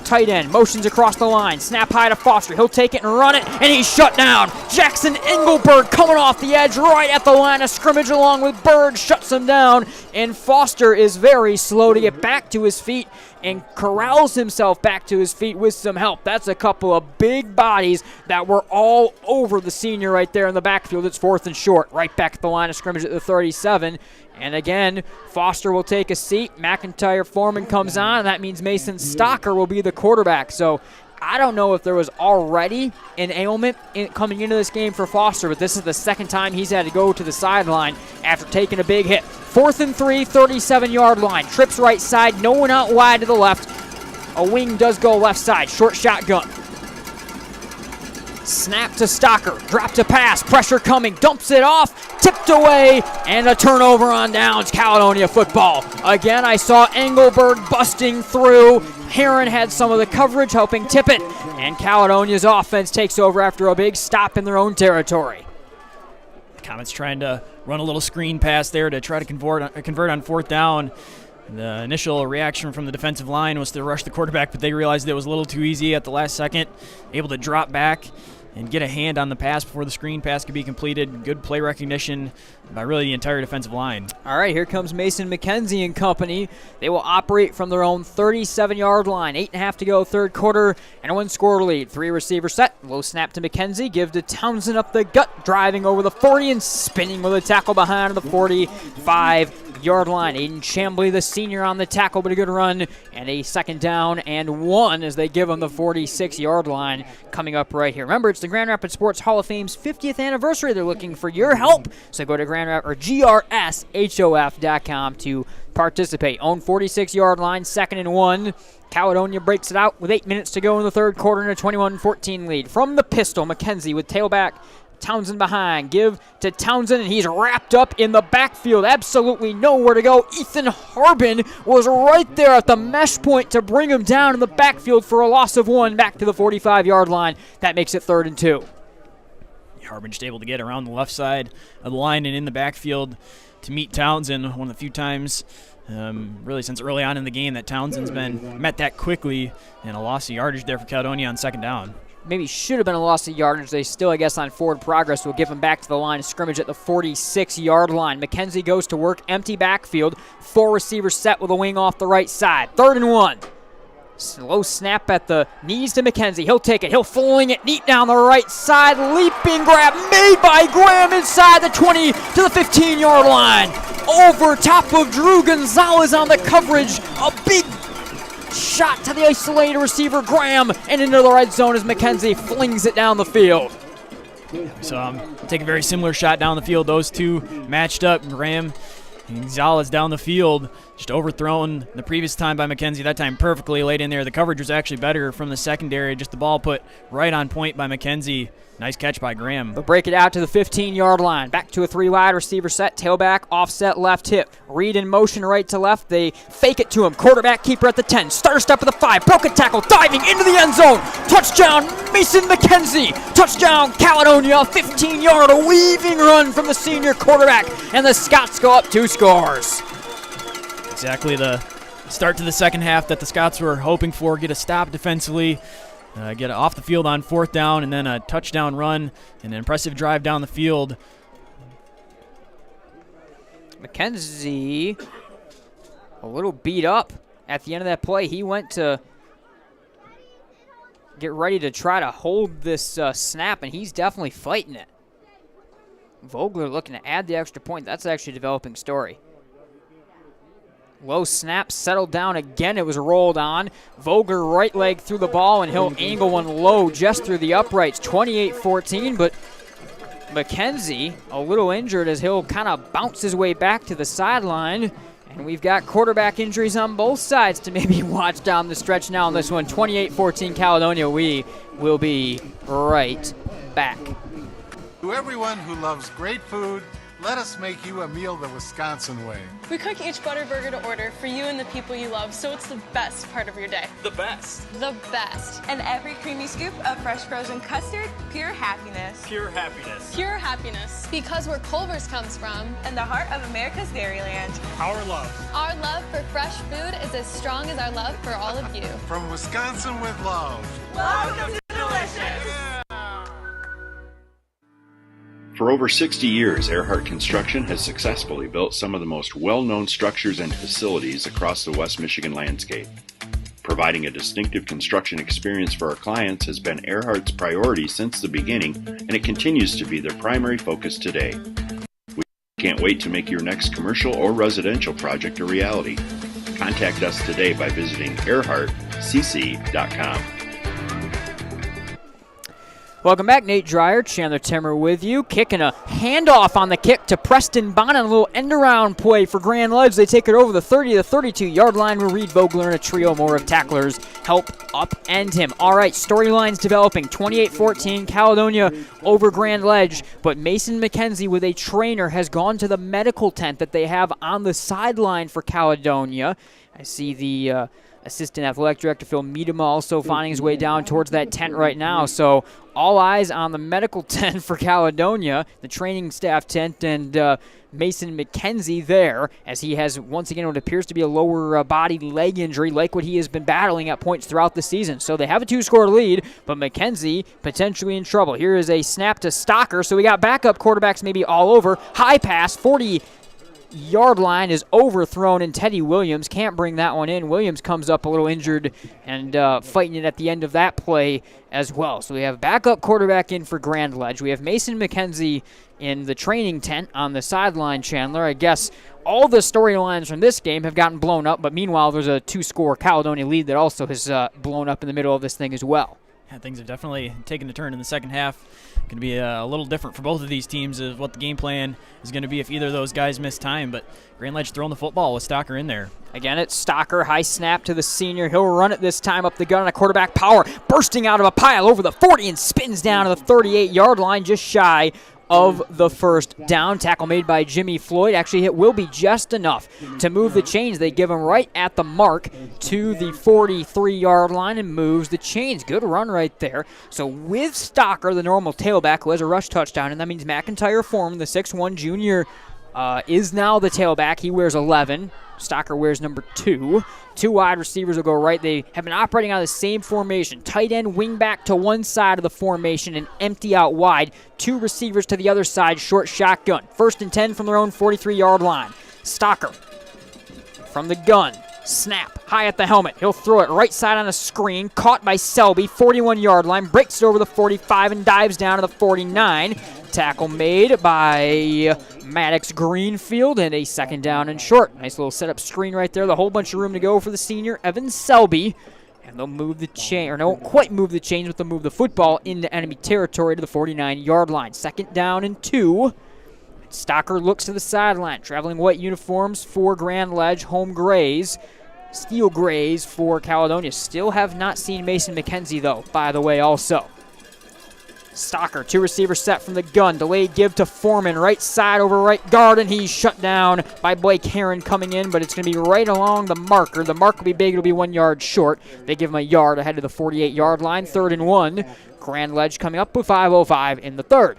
[SPEAKER 5] Tight end motions across the line. Snap high to Foster. He'll take it and run it, and he's shut down. Jackson Engelberg coming off the edge right at the line of scrimmage along with Bird. Shuts him down, and Foster is very slow to get back to his feet and corrals himself back to his feet with some help. That's a couple of big bodies that were all over the senior right there in the backfield. It's 4th and short. Right back at the line of scrimmage at the 37. And again, Foster will take a seat. McIntyre Foreman comes on, and that means Mason Stocker will be the quarterback. So I don't know if there was already an ailment coming into this game for Foster, but this is the second time he's had to go to the sideline after taking a big hit. 4th and 3, 37-yard line. Trips right side, no one out wide to the left. A wing does go left side, short shotgun. Snap to Stocker, drop to pass, pressure coming, dumps it off, tipped away, and a turnover on downs. Caledonia football. Again, I saw Engelberg busting through. Heron had some of the coverage helping tip it, and Caledonia's offense takes over after a big stop in their own territory.
[SPEAKER 7] Comets trying to run a little screen pass there to try to convert on 4th down. The initial reaction from the defensive line was to rush the quarterback, but they realized it was a little too easy at the last second. Able to drop back and get a hand on the pass before the screen pass could be completed. Good play recognition by really the entire defensive line.
[SPEAKER 5] All right, here comes Mason McKenzie and company. They will operate from their own 37-yard line. 8.5 to go, third quarter, and a 1-score lead. 3 receiver set. Low snap to McKenzie. Give to Townsend up the gut, driving over the 40 and spinning with a tackle behind the 45-yard line. Aiden Chambly, the senior, on the tackle, but a good run. And a second down and 1 as they give him the 46-yard line coming up right here. Remember, it's the Grand Rapids Sports Hall of Fame's 50th anniversary. They're looking for your help. So go to GRSHOF.com to participate. Own 46-yard line, 2nd and 1. Caledonia breaks it out with 8 minutes to go in the third quarter and a 21-14 lead. From the pistol, McKenzie with tailback Townsend behind. Give to Townsend, and he's wrapped up in the backfield. Absolutely nowhere to go. Ethan Harbin was right there at the mesh point to bring him down in the backfield for a loss of 1 back to the 45-yard line. That makes it 3rd and 2.
[SPEAKER 7] Harbin just able to get around the left side of the line and in the backfield to meet Townsend. One of the few times really since early on in the game that Townsend's been met that quickly, and a loss of yardage there for Caledonia on 2nd down.
[SPEAKER 5] Maybe should have been a loss of yardage. They still, I guess, on forward progress will give him back to the line of scrimmage at the 46-yard line. McKenzie goes to work, empty backfield, 4 receivers set with a wing off the right side. 3rd and 1. Slow snap at the knees to McKenzie. He'll take it. He'll fling it neat down the right side. Leaping grab made by Graham inside the 20 to the 15-yard line. Over top of Drew Gonzalez on the coverage. A big shot to the isolated receiver, Graham, and into the red zone as McKenzie flings it down the field.
[SPEAKER 7] So take a very similar shot down the field. Those two matched up. Graham and Gonzalez down the field, just overthrown the previous time by McKenzie. That time perfectly laid in there. The coverage was actually better from the secondary. Just the ball put right on point by McKenzie. Nice catch by Graham.
[SPEAKER 5] They'll break it out to the 15-yard line. Back to a 3-wide receiver set. Tailback, offset, left hip. Read in motion right to left. They fake it to him. Quarterback keeper at the 10. Starter step at the 5. Broken tackle. Diving into the end zone. Touchdown, Mason McKenzie. Touchdown, Caledonia. 15-yard weaving run from the senior quarterback. And the Scots go up 2 scores.
[SPEAKER 7] Exactly the start to the second half that the Scots were hoping for. Get a stop defensively. Get off the field on 4th down, and then a touchdown run and an impressive drive down the field.
[SPEAKER 5] McKenzie a little beat up at the end of that play. He went to get ready to try to hold this snap, and he's definitely fighting it. Vogler looking to add the extra point. That's actually a developing story. Low snap, settled down again. It was rolled on. Vogler right leg through the ball, and he'll angle one low just through the uprights. 28-14, but McKenzie a little injured as he'll kind of bounce his way back to the sideline. And we've got quarterback injuries on both sides to maybe watch down the stretch now on this one. 28-14 Caledonia. We will be right back.
[SPEAKER 21] To everyone who loves great food, let us make you a meal the Wisconsin way.
[SPEAKER 22] We cook each butter burger to order for you and the people you love, so it's the best part of your day.
[SPEAKER 15] The best.
[SPEAKER 22] The best.
[SPEAKER 23] And every creamy scoop of fresh frozen custard, pure happiness.
[SPEAKER 15] Pure happiness.
[SPEAKER 22] Pure happiness. Because where Culver's comes from.
[SPEAKER 23] And the heart of America's Dairyland.
[SPEAKER 15] Our love.
[SPEAKER 22] Our love for fresh food is as strong as our love for all of you.
[SPEAKER 21] From Wisconsin with love.
[SPEAKER 23] Welcome to Delicious.
[SPEAKER 1] For over 60 years, Earhart Construction has successfully built some of the most well-known structures and facilities across the West Michigan landscape. Providing a distinctive construction experience for our clients has been Earhart's priority since the beginning, and it continues to be their primary focus today. We can't wait to make your next commercial or residential project a reality. Contact us today by visiting earhartcc.com.
[SPEAKER 5] Welcome back. Nate Dreyer, Chandler Timmer with you. Kicking a handoff on the kick to Preston Bonnet. A little end-around play for Grand Ledge. They take it over the 30 to 32-yard line where Reed Vogler and a trio more of tacklers help upend him. All right, storylines developing. 28-14, Caledonia over Grand Ledge. But Mason McKenzie with a trainer has gone to the medical tent that they have on the sideline for Caledonia. I see the Assistant Athletic Director Phil Miedema also finding his way down towards that tent right now. So all eyes on the medical tent for Caledonia, the training staff tent, and Mason McKenzie there, as he has once again what appears to be a lower body leg injury like what he has been battling at points throughout the season. So they have a 2-score lead, but McKenzie potentially in trouble. Here is a snap to Stocker. So we got backup quarterbacks maybe all over. High pass, 40-yard line is overthrown, and Teddy Williams can't bring that one in. Williams comes up a little injured and fighting it at the end of that play as well. So we have backup quarterback in for Grand Ledge. We have Mason McKenzie in the training tent on the sideline, Chandler. I guess all the storylines from this game have gotten blown up, but meanwhile there's a 2-score Caledonia lead that also has blown up in the middle of this thing as well.
[SPEAKER 7] Yeah, things have definitely taken a turn in the second half. Going to be a little different for both of these teams of what the game plan is going to be if either of those guys miss time. But Grand Ledge throwing the football with Stocker in there.
[SPEAKER 5] Again, it's Stocker. High snap to the senior. He'll run it this time up the gun on a quarterback power. Bursting out of a pile over the 40 and spins down to the 38-yard line, just shy of the first down. Tackle made by Jimmy Floyd. Actually, it will be just enough to move the chains. They give him right at the mark to the 43-yard line and moves the chains. Good run right there. So with Stocker, the normal tailback, who has a rush touchdown, and that means McIntyre Foreman, the 6'1 junior, is now the tailback. He wears 11. Stocker wears number 2. 2 wide receivers will go right. They have been operating out of the same formation. Tight end, wing back to one side of the formation and empty out wide. 2 receivers to the other side, short shotgun. 1st and 10 from their own 43-yard line. Stocker from the gun. Snap, high at the helmet. He'll throw it right side on a screen. Caught by Selby, 41-yard line. Breaks it over the 45 and dives down to the 49. Tackle made by Maddox Greenfield, and a 2nd down and short. Nice little setup screen right there. The whole bunch of room to go for the senior, Evan Selby. And they'll move the chain, or they won't quite move the chains, but they'll move the football into enemy territory to the 49-yard line. 2nd down and 2. Stocker looks to the sideline. Traveling white uniforms for Grand Ledge, home grays. Steel grays for Caledonia. Still have not seen Mason McKenzie, though, by the way, also. Stocker, 2 receivers set from the gun. Delayed give to Foreman, right side over right guard, and he's shut down by Blake Heron coming in, but it's going to be right along the marker. The mark will be big. It'll be 1 yard short. They give him a yard ahead of the 48-yard line. 3rd and 1. Grand Ledge coming up with 5:05 in the 3rd.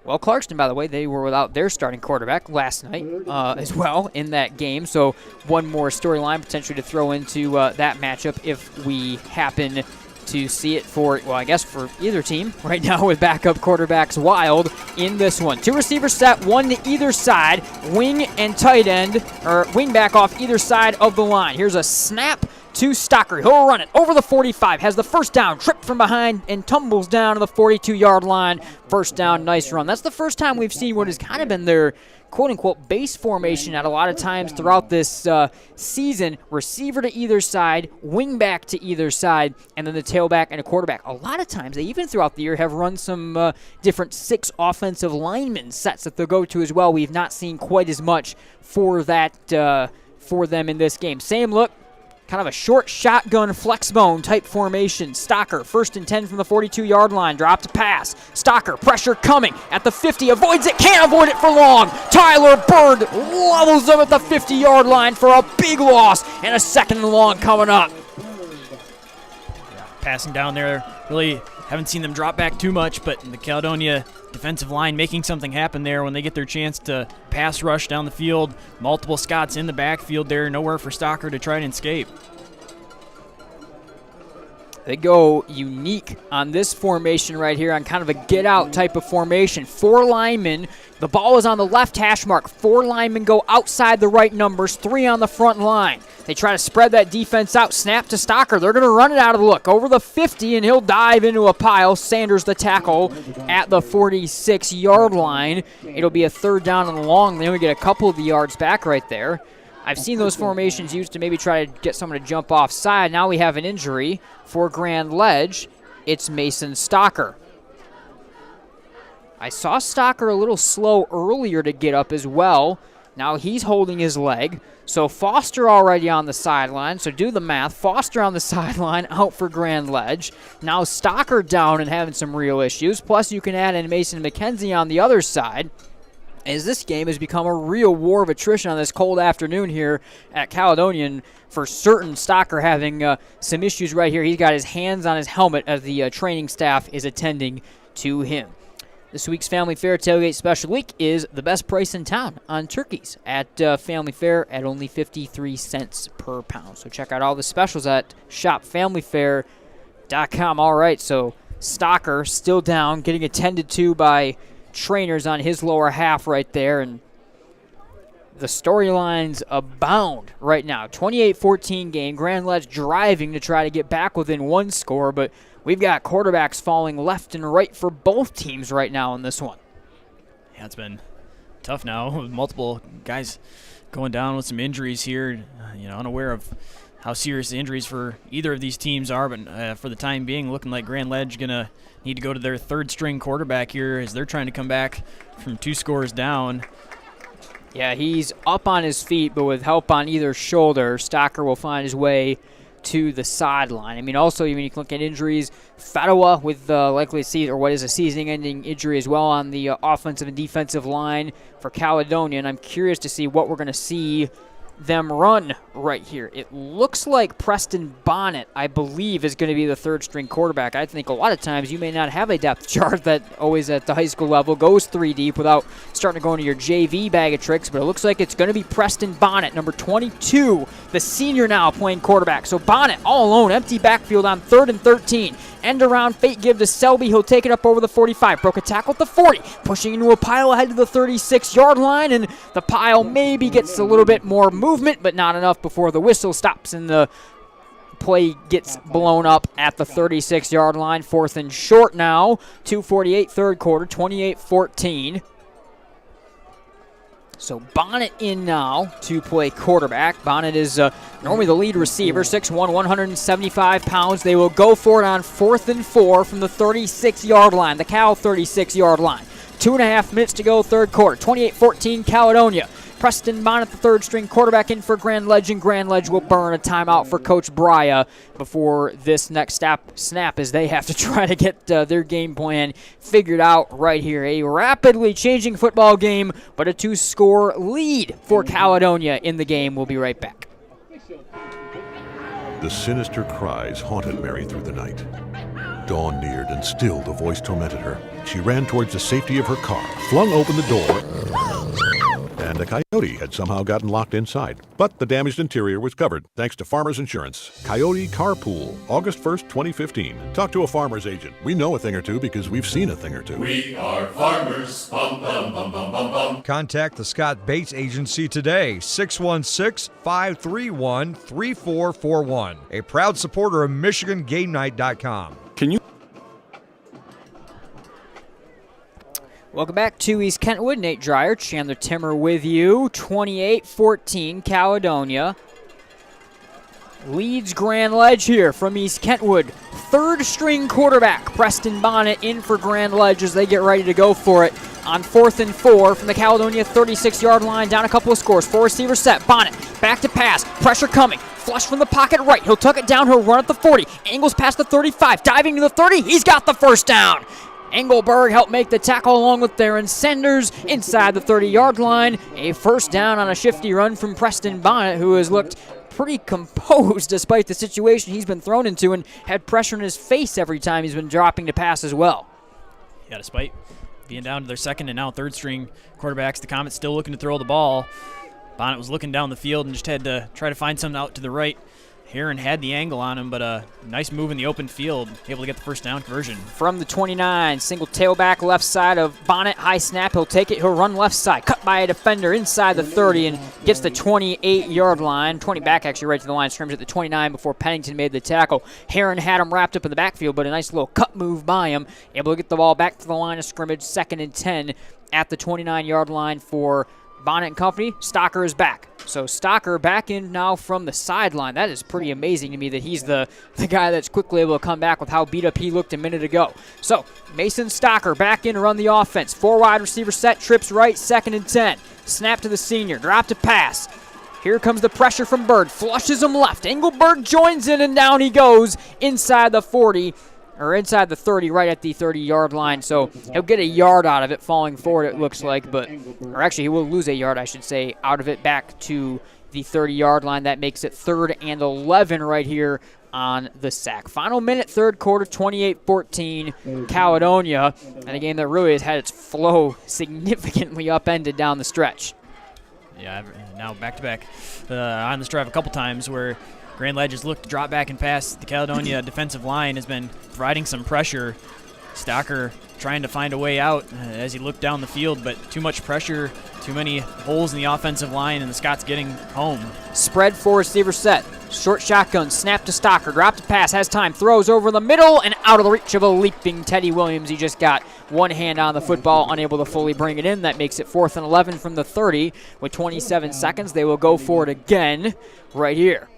[SPEAKER 5] Well, Clarkston, by the way, they were without their starting quarterback last night as well in that game. So one more storyline potentially to throw into that matchup if we happen to see it for, well, I guess for either team right now with backup quarterbacks wild in this one. 2 receivers set, 1 to either side, wing and tight end, or wing back off either side of the line. Here's a snap to Stocker. He'll run it over the 45, has the 1st down, tripped from behind, and tumbles down to the 42-yard line. 1st down, nice run. That's the first time we've seen what has kind of been their quote-unquote base formation at a lot of times throughout this season. Receiver to either side, wing back to either side, and then the tailback and a quarterback. A lot of times, they even throughout the year have run some different 6 offensive lineman sets that they'll go to as well. We've not seen quite as much for that for them in this game. Same look. Kind of a short shotgun flex bone type formation. Stocker, 1st and 10 from the 42-yard line. Drop to pass. Stocker, pressure coming at the 50. Avoids it. Can't avoid it for long. Tyler Bird levels him at the 50-yard line for a big loss. And a 2nd and long coming up.
[SPEAKER 7] Passing down there. Really haven't seen them drop back too much, but the Caledonia defensive line making something happen there when they get their chance to pass rush down the field. Multiple Scots in the backfield there. Nowhere for Stocker to try and escape.
[SPEAKER 5] They go unique on this formation right here on kind of a get-out type of formation. 4 linemen. The ball is on the left hash mark. 4 linemen go outside the right numbers. 3 on the front line. They try to spread that defense out. Snap to Stocker. They're going to run it out of the look. Over the 50, and he'll dive into a pile. Sanders the tackle at the 46-yard line. It'll be a 3rd down and long. They only get a couple of the yards back right there. I've seen those formations used to maybe try to get someone to jump offside. Now we have an injury for Grand Ledge. It's Mason Stocker. I saw Stocker a little slow earlier to get up as well. Now he's holding his leg. So Foster already on the sideline. So do the math. Foster on the sideline, out for Grand Ledge. Now Stocker down and having some real issues. Plus you can add in Mason McKenzie on the other side, as this game has become a real war of attrition on this cold afternoon here at Caledonia. And for certain, Stocker having some issues right here. He's got his hands on his helmet as the training staff is attending to him. This week's Family Fair Tailgate Special Week is the best price in town on turkeys at Family Fair at only 53 cents per pound. So check out all the specials at shopfamilyfair.com. All right, so Stocker still down, getting attended to by trainers on his lower half right there, and the storylines abound right now. 28-14 game. Grand Ledge driving to try to get back within 1 score, but we've got quarterbacks falling left and right for both teams right now in this one.
[SPEAKER 7] Yeah, it's been tough now with multiple guys going down with some injuries here. Unaware of how serious the injuries for either of these teams are, but for the time being, looking like Grand Ledge going to need to go to their third-string quarterback here as they're trying to come back from 2 scores down.
[SPEAKER 5] Yeah, he's up on his feet, but with help on either shoulder, Stocker will find his way to the sideline. I mean, also, when you look at injuries, Fatawa with likely what is a season-ending injury as well on the offensive and defensive line for Caledonia, and I'm curious to see what we're going to see them run right here. It looks like Preston Bonnet, I believe, is going to be the third-string quarterback. I think a lot of times you may not have a depth chart that always at the high school level goes 3 deep without starting to go into your JV bag of tricks, but it looks like it's going to be Preston Bonnet, number 22, the senior now playing quarterback. So Bonnet all alone, empty backfield on 3rd and 13. End around, fake give to Selby. He'll take it up over the 45. Broke a tackle at the 40. Pushing into a pile ahead to the 36-yard line, and the pile maybe gets a little bit more movement, but not enough before the whistle stops and the play gets blown up at the 36-yard line. 4th and short now. 2:48 third quarter, 28-14. So Bonnet in now to play quarterback. Bonnet is normally the lead receiver, 6'1", 175 pounds. They will go for it on 4th and 4 from the 36-yard line, the Cal 36-yard line. 2.5 minutes to go, third quarter, 28-14 Caledonia. Preston Bonnet, the third-string quarterback, in for Grand Ledge, and Grand Ledge will burn a timeout for Coach Brya before this next snap as they have to try to get their game plan figured out right here. A rapidly changing football game, but a 2-score lead for Caledonia in the game. We'll be right back.
[SPEAKER 8] The sinister cries haunted Mary through the night. Dawn neared, and still the voice tormented her. She ran towards the safety of her car, flung open the door, and a coyote had somehow gotten locked inside. But the damaged interior was covered, thanks to Farmers Insurance. Coyote Carpool, August 1st, 2015. Talk to a farmer's agent. We know a thing or two because we've seen a thing or two.
[SPEAKER 9] We are farmers. Bum, bum, bum, bum, bum, bum.
[SPEAKER 10] Contact the Scott Bates Agency today, 616-531-3441. A proud supporter of MichiganGameNight.com.
[SPEAKER 2] Can you?
[SPEAKER 5] Welcome back to East Kentwood. Nate Dreyer, Chandler Timmer with you. 28-14 Caledonia leads Grand Ledge here from East Kentwood. Third-string quarterback Preston Bonnet in for Grand Ledge as they get ready to go for it on 4th and 4 from the Caledonia 36-yard line. Down a couple of scores. 4-receiver set. Bonnet back to pass. Pressure coming. Flush from the pocket right. He'll tuck it down. He'll run at the 40. Angles past the 35. Diving to the 30. He's got the first down. Engelberg helped make the tackle along with Theron Senders inside the 30-yard line. A first down on a shifty run from Preston Bonnet, who has looked pretty composed despite the situation he's been thrown into and had pressure in his face every time he's been dropping to pass as well.
[SPEAKER 7] Yeah, despite being down to their second and now third string quarterbacks, the Comets still looking to throw the ball. Bonnet was looking down the field and just had to try to find something out to the right. Heron had the angle on him, but a nice move in the open field, able to get the first down conversion.
[SPEAKER 5] From the 29, single tailback left side of Bonnet, high snap, he'll take it, he'll run left side, cut by a defender inside the 30 and gets the 28-yard line. 20 back actually right to the line of scrimmage at the 29 before Pennington made the tackle. Heron had him wrapped up in the backfield, but a nice little cut move by him, able to get the ball back to the line of scrimmage, 2nd and 10 at the 29-yard line for Bonnet and company. Stocker is back. So Stocker back in now from the sideline. That is pretty amazing to me that he's the guy that's quickly able to come back with how beat up he looked a minute ago. So Mason Stocker back in to run the offense. 4 wide receiver set, trips right, 2nd and 10. Snap to the senior, drop to pass. Here comes the pressure from Bird. Flushes him left. Engelberg joins in and down he goes inside the 40. Or inside the 30, right at the 30-yard line. So he'll get a yard out of it, falling forward it looks like. Or actually, he will lose a yard, I should say, out of it back to the 30-yard line. That makes it 3rd and 11 right here on the sack. Final minute, third quarter, 28-14, Caledonia. And a game that really has had its flow significantly upended down the stretch.
[SPEAKER 7] Yeah, now back-to-back on this drive a couple times where Grand Ledge has looked to drop back and pass. The Caledonia defensive line has been providing some pressure. Stocker trying to find a way out as he looked down the field, but too much pressure, too many holes in the offensive line, and the Scots getting home.
[SPEAKER 5] Spread 4 receiver set. Short shotgun, snap to Stocker, drop to pass, has time, throws over the middle and out of the reach of a leaping Teddy Williams. He just got one hand on the football, unable to fully bring it in. That makes it 4th and 11 from the 30. With 27 seconds, they will go for it again right here.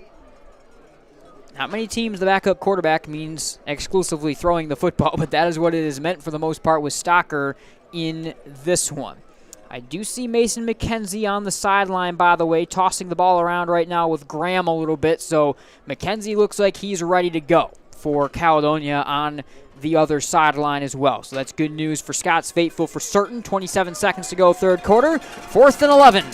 [SPEAKER 5] Not many teams, the backup quarterback means exclusively throwing the football, but that is what it is meant for the most part with Stocker in this one. I do see Mason McKenzie on the sideline, by the way, tossing the ball around right now with Graham a little bit, so McKenzie looks like he's ready to go for Caledonia on the other sideline as well. So that's good news for Scott's faithful for certain. 27 seconds to go, third quarter. 4th and 11.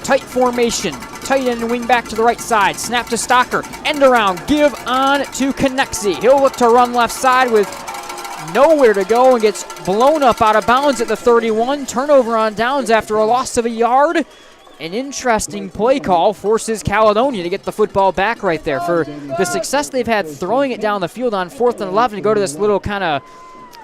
[SPEAKER 5] Tight formation. Tight end and wing back to the right side. Snap to Stocker. End around. Give on to Connexie. He'll look to run left side with nowhere to go and gets blown up out of bounds at the 31. Turnover on downs after a loss of a yard. An interesting play call forces Caledonia to get the football back right there. For the success they've had throwing it down the field on 4th and 11 to go to this little kind of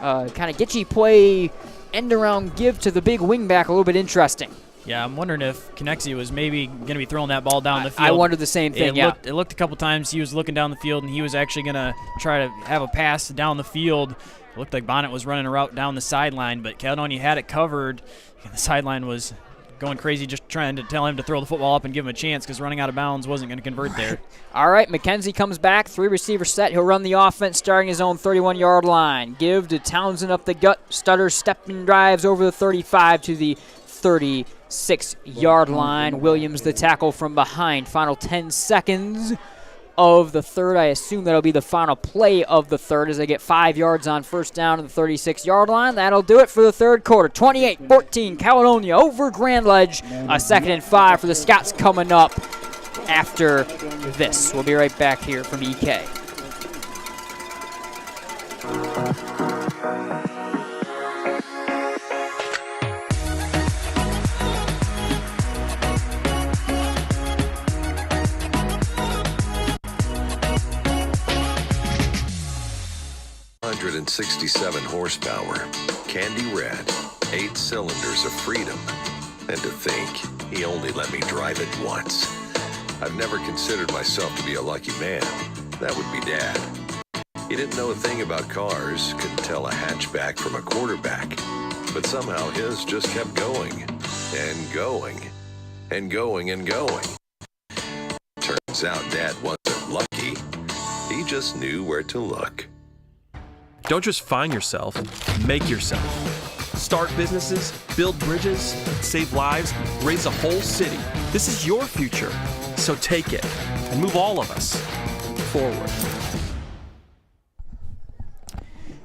[SPEAKER 5] gitchy play, end around give to the big wing back, a little bit interesting.
[SPEAKER 7] Yeah, I'm wondering if Connexie was maybe going to be throwing that ball down the field.
[SPEAKER 5] I wondered the same thing,
[SPEAKER 7] It looked a couple times. He was looking down the field, and he was actually going to try to have a pass down the field. It looked like Bonnet was running a route down the sideline, but Caledonia had it covered. And the sideline was going crazy, just trying to tell him to throw the football up and give him a chance because running out of bounds wasn't going to convert there.
[SPEAKER 5] All right, McKenzie comes back, 3-receiver set. He'll run the offense starting his own 31-yard line. Give to Townsend up the gut. Stutter stepping drives over the 35 to the 36-yard line. Williams the tackle from behind. Final 10 seconds of the third. I assume that'll be the final play of the third as they get 5 yards on first down to the 36-yard line. That'll do it for the third quarter. 28-14, Caledonia over Grand Ledge. A 2nd and 5 for the Scots coming up after this. We'll be right back here from EK.
[SPEAKER 3] And 67 horsepower, candy red, 8 cylinders of freedom. And to think, he only let me drive it once. I've never considered myself to be a lucky man. That would be Dad. He didn't know a thing about cars, couldn't tell a hatchback from a quarterback. But somehow his just kept going, and going, and going, and going. Turns out Dad wasn't lucky. He just knew where to look.
[SPEAKER 16] Don't just find yourself, make yourself. Start businesses, build bridges, save lives, raise a whole city. This is your future, so take it and move all of us forward.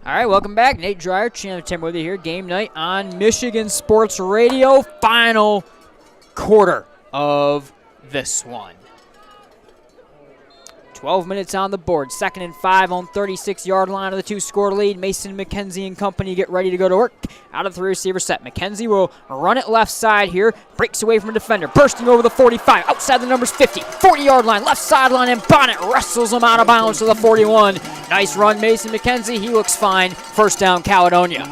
[SPEAKER 5] All right, welcome back. Nate Dreyer, Chandler Tim with you here. Game night on Michigan Sports Radio. Final quarter of this one. 12 minutes on the board. 2nd and 5 on 36-yard line of the 2-score lead. Mason McKenzie and company get ready to go to work out of the 3-receiver set. McKenzie will run it left side here. Breaks away from a defender. Bursting over the 45. Outside the numbers 50. 40-yard line. Left sideline, and Bonnet wrestles him out of bounds to the 41. Nice run, Mason McKenzie. He looks fine. First down, Caledonia.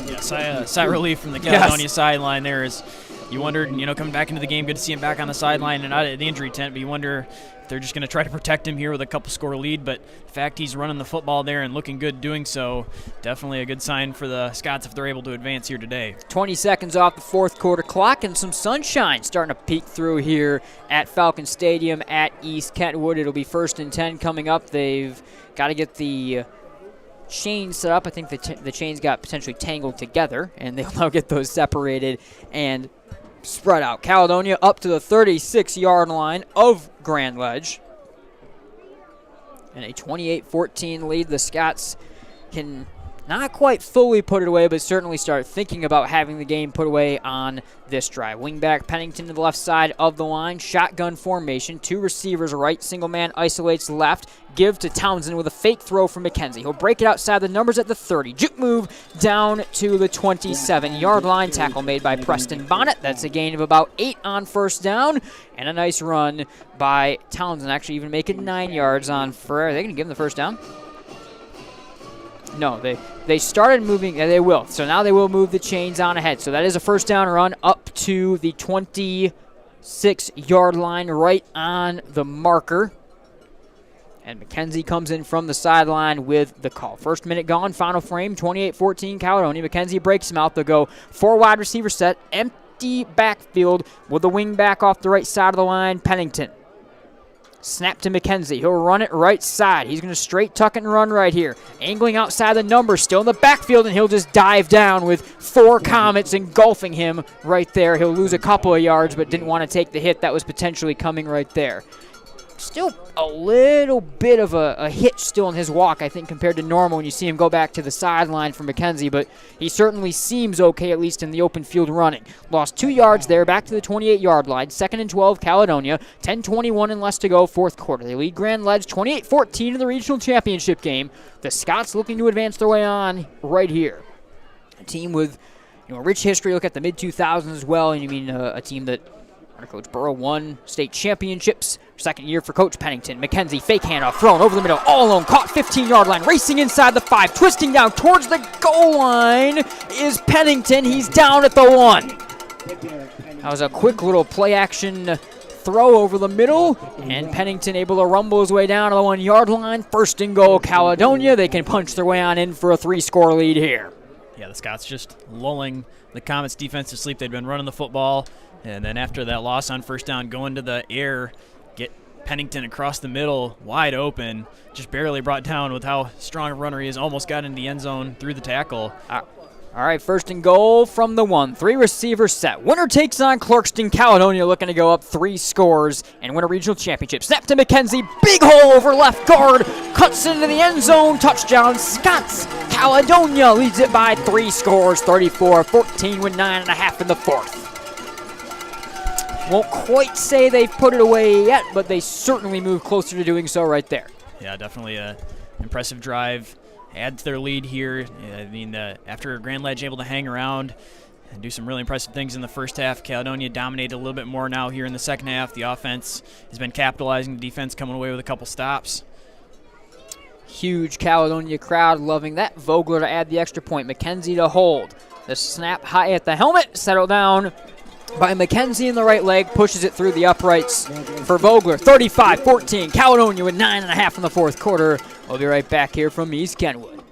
[SPEAKER 7] Yeah, sigh of relief from the Caledonia sideline there. Is you wondered, coming back into the game, good to see him back on the sideline and out of the injury tent, but you wonder if they're just going to try to protect him here with a couple-score lead. But the fact he's running the football there and looking good doing so, definitely a good sign for the Scots if they're able to advance here today.
[SPEAKER 5] 20 seconds off the fourth quarter clock, and some sunshine starting to peek through here at Falcon Stadium at East Kentwood. It'll be 1st and 10 coming up. They've got to get the chains set up. I think the chains got potentially tangled together, and they'll now get those separated and spread out. Caledonia up to the 36-yard line of Grand Ledge. And a 28-14 lead. The Scots can not quite fully put it away, but certainly start thinking about having the game put away on this drive. Wingback Pennington to the left side of the line. Shotgun formation. 2 receivers right. Single man isolates left. Give to Townsend with a fake throw from McKenzie. He'll break it outside the numbers at the 30. Juke move down to the 27-yard line. Tackle made by Preston Bonnet. That's a gain of about 8 on first down. And a nice run by Townsend. Actually even make it 9 yards on Ferrer. Are they going to give him the first down? No, they started moving. They will. So now they will move the chains on ahead. So that is a first down run up to the 26-yard line right on the marker. And McKenzie comes in from the sideline with the call. First minute gone, final frame, 28-14 Caledonia. McKenzie breaks him out. They'll go 4 wide receiver set, empty backfield with the wing back off the right side of the line, Pennington. Snap to McKenzie. He'll run it right side. He's going to straight tuck and run right here. Angling outside the numbers, still in the backfield, and he'll just dive down with 4 Comets engulfing him right there. He'll lose a couple of yards, but didn't want to take the hit that was potentially coming right there. Still a little bit of a hitch still in his walk, I think, compared to normal when you see him go back to the sideline for McKenzie, but he certainly seems okay, at least in the open field running. Lost 2 yards there, back to the 28-yard line. 2nd and 12, Caledonia. 10:21 and less to go, fourth quarter. They lead Grand Ledge 28-14 in the regional championship game. The Scots looking to advance their way on right here. A team with a rich history. Look at the mid-2000s as well, and you mean a team that Coach Burrow won state championships. Second year for Coach Pennington. McKenzie, fake handoff, thrown over the middle, all alone, caught 15-yard line, racing inside the 5, twisting down towards the goal line is Pennington. He's down at the 1. That was a quick little play-action throw over the middle, and Pennington able to rumble his way down to the 1-yard line. First and goal, Caledonia. They can punch their way on in for a 3-score lead here.
[SPEAKER 7] Yeah, the Scots just lulling the Comets' defense to sleep. They'd been running the football, and then after that loss on first down, go into the air, get Pennington across the middle, wide open, just barely brought down with how strong a runner he is. Almost got into the end zone through the tackle.
[SPEAKER 5] All right, first and goal from the 1. 3 receivers set. Winner takes on Clarkston. Caledonia looking to go up 3 scores and win a regional championship. Snap to McKenzie. Big hole over left guard. Cuts into the end zone. Touchdown, Scots. Caledonia leads it by 3 scores. 34-14 with 9.5 in the 4th. Won't quite say they've put it away yet, but they certainly move closer to doing so right there.
[SPEAKER 7] Yeah, definitely an impressive drive. Add to their lead here. I mean, after Grand Ledge able to hang around and do some really impressive things in the first half, Caledonia dominated a little bit more now here in the second half. The offense has been capitalizing, the defense coming away with a couple stops.
[SPEAKER 5] Huge Caledonia crowd loving that. Vogler to add the extra point. McKenzie to hold. The snap high at the helmet, settled down by McKenzie in the right leg, pushes it through the uprights for Vogler. 35-14, Caledonia with 9.5 in the 4th quarter. We'll be right back here from East Kentwood.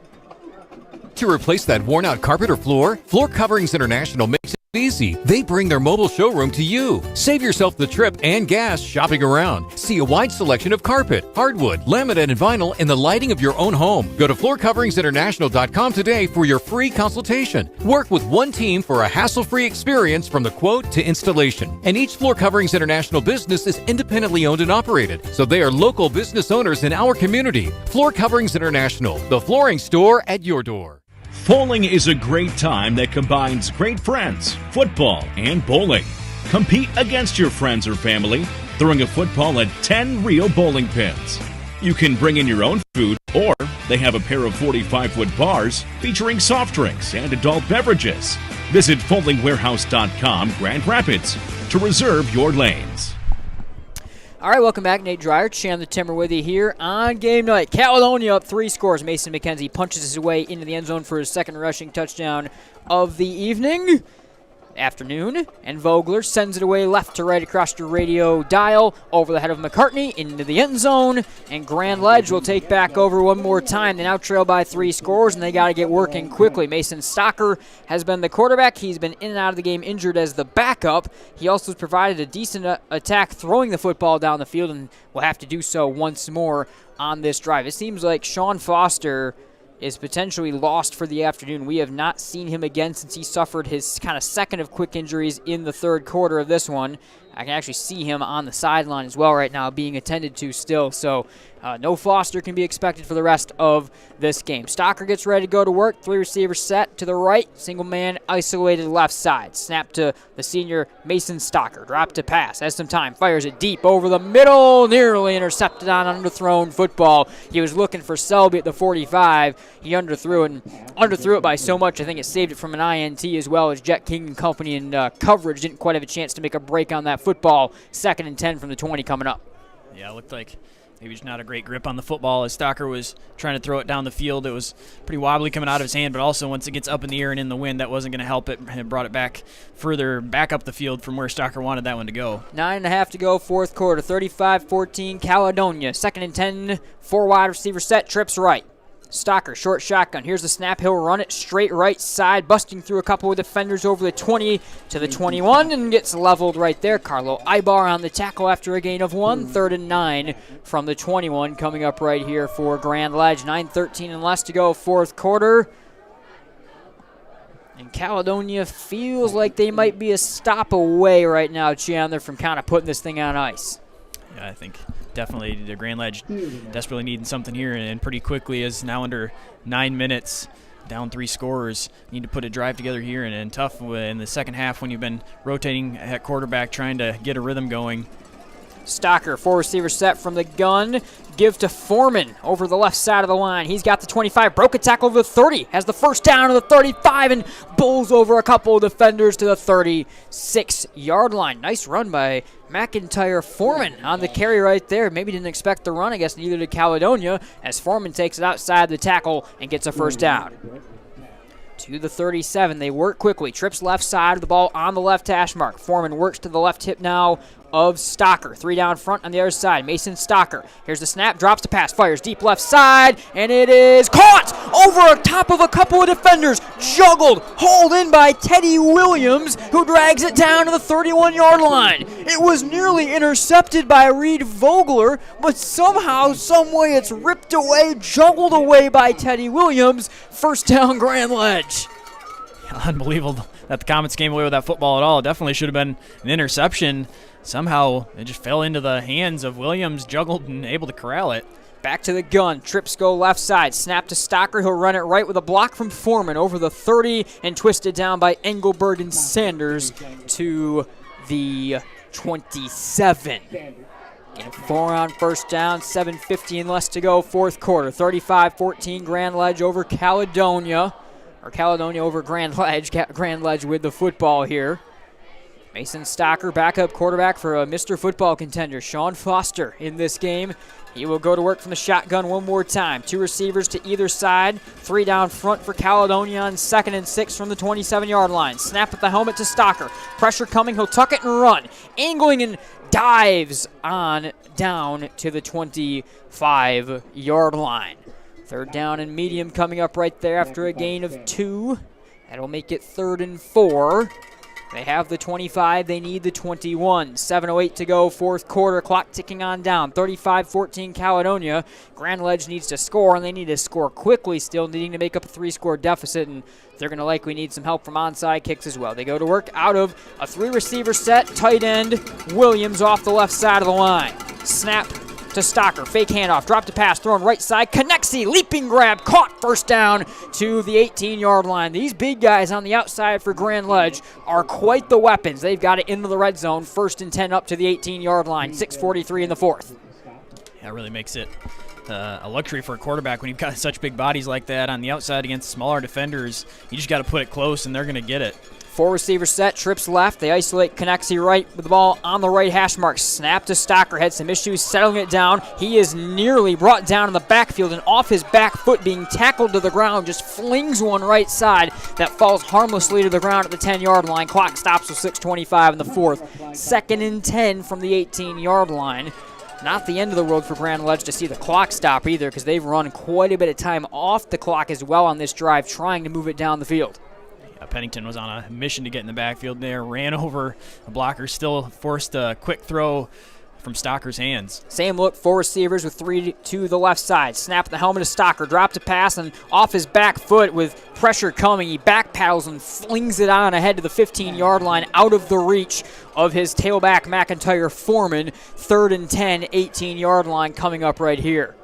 [SPEAKER 4] To replace that worn-out carpet or floor, Floor Coverings International makes it easy. They bring their mobile showroom to you. Save yourself the trip and gas shopping around. See a wide selection of carpet, hardwood, laminate, and vinyl in the lighting of your own home. Go to floorcoveringsinternational.com today for your free consultation. Work with one team for a hassle-free experience from the quote to installation. And each Floor Coverings International business is independently owned and operated, so they are local business owners in our community. Floor Coverings International, the flooring store at your door.
[SPEAKER 6] Bowling is a great time that combines great friends, football, and bowling. Compete against your friends or family, throwing a football at 10 real bowling pins. You can bring in your own food, or they have a pair of 45-foot bars featuring soft drinks and adult beverages. Visit bowlingwarehouse.com, Grand Rapids, to reserve your lanes.
[SPEAKER 5] All right, welcome back. Nate Dreyer, Chandler Timmer with you here on game night. Caledonia up 3 scores. Mason McKenzie punches his way into the end zone for his 2nd rushing touchdown of the afternoon, and Vogler sends it away left to right across your radio dial over the head of McCartney into the end zone, and Grand Ledge will take back over one more time. They now trail by 3 scores, and they got to get working quickly. Mason Stocker has been the quarterback. He's been in and out of the game injured as the backup. He also has provided a decent attack throwing the football down the field, and will have to do so once more on this drive. It seems like Shawn Foster is potentially lost for the afternoon. We have not seen him again since he suffered his kind of second of quick injuries in the 3rd quarter of this one. I can actually see him on the sideline as well right now being attended to still. So no Foster can be expected for the rest of this game. Stocker gets ready to go to work. 3 receivers set to the right. Single man isolated left side. Snap to the senior Mason Stocker. Drop to pass. Has some time. Fires it deep over the middle. Nearly intercepted on an underthrown football. He was looking for Selby at the 45. He underthrew it by so much. I think it saved it from an INT as well as Jet King and company in coverage didn't quite have a chance to make a break on that football. 2nd and 10 from the 20 coming up.
[SPEAKER 7] Yeah, it looked like maybe just not a great grip on the football as Stocker was trying to throw it down the field. It was pretty wobbly coming out of his hand, but also once it gets up in the air and in the wind, that wasn't going to help it. It brought it back further back up the field from where Stocker wanted that one to go.
[SPEAKER 5] 9.5 to go, 4th quarter. 35-14 Caledonia. 2nd and 10, 4 wide receiver set, trips right. Stocker, short shotgun. Here's the snap. He'll run it straight right side, busting through a couple of defenders over the 20 to the 21 and gets leveled right there. Carlo Ibar on the tackle after a gain of 1. 3rd and 9 from the 21 coming up right here for Grand Ledge. 9:13 and less to go, fourth quarter. And Caledonia feels like they might be a stop away right now, Chandler, from kind of putting this thing on ice.
[SPEAKER 7] Yeah, I think definitely the Grand Ledge desperately needing something here, and pretty quickly, is now under 9 minutes, down 3 scorers. Need to put a drive together here, and tough in the second half when you've been rotating at quarterback, trying to get a rhythm going.
[SPEAKER 5] Stocker, 4 receiver set from the gun. Give to Foreman over the left side of the line. He's got the 25, broke a tackle over the 30, has the first down to the 35, and bowls over a couple of defenders to the 36-yard line. Nice run by McIntyre Foreman on the carry right there. Maybe didn't expect the run. I guess neither did Caledonia, as Foreman takes it outside the tackle and gets a first down. To the 37, they work quickly. Trips left side of the ball on the left hash mark. Foreman works to the left hip now of Stocker. 3 down front on the other side. Mason Stocker. Here's the snap, drops the pass, fires deep left side, and it is caught over top of a couple of defenders. Juggled, hauled in by Teddy Williams, who drags it down to the 31-yard line. It was nearly intercepted by Reed Vogler, but somehow, someway, it's ripped away, juggled away by Teddy Williams. First down, Grand Ledge.
[SPEAKER 7] Unbelievable that the Comets came away with that football at all. It definitely should have been an interception. Somehow it just fell into the hands of Williams, juggled and able to corral it.
[SPEAKER 5] Back to the gun. Trips go left side. Snap to Stocker. He'll run it right with a block from Foreman over the 30 and twisted down by Engelberg and Sanders to the 27. Gain 4 on first down. 7:50 and less to go, fourth quarter. 35-14 Grand Ledge over Caledonia. Or Caledonia over Grand Ledge. Grand Ledge with the football here. Mason Stocker, backup quarterback for a Mr. Football contender, Shawn Foster, in this game. He will go to work from the shotgun one more time. 2 receivers to either side. 3 down front for Caledonia on 2nd and 6 from the 27-yard line. Snap at the helmet to Stocker. Pressure coming. He'll tuck it and run. Angling and dives on down to the 25-yard line. 3rd down and medium coming up right there after a gain of 2. That'll make it 3rd and 4. They have the 25. They need the 21. 7:08 to go, fourth quarter. Clock ticking on down. 35-14 Caledonia. Grand Ledge needs to score, and they need to score quickly still, needing to make up a 3-score deficit, and they're going to likely need some help from onside kicks as well. They go to work out of a 3-receiver set. Tight end Williams off the left side of the line. Snap to Stocker. Fake handoff. Drop to pass. Thrown right side. Connexie. Leaping grab. Caught. First down to the 18-yard line. These big guys on the outside for Grand Ledge are quite the weapons. They've got it into the red zone. 1st and 10 up to the 18-yard line. 6:43 in the fourth.
[SPEAKER 7] That really makes it a luxury for a quarterback when you've got such big bodies like that on the outside against smaller defenders. You just got to put it close, and they're going to get it.
[SPEAKER 5] 4-receiver set, trips left. They isolate Connexie right with the ball on the right hash mark. Snap to Stocker. Had some issues settling it down. He is nearly brought down in the backfield, and off his back foot being tackled to the ground, just flings one right side that falls harmlessly to the ground at the 10-yard line. Clock stops with 6:25 in the fourth. 2nd and 10 from the 18-yard line. Not the end of the world for Grand Ledge to see the clock stop either, because they've run quite a bit of time off the clock as well on this drive, trying to move it down the field.
[SPEAKER 7] Pennington was on a mission to get in the backfield there, ran over a blocker, still forced a quick throw from Stocker's hands.
[SPEAKER 5] Same look, 4 receivers with 3 to the left side. Snap the helmet to Stocker, dropped a pass, and off his back foot with pressure coming, he back paddles and flings it on ahead to the 15-yard line, out of the reach of his tailback McIntyre Foreman. 3rd and 10, 18-yard line coming up right here.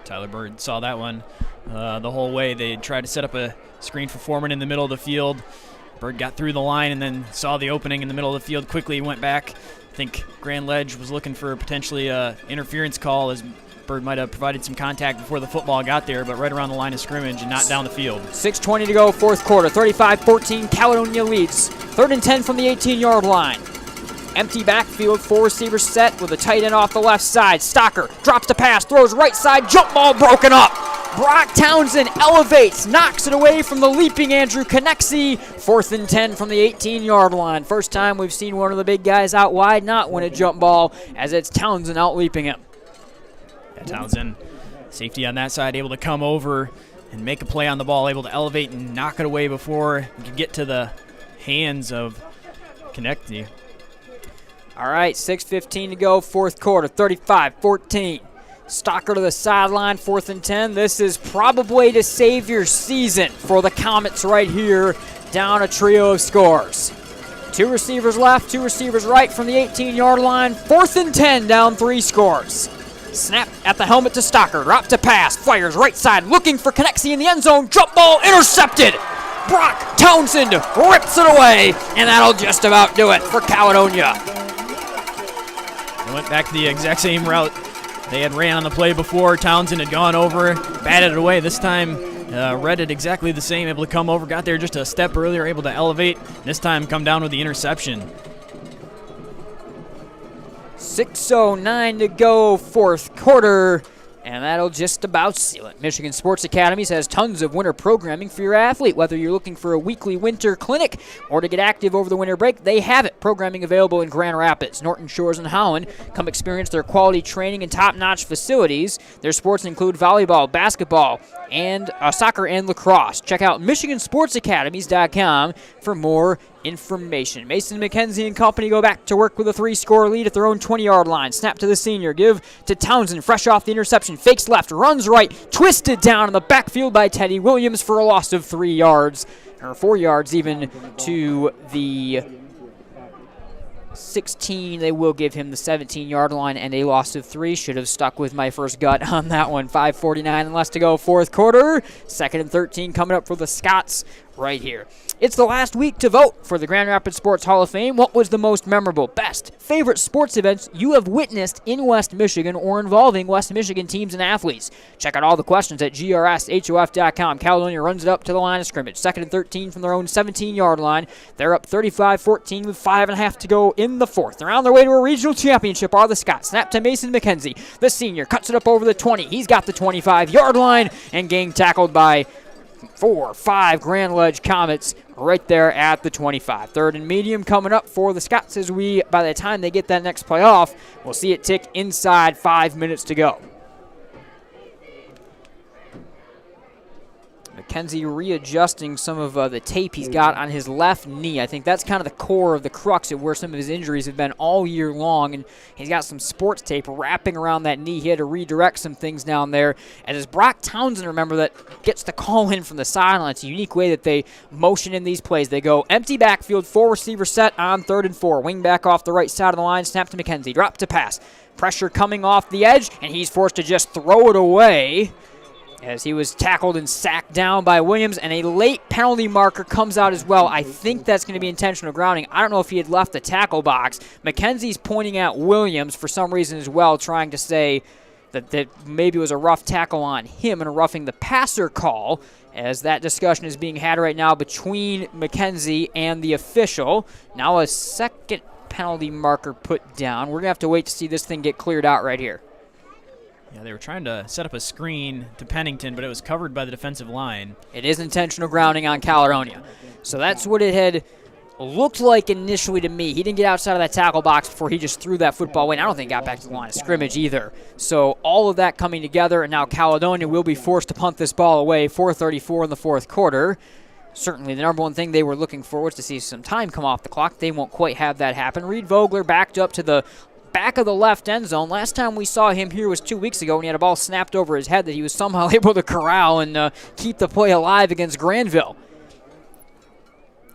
[SPEAKER 7] Tyler Bird saw that one the whole way. They tried to set up a screen for Foreman in the middle of the field. Bird got through the line and then saw the opening in the middle of the field. Quickly went back. I think Grand Ledge was looking for potentially an interference call, as Bird might have provided some contact before the football got there, but right around the line of scrimmage and not down the field.
[SPEAKER 5] 6:20 to go, fourth quarter. 35-14, Caledonia leads. 3rd and 10 from the 18-yard line. Empty backfield, 4 receivers set with a tight end off the left side. Stocker drops the pass, throws right side, jump ball broken up. Brock Townsend elevates, knocks it away from the leaping Andrew Connexie. 4th and 10 from the 18-yard line. First time we've seen one of the big guys out wide not win a jump ball, as it's Townsend out leaping him.
[SPEAKER 7] Yeah, Townsend Safety on that side able to come over and make a play on the ball, able to elevate and knock it away before it can get to the hands of Konechny.
[SPEAKER 5] All right, 6:15 to go, fourth quarter, 35-14. Stalker to the sideline, 4th and 10. This is probably to save your season for the Comets right here, down a trio of scores. 2 receivers left, 2 receivers right from the 18-yard line. 4th and 10, down 3 scores. Snap at the helmet to Stalker, drop to pass, fires right side, looking for Konechny in the end zone. Jump ball intercepted. Brock Townsend rips it away, and that'll just about do it for Caledonia.
[SPEAKER 7] They went back to the exact same route they had ran on the play before. Townsend had gone over, batted it away. This time, read it exactly the same, able to come over, got there just a step earlier, able to elevate. This time, come down with the interception.
[SPEAKER 5] 6:09 to go, fourth quarter, and that'll just about seal it. Michigan Sports Academies has tons of winter programming for your athlete. Whether you're looking for a weekly winter clinic or to get active over the winter break, they have it. Programming available in Grand Rapids, Norton Shores, and Holland. Come experience their quality training and top-notch facilities. Their sports include volleyball, basketball, and soccer and lacrosse. Check out MichiganSportsAcademies.com for more information. Mason McKenzie and company go back to work with a 3-score lead at their own 20-yard line. Snap to the senior. Give to Townsend, fresh off the interception. Fakes left, runs right, twisted down in the backfield by Teddy Williams for a loss of 3 yards, or 4 yards even, to the 16. They will give him the 17-yard line and a loss of 3. Should have stuck with my first gut on that one. 5:49 and less to go, fourth quarter. 2nd and 13 coming up for the Scots right here. It's the last week to vote for the Grand Rapids Sports Hall of Fame. What was the most memorable, best, favorite sports events you have witnessed in West Michigan or involving West Michigan teams and athletes? Check out all the questions at GRSHOF.com. Caledonia runs it up to the line of scrimmage. 2nd and 13 from their own 17-yard line. They're up 35-14 with 5.5 to go in the fourth. They're on their way to a regional championship, are the Scots. Snap to Mason McKenzie. The senior cuts it up over the 20. He's got the 25-yard line and getting tackled by 4 or 5 Grand Ledge Comets right there at the 25. 3rd and medium coming up for the Scots as by the time they get that next play off, we'll see it tick inside 5 minutes to go. McKenzie readjusting some of the tape he's got on his left knee. I think that's kind of the core of the crux of where some of his injuries have been all year long, and he's got some sports tape wrapping around that knee. He had to redirect some things down there. And as Brock Townsend, remember, that gets the call in from the sideline. It's a unique way that they motion in these plays. They go empty backfield, 4 receiver set on 3rd and 4. Wing back off the right side of the line, snap to McKenzie, drop to pass. Pressure coming off the edge, and he's forced to just throw it away as he was tackled and sacked down by Williams, and a late penalty marker comes out as well. I think that's going to be intentional grounding. I don't know if he had left the tackle box. McKenzie's pointing at Williams for some reason as well, trying to say that maybe it was a rough tackle on him and a roughing the passer call, as that discussion is being had right now between McKenzie and the official. Now a second penalty marker put down. We're going to have to wait to see this thing get cleared out right here.
[SPEAKER 7] Yeah, they were trying to set up a screen to Pennington, but it was covered by the defensive line.
[SPEAKER 5] It is intentional grounding on Caledonia. So that's what it had looked like initially to me. He didn't get outside of that tackle box before he just threw that football away, and I don't think he got back to the line of scrimmage either. So all of that coming together, and now Caledonia will be forced to punt this ball away. 4:34 in the fourth quarter. Certainly the number one thing they were looking for was to see some time come off the clock. They won't quite have that happen. Reed Vogler backed up to the back of the left end zone. Last time we saw him here was 2 weeks ago when he had a ball snapped over his head that he was somehow able to corral and keep the play alive against Granville.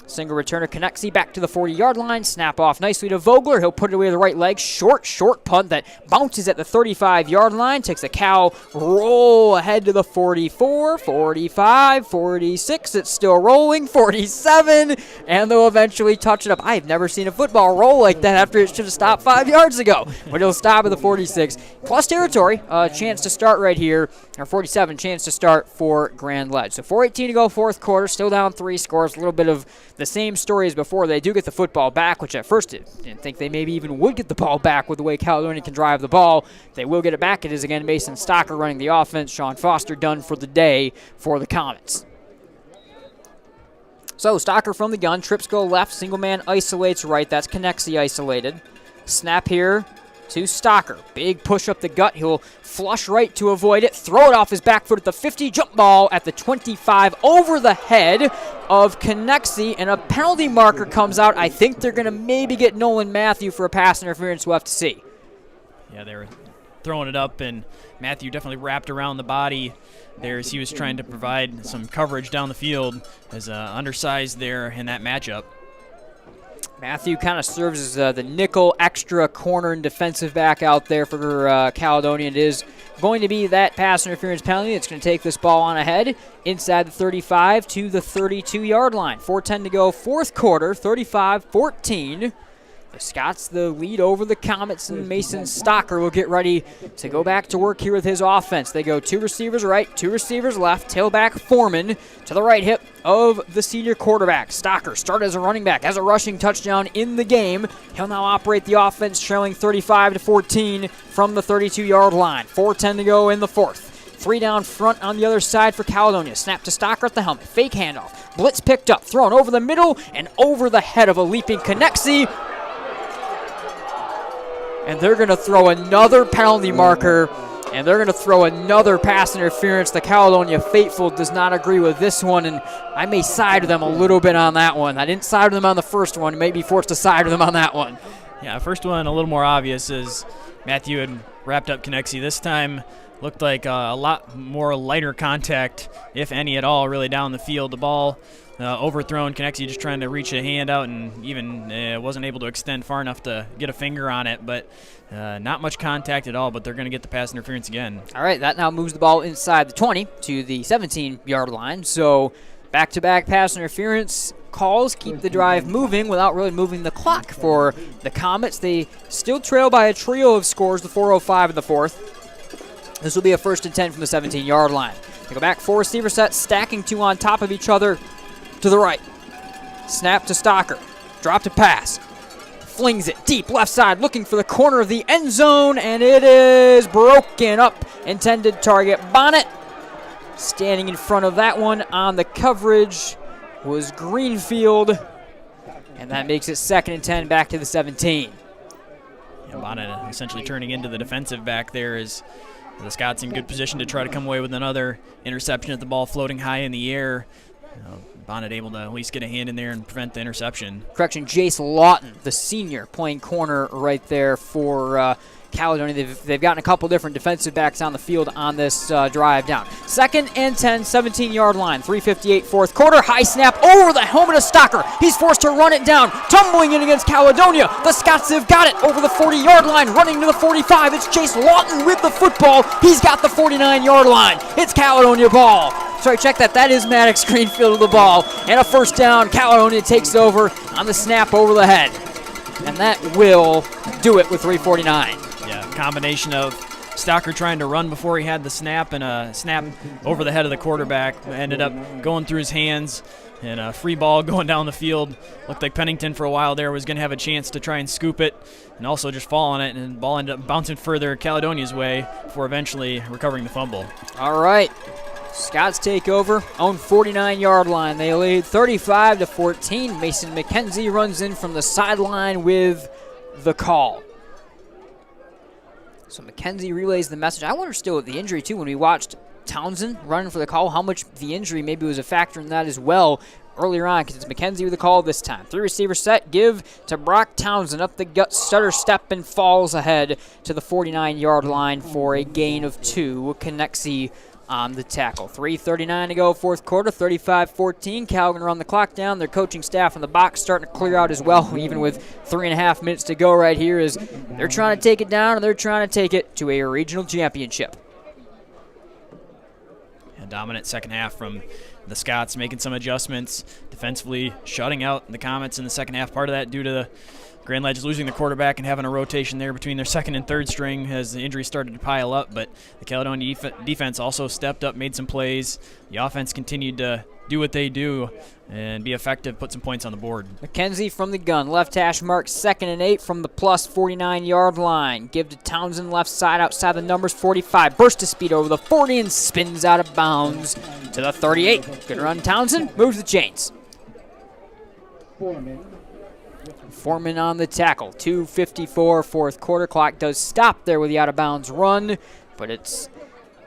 [SPEAKER 5] Single returner Konechny back to the 40-yard line. Snap off nicely to Vogler. He'll put it away with the right leg. Short punt that bounces at the 35-yard line. Takes a cow roll ahead to the 44, 45, 46. It's still rolling. 47. And they'll eventually touch it up. I've never seen a football roll like that after it should have stopped 5 yards ago. But it'll stop at the 46. Plus territory. Chance to start right here. Or 47. Chance to start for Grand Ledge. So 4:18 to go, fourth quarter. Still down 3 scores. A little bit of the same story as before. They do get the football back, which at first didn't think they maybe even would get the ball back with the way Caledonia can drive the ball. They will get it back. It is again Mason Stalker running the offense. Shawn Foster done for the day for the Comets. So Stalker from the gun. Trips go left. Single man isolates right. That's Konechny isolated. Snap here to Stocker. Big push up the gut. He'll flush right to avoid it. Throw it off his back foot at the 50. Jump ball at the 25 over the head of Connexie, and a penalty marker comes out. I think they're going to maybe get Nolan Matthew for a pass interference. We'll have to see.
[SPEAKER 7] Yeah, they were throwing it up, and Matthew definitely wrapped around the body there as he was trying to provide some coverage down the field as undersized there in that matchup.
[SPEAKER 5] Matthew kind of serves as the nickel extra corner and defensive back out there for Caledonia. It is going to be that pass interference penalty. It's going to take this ball on ahead inside the 35 to the 32-yard line. 4:10 to go, fourth quarter, 35-14. The Scots the lead over the Comets, and Mason Stocker will get ready to go back to work here with his offense. They go 2 receivers right, 2 receivers left, tailback Foreman to the right hip of the senior quarterback. Stocker started as a running back, has a rushing touchdown in the game. He'll now operate the offense trailing 35-14 from the 32-yard line. 4:10 to go in the fourth. 3 down front on the other side for Caledonia. Snap to Stocker at the helmet. Fake handoff. Blitz picked up, thrown over the middle and over the head of a leaping Connexie. And they're going to throw another penalty marker, and they're going to throw another pass interference. The Caledonia faithful does not agree with this one, and I may side with them a little bit on that one. I didn't side with them on the first one. May be forced to side with them on that one.
[SPEAKER 7] Yeah, first one a little more obvious as Matthew had wrapped up Connexie. This time looked like a lot more lighter contact, if any at all, really down the field. The ball overthrown. Connexie just trying to reach a hand out and even wasn't able to extend far enough to get a finger on it, but not much contact at all, but they're going to get the pass interference again.
[SPEAKER 5] All right, that now moves the ball inside the 20 to the 17-yard line. So back-to-back pass interference calls keep the drive moving without really moving the clock for the Comets. They still trail by a trio of scores, the 4:05 in the fourth. This will be a 1st and 10 from the 17-yard line. They go back 4 receiver sets, stacking 2 on top of each other. To the right. Snap to Stocker. Drop to pass. Flings it deep left side, looking for the corner of the end zone, and it is broken up. Intended target Bonnet. Standing in front of that one on the coverage was Greenfield, and that makes it 2nd and 10 back to the 17.
[SPEAKER 7] Yeah, Bonnet essentially turning into the defensive back there as the Scots in good position to try to come away with another interception at the ball floating high in the air. Bonnet able to at least get a hand in there and prevent the interception.
[SPEAKER 5] Correction, Jace Lawton, the senior, playing corner right there for Caledonia. They've gotten a couple different defensive backs on the field on this drive down. 2nd and 10, 17-yard line, 3:58 fourth quarter. High snap over the helmet of Stocker. He's forced to run it down, tumbling in against Caledonia. The Scots have got it over the 40-yard line, running to the 45. It's Jace Lawton with the football. He's got the 49-yard line. It's Caledonia ball. Sorry, check that. That is Maddox Greenfield with the ball. And a 1st down. Caledonia takes over on the snap over the head. And that will do it with 3:49.
[SPEAKER 7] Yeah, combination of Stocker trying to run before he had the snap and a snap over the head of the quarterback. Ended up going through his hands, and a free ball going down the field. Looked like Pennington for a while there was going to have a chance to try and scoop it and also just fall on it, and the ball ended up bouncing further Caledonia's way before eventually recovering the fumble.
[SPEAKER 5] All right. Scots take over, own 49-yard line. They lead 35-14. Mason McKenzie runs in from the sideline with the call. So McKenzie relays the message. I wonder still with the injury, too, when we watched Townsend running for the call, how much the injury maybe was a factor in that as well earlier on, because it's McKenzie with the call this time. 3 receiver set, give to Brock Townsend. Up the gut, stutter step, and falls ahead to the 49-yard line for a gain of 2. Connexie on the tackle. 3:39 to go, fourth quarter, 35-14. Cal going to run the clock down. Their coaching staff in the box starting to clear out as well, even with 3.5 minutes to go right here, as they're trying to take it down and they're trying to take it to a regional championship.
[SPEAKER 7] A dominant second half from the Scots, making some adjustments defensively, shutting out the Comets in the second half. Part of that due to the Grand Ledge losing the quarterback and having a rotation there between their 2nd and 3rd string as the injuries started to pile up. But the Caledonia defense also stepped up, made some plays. The offense continued to do what they do and be effective, put some points on the board.
[SPEAKER 5] McKenzie from the gun, left hash mark, 2nd and 8 from the plus 49-yard line. Give to Townsend, left side, outside the numbers, 45. Burst to speed over the 40 and spins out of bounds to the 38. Good run, Townsend. Moves the chains. Foreman on the tackle. 2:54 fourth quarter. Clock does stop there with the out-of-bounds run, but it's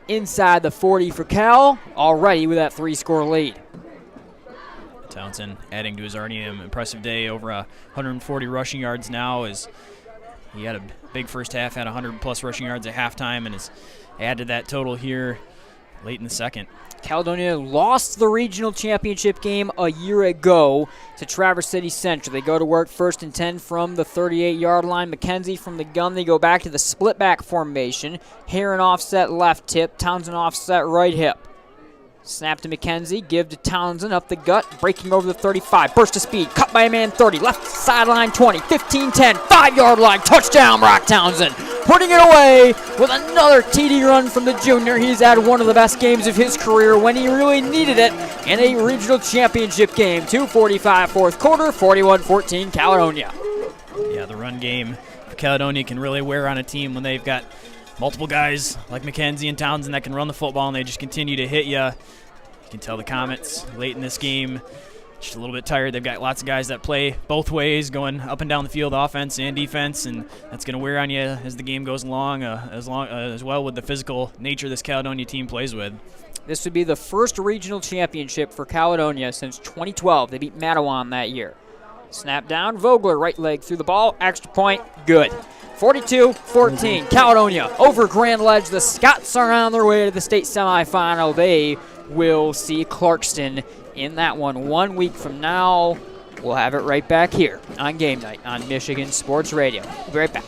[SPEAKER 5] inside the 40 for Cal, already with that 3-score lead.
[SPEAKER 7] Townsend adding to his already impressive day, over 140 rushing yards now. As he had a big first half, had 100-plus rushing yards at halftime, and has added that total here late in the second.
[SPEAKER 5] Caledonia lost the regional championship game a year ago to Traverse City Central. They go to work 1st and 10 from the 38-yard line. McKenzie from the gun. They go back to the split-back formation. Heron offset left hip. Townsend offset right hip. Snap to McKenzie. Give to Townsend up the gut. Breaking over the 35. Burst of speed. Cut by a man 30. Left sideline 20. 15-10. 5-yard line. Touchdown, Brock Townsend. Putting it away with another TD run from the junior. He's had one of the best games of his career when he really needed it in a regional championship game. 2:45 fourth quarter, 41-14 Caledonia.
[SPEAKER 7] Yeah, the run game for Caledonia can really wear on a team when they've got multiple guys like McKenzie and Townsend that can run the football, and they just continue to hit you. You can tell the Comets late in this game just a little bit tired. They've got lots of guys that play both ways, going up and down the field, offense and defense, and that's going to wear on you as the game goes along, as well with the physical nature this Caledonia team plays with.
[SPEAKER 5] This would be the first regional championship for Caledonia since 2012. They beat Mattawan that year. Snap down, Vogler, right leg through the ball, extra point, good. 42-14, Caledonia over Grand Ledge. The Scots are on their way to the state semifinal. They will see Clarkston in that one 1 week from now. We'll have it right back here on Game Night on Michigan Sports Radio. We'll be right back.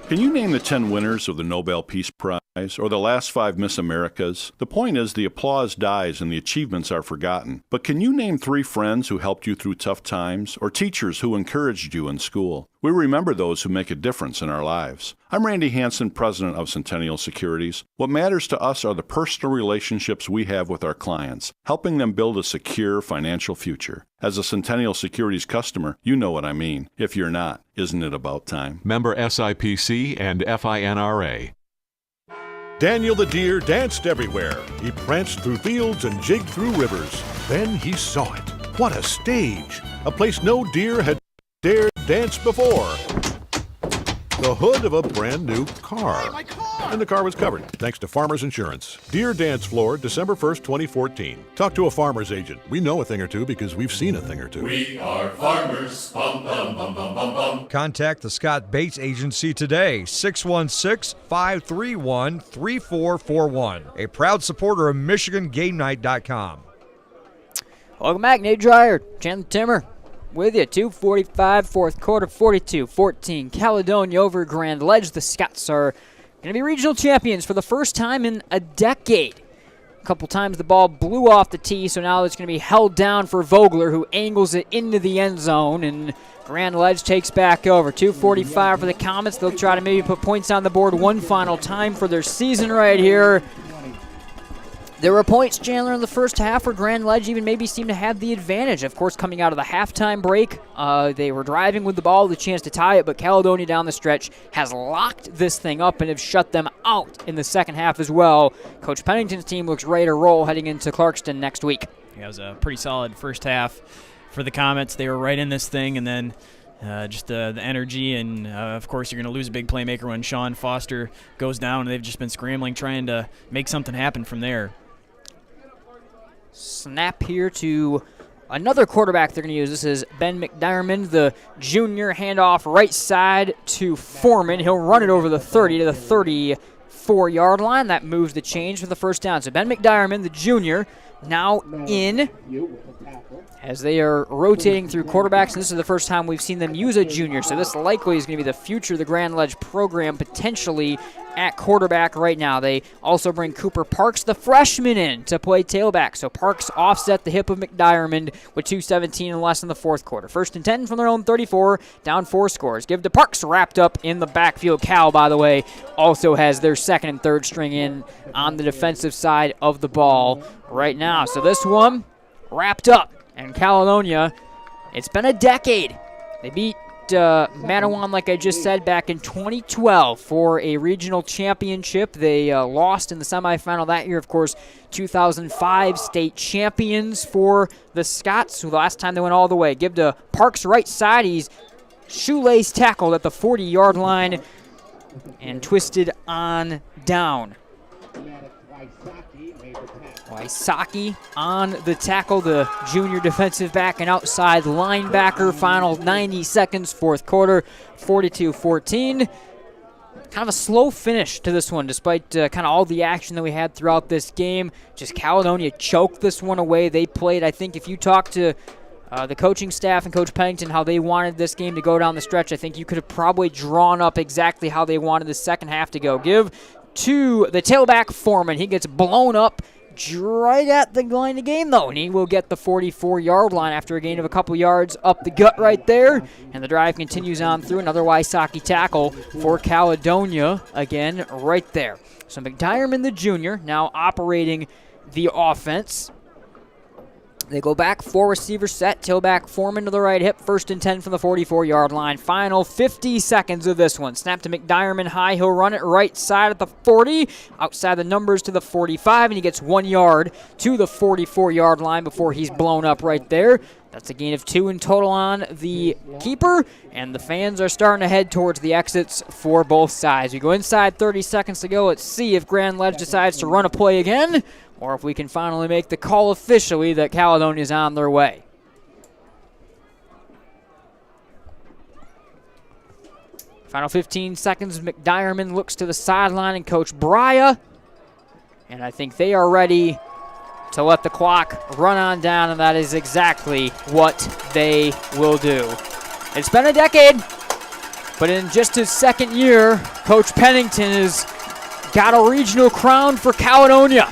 [SPEAKER 2] Can you name the 10 winners of the Nobel Peace Prize or the last 5 Miss Americas? The point is the applause dies and the achievements are forgotten. But can you name 3 friends who helped you through tough times or teachers who encouraged you in school? We remember those who make a difference in our lives. I'm Randy Hansen, president of Centennial Securities. What matters to us are the personal relationships we have with our clients, helping them build a secure financial future. As a Centennial Securities customer, you know what I mean. If you're not, isn't it about time?
[SPEAKER 11] Member SIPC and FINRA.
[SPEAKER 8] Daniel the deer danced everywhere. He pranced through fields and jigged through rivers. Then he saw it. What a stage! A place no deer had dared dance before. The hood of a brand new car. Hey, my car! And the car was covered, thanks to Farmers Insurance. Deer Dance Floor, December 1st, 2014. Talk to a farmer's agent. We know a thing or two because we've seen a thing or two.
[SPEAKER 9] We are farmers. Bum, bum, bum, bum, bum, bum.
[SPEAKER 10] Contact the Scott Bates Agency today, 616-531-3441. A proud supporter of MichiganGameNight.com.
[SPEAKER 5] Welcome back, Nate Dreyer, Chandler Timmer with you. 2:45 fourth quarter, 42-14 Caledonia over Grand Ledge. The Scots are going to be regional champions for the first time in a decade. A couple times the ball blew off the tee, so now it's going to be held down for Vogler, who angles it into the end zone, and Grand Ledge takes back over. 2:45 for the Comets. They'll try to maybe put points on the board one final time for their season right here. There were points, Chandler, in the first half where Grand Ledge even maybe seemed to have the advantage. Of course, coming out of the halftime break, they were driving with the ball, the chance to tie it, but Caledonia down the stretch has locked this thing up and have shut them out in the second half as well. Coach Pennington's team looks ready to roll heading into Clarkston next week.
[SPEAKER 7] Yeah, it was a pretty solid first half for the Comets. They were right in this thing, and then just the energy, and of course you're going to lose a big playmaker when Shawn Foster goes down, and they've just been scrambling trying to make something happen from there.
[SPEAKER 5] Snap here to another quarterback they're going to use. This is Ben McDiarmid, the junior. Handoff right side to Foreman. He'll run it over the 30 to the 34-yard line. That moves the change for the first down. So Ben McDiarmid, the junior, now in as they are rotating through quarterbacks. And this is the first time we've seen them use a junior. So this likely is going to be the future of the Grand Ledge program, potentially at quarterback right now. They also bring Cooper Parks, the freshman, in to play tailback. So Parks offset the hip of McDiarmid with 2:17 and less in the fourth quarter. 1st and 10 from their own 34, down 4 scores. Give to Parks, wrapped up in the backfield. Cal, by the way, also has their second and third string in on the defensive side of the ball right now. So this one wrapped up. And Caledonia, it's been a decade. They beat Mattawan, like I just said, back in 2012 for a regional championship. They lost in the semifinal that year, of course. 2005 state champions for the Scots, who the last time they went all the way. Give to Parks right side. He's shoelace tackled at the 40-yard line and twisted on down. Wysocki on the tackle, the junior defensive back and outside linebacker. Final 90 seconds, fourth quarter, 42-14. Kind of a slow finish to this one, despite kind of all the action that we had throughout this game. Just Caledonia choked this one away. They played, I think, if you talk to the coaching staff and Coach Pennington how they wanted this game to go down the stretch, I think you could have probably drawn up exactly how they wanted the second half to go. Give to the tailback Foreman. He gets blown up right at the line of game, though, and he will get the 44-yard line after a gain of a couple yards up the gut right there, and the drive continues on through. Another Wysocki tackle for Caledonia again right there. So McDiarmid, the junior, now operating the offense. They go back, 4 receiver set, tailback Foreman to the right hip, 1st and 10 from the 44-yard line. Final 50 seconds of this one. Snap to McDiarmid, high, he'll run it right side at the 40, outside the numbers to the 45, and he gets 1 yard to the 44-yard line before he's blown up right there. That's a gain of 2 in total on the keeper, and the fans are starting to head towards the exits for both sides. We go inside, 30 seconds to go. Let's see if Grand Ledge decides to run a play again, or if we can finally make the call officially that Caledonia is on their way. Final 15 seconds, McDiarmid looks to the sideline and Coach Brya, and I think they are ready to let the clock run on down, and that is exactly what they will do. It's been a decade, but in just his second year, Coach Pennington has got a regional crown for Caledonia.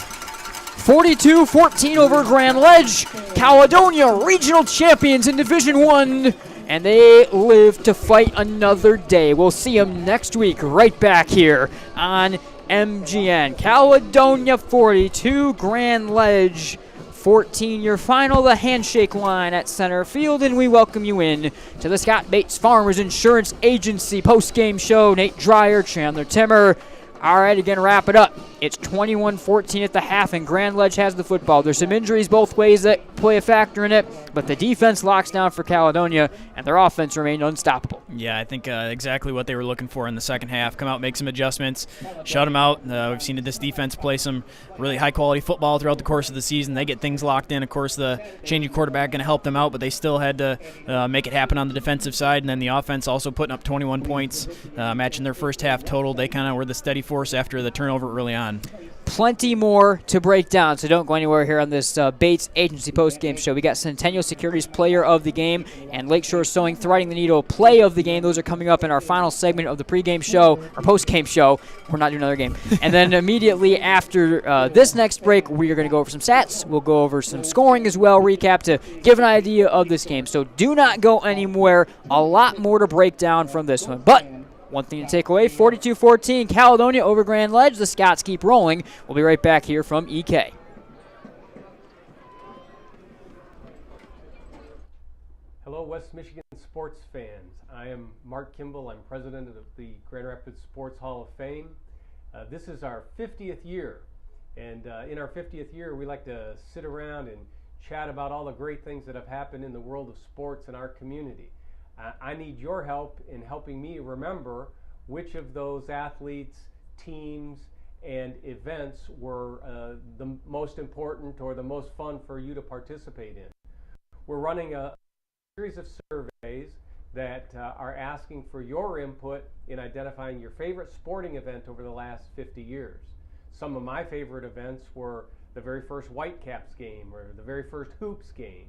[SPEAKER 5] 42-14 over Grand Ledge. Caledonia regional champions in Division I, and they live to fight another day. We'll see them next week right back here on MGN. Caledonia 42, Grand Ledge 14. Your final, the handshake line at center field, and we welcome you in to the Scott Bates Farmers Insurance Agency post-game show. Nate Dreyer, Chandler Timmer. All right, again, wrap it up. It's 21-14 at the half, and Grand Ledge has the football. There's some injuries both ways that play a factor in it, but the defense locks down for Caledonia, and their offense remained unstoppable.
[SPEAKER 7] Yeah, I think exactly what they were looking for in the second half. Come out, make some adjustments, shut them out. We've seen this defense play some really high-quality football throughout the course of the season. They get things locked in. Of course, the changing quarterback going to help them out, but they still had to make it happen on the defensive side, and then the offense also putting up 21 points, matching their first half total. They kind of were the steady force after the turnover early on.
[SPEAKER 5] Plenty more to break down, so don't go anywhere here on this Bates Agency postgame show. We got Centennial Securities Player of the Game and Lakeshore Sewing Threading the Needle Play of the Game. Those are coming up in our final segment of the pregame show, or postgame show. We're not doing another game. And then immediately after this next break, we are going to go over some stats. We'll go over some scoring as well, recap to give an idea of this game. So do not go anywhere. A lot more to break down from this one. But one thing to take away, 42-14, Caledonia over Grand Ledge. The Scots keep rolling. We'll be right back here from EK.
[SPEAKER 17] Hello, West Michigan sports fans. I am Mark Kimball. I'm president of the Grand Rapids Sports Hall of Fame. This is our 50th year, and in our 50th year, we like to sit around and chat about all the great things that have happened in the world of sports in our community. I need your help in helping me remember which of those athletes, teams, and events were the most important or the most fun for you to participate in. We're running a series of surveys that are asking for your input in identifying your favorite sporting event over the last 50 years. Some of my favorite events were the very first Whitecaps game or the very first Hoops game.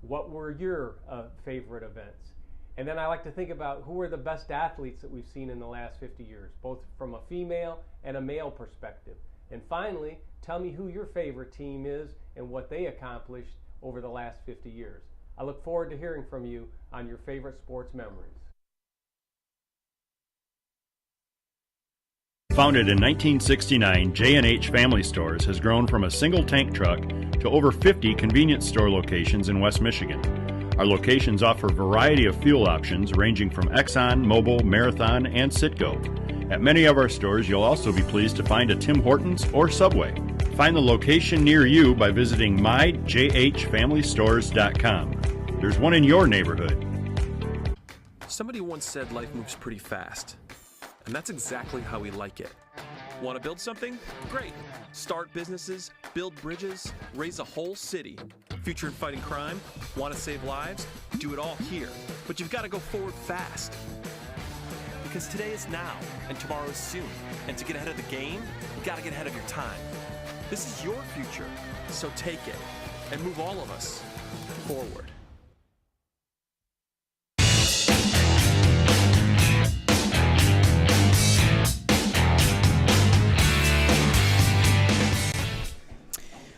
[SPEAKER 17] What were your favorite events? And then I like to think about who are the best athletes that we've seen in the last 50 years, both from a female and a male perspective. And finally, tell me who your favorite team is and what they accomplished over the last 50 years. I look forward to hearing from you on your favorite sports memories.
[SPEAKER 1] Founded in 1969, J&H Family Stores has grown from a single tank truck to over 50 convenience store locations in West Michigan. Our locations offer a variety of fuel options ranging from Exxon, Mobil, Marathon, and Citgo. At many of our stores, you'll also be pleased to find a Tim Hortons or Subway. Find the location near you by visiting myjhfamilystores.com. There's one in your neighborhood.
[SPEAKER 16] Somebody once said life moves pretty fast, and that's exactly how we like it. Want to build something? Great. Start businesses, build bridges, raise a whole city. Future in fighting crime? Want to save lives? Do it all here. But you've got to go forward fast. Because today is now, and tomorrow is soon. And to get ahead of the game, you got to get ahead of your time. This is your future, so take it and move all of us forward.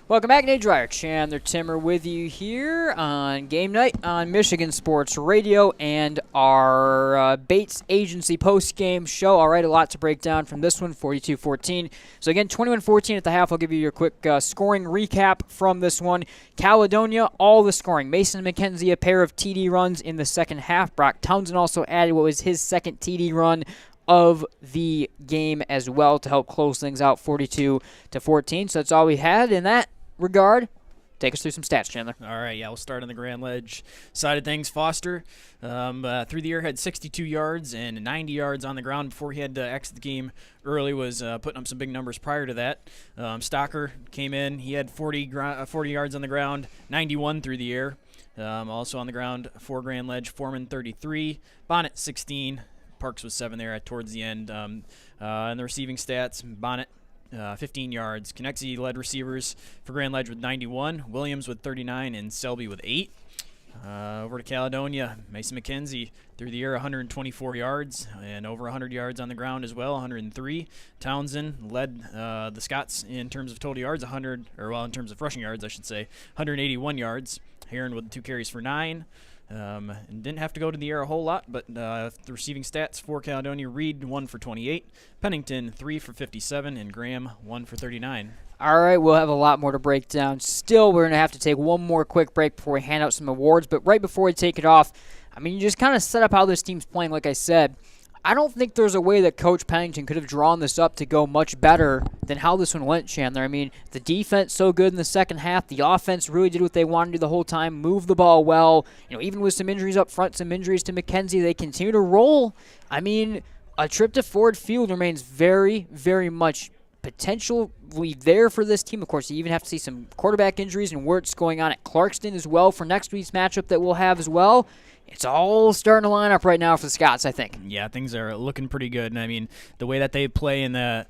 [SPEAKER 5] Welcome back, Nate Dreyer, Chandler Timmer with you here on Game Night on Michigan Sports Radio and our Bates Agency post-game show. All right, a lot to break down from this one, 42-14. So again, 21-14 at the half. I'll give you your quick scoring recap from this one. Caledonia, all the scoring. Mason McKenzie, a pair of TD runs in the second half. Brock Townsend also added what was his second TD run of the game as well to help close things out 42-14. So that's all we had in that regard. Take us through some stats, Chandler.
[SPEAKER 7] All right, yeah, we'll start on the Grand Ledge side of things. Foster, through the air, had 62 yards and 90 yards on the ground before he had to exit the game early, was putting up some big numbers prior to that. Stocker came in. He had 40 yards on the ground, 91 through the air. Also on the ground for Grand Ledge, Foreman 33, Bonnet 16, Parks was 7 there towards the end. And the receiving stats, Bonnet 15 yards. Connexie led receivers for Grand Ledge with 91, Williams with 39, and Selby with 8. Over to Caledonia, Mason McKenzie through the air 124 yards and over 100 yards on the ground as well, 103. Townsend led the Scots in terms of total yards, in terms of rushing yards, I should say, 181 yards. Heron with 2 carries for 9. And didn't have to go to the air a whole lot, but the receiving stats for Caledonia: Reed 1 for 28, Pennington 3 for 57, and Graham 1 for 39.
[SPEAKER 5] All right, we'll have a lot more to break down. Still, we're going to have to take one more quick break before we hand out some awards, but right before we take it off, I mean, you just kind of set up how this team's playing. Like I said, I don't think there's a way that Coach Pennington could have drawn this up to go much better than how this one went, Chandler. I mean, the defense so good in the second half. The offense really did what they wanted to do the whole time, move the ball well. You know, even with some injuries up front, some injuries to McKenzie, they continue to roll. I mean, a trip to Ford Field remains very, very much potentially there for this team. Of course, you even have to see some quarterback injuries and what's going on at Clarkston as well for next week's matchup that we'll have as well. It's all starting to line up right now for the Scots, I think.
[SPEAKER 7] Yeah, things are looking pretty good. And I mean, the way that they play in the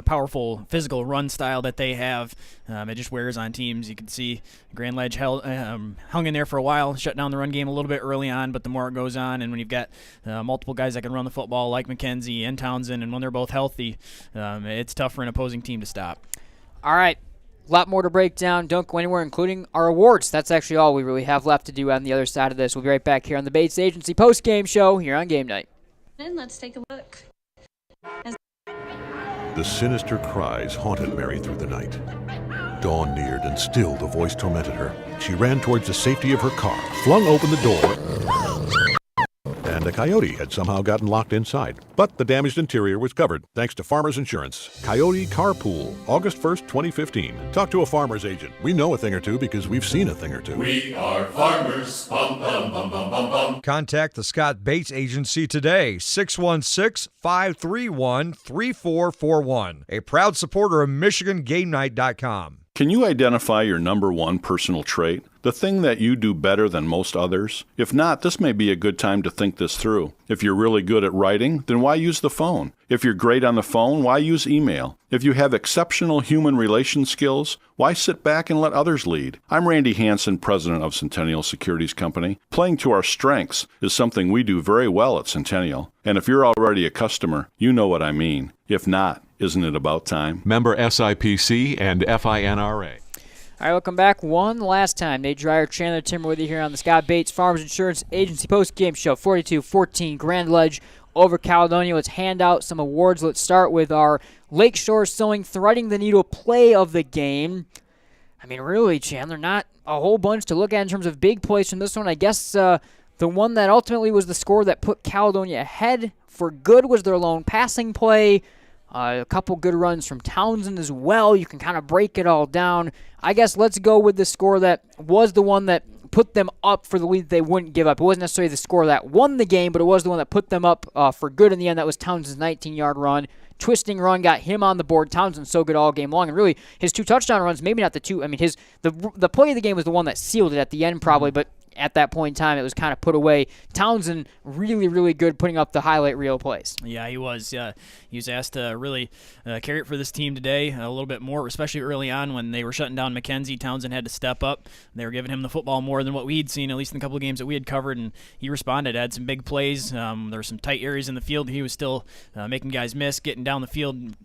[SPEAKER 7] powerful physical run style that they have, it just wears on teams. You can see Grand Ledge hung in there for a while, shut down the run game a little bit early on, but the more it goes on, and when you've got multiple guys that can run the football like McKenzie and Townsend, and when they're both healthy, it's tough for an opposing team to stop.
[SPEAKER 5] All right. A lot more to break down. Don't go anywhere, including our awards. That's actually all we really have left to do on the other side of this. We'll be right back here on the Bates Agency post-game show here on Game Night.
[SPEAKER 13] And let's take a look.
[SPEAKER 8] The sinister cries haunted Mary through the night. Dawn neared, and still the voice tormented her. She ran towards the safety of her car, flung open the door, and a coyote had somehow gotten locked inside. But the damaged interior was covered thanks to Farmers Insurance. Coyote Carpool, August 1st, 2015. Talk to a farmer's agent. We know a thing or two because we've seen a thing or two.
[SPEAKER 9] We are farmers. Bum, bum, bum, bum, bum, bum.
[SPEAKER 10] Contact the Scott Bates Agency today, 616-531-3441. A proud supporter of MichiganGameNight.com.
[SPEAKER 2] Can you identify your number one personal trait? The thing that you do better than most others? If not, this may be a good time to think this through. If you're really good at writing, then why use the phone? If you're great on the phone, why use email? If you have exceptional human relation skills, why sit back and let others lead? I'm Randy Hansen, president of Centennial Securities Company. Playing to our strengths is something we do very well at Centennial. And if you're already a customer, you know what I mean. If not, isn't it about time?
[SPEAKER 11] Member SIPC and FINRA.
[SPEAKER 5] All right, welcome back one last time. Nate Dreyer, Chandler Timmer with you here on the Scott Bates Farmers Insurance Agency post-game show. 42-14 Grand Ledge over Caledonia. Let's hand out some awards. Let's start with our Lakeshore Sewing Threading the Needle play of the game. I mean, really, Chandler, not a whole bunch to look at in terms of big plays from this one. I guess the one that ultimately was the score that put Caledonia ahead for good was their lone passing play. A couple good runs from Townsend as well. You can kind of break it all down. I guess let's go with the score that was the one that put them up for the lead that they wouldn't give up. It wasn't necessarily the score that won the game, but it was the one that put them up for good in the end. That was Townsend's 19-yard run. Twisting run got him on the board. Townsend so good all game long, and really his 2 touchdown runs, maybe not the 2. I mean, the play of the game was the one that sealed it at the end probably, but at that point in time, it was kind of put away. Townsend really, really good putting up the highlight reel plays.
[SPEAKER 7] Yeah, he was. He was asked to really carry it for this team today a little bit more, especially early on when they were shutting down McKenzie. Townsend had to step up. They were giving him the football more than what we'd seen, at least in a couple of games that we had covered, and he responded, had some big plays. There were some tight areas in the field. He was still making guys miss, getting down the field,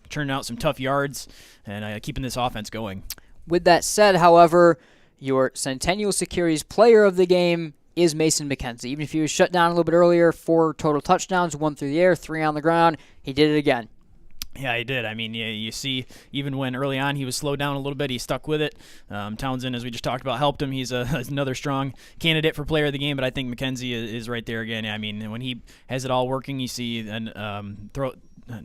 [SPEAKER 7] churning out some tough yards, and keeping this offense going.
[SPEAKER 5] With that said, however, your Centennial Securities player of the game is Mason McKenzie. Even if he was shut down a little bit earlier, 4 total touchdowns, 1 through the air, 3 on the ground, he did it again.
[SPEAKER 7] Yeah, he did. I mean, you see, even when early on he was slowed down a little bit, he stuck with it. Townsend, as we just talked about, helped him. He's another strong candidate for player of the game, but I think McKenzie is right there again. I mean, when he has it all working, you see throw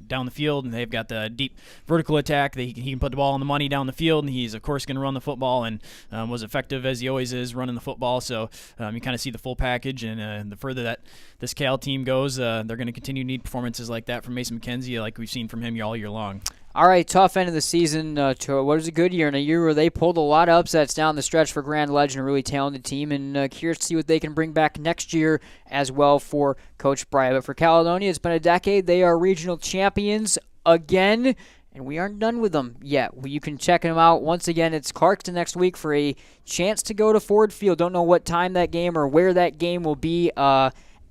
[SPEAKER 7] down the field, and they've got the deep vertical attack. He can put the ball on the money down the field, and he's, of course, going to run the football, and was effective as he always is running the football. So you kind of see the full package, and the further that this Cal team goes, they're going to continue to need performances like that from Mason McKenzie, like we've seen from him all year long.
[SPEAKER 5] All right, tough end of the season to what was a good year, and a year where they pulled a lot of upsets down the stretch for Grand Legend, a really talented team, and curious to see what they can bring back next year as well for Coach Bry. But for Caledonia, it's been a decade. They are regional champions again, and we aren't done with them yet. You can check them out. Once again, it's Clarkston next week for a chance to go to Ford Field. Don't know what time that game or where that game will be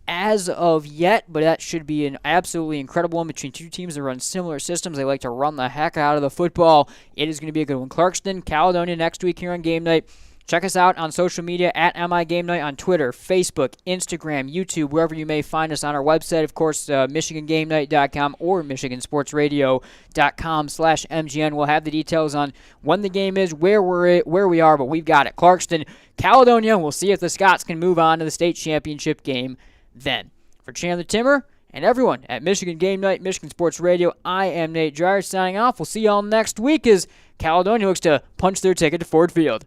[SPEAKER 5] as of yet, but that should be an absolutely incredible one between 2 teams that run similar systems. They like to run the heck out of the football. It is going to be a good one. Clarkston, Caledonia next week here on Game Night. Check us out on social media at MI Game Night on Twitter, Facebook, Instagram, YouTube, wherever you may find us on our website, of course, MichiganGameNight.com or MichiganSportsRadio.com/MGN. We'll have the details on when the game is, where we are, but we've got it. Clarkston, Caledonia. We'll see if the Scots can move on to the state championship game then. For Chandler Timmer and everyone at Michigan Game Night, Michigan Sports Radio, I am Nate Dryer signing off. We'll see y'all next week as Caledonia looks to punch their ticket to Ford Field.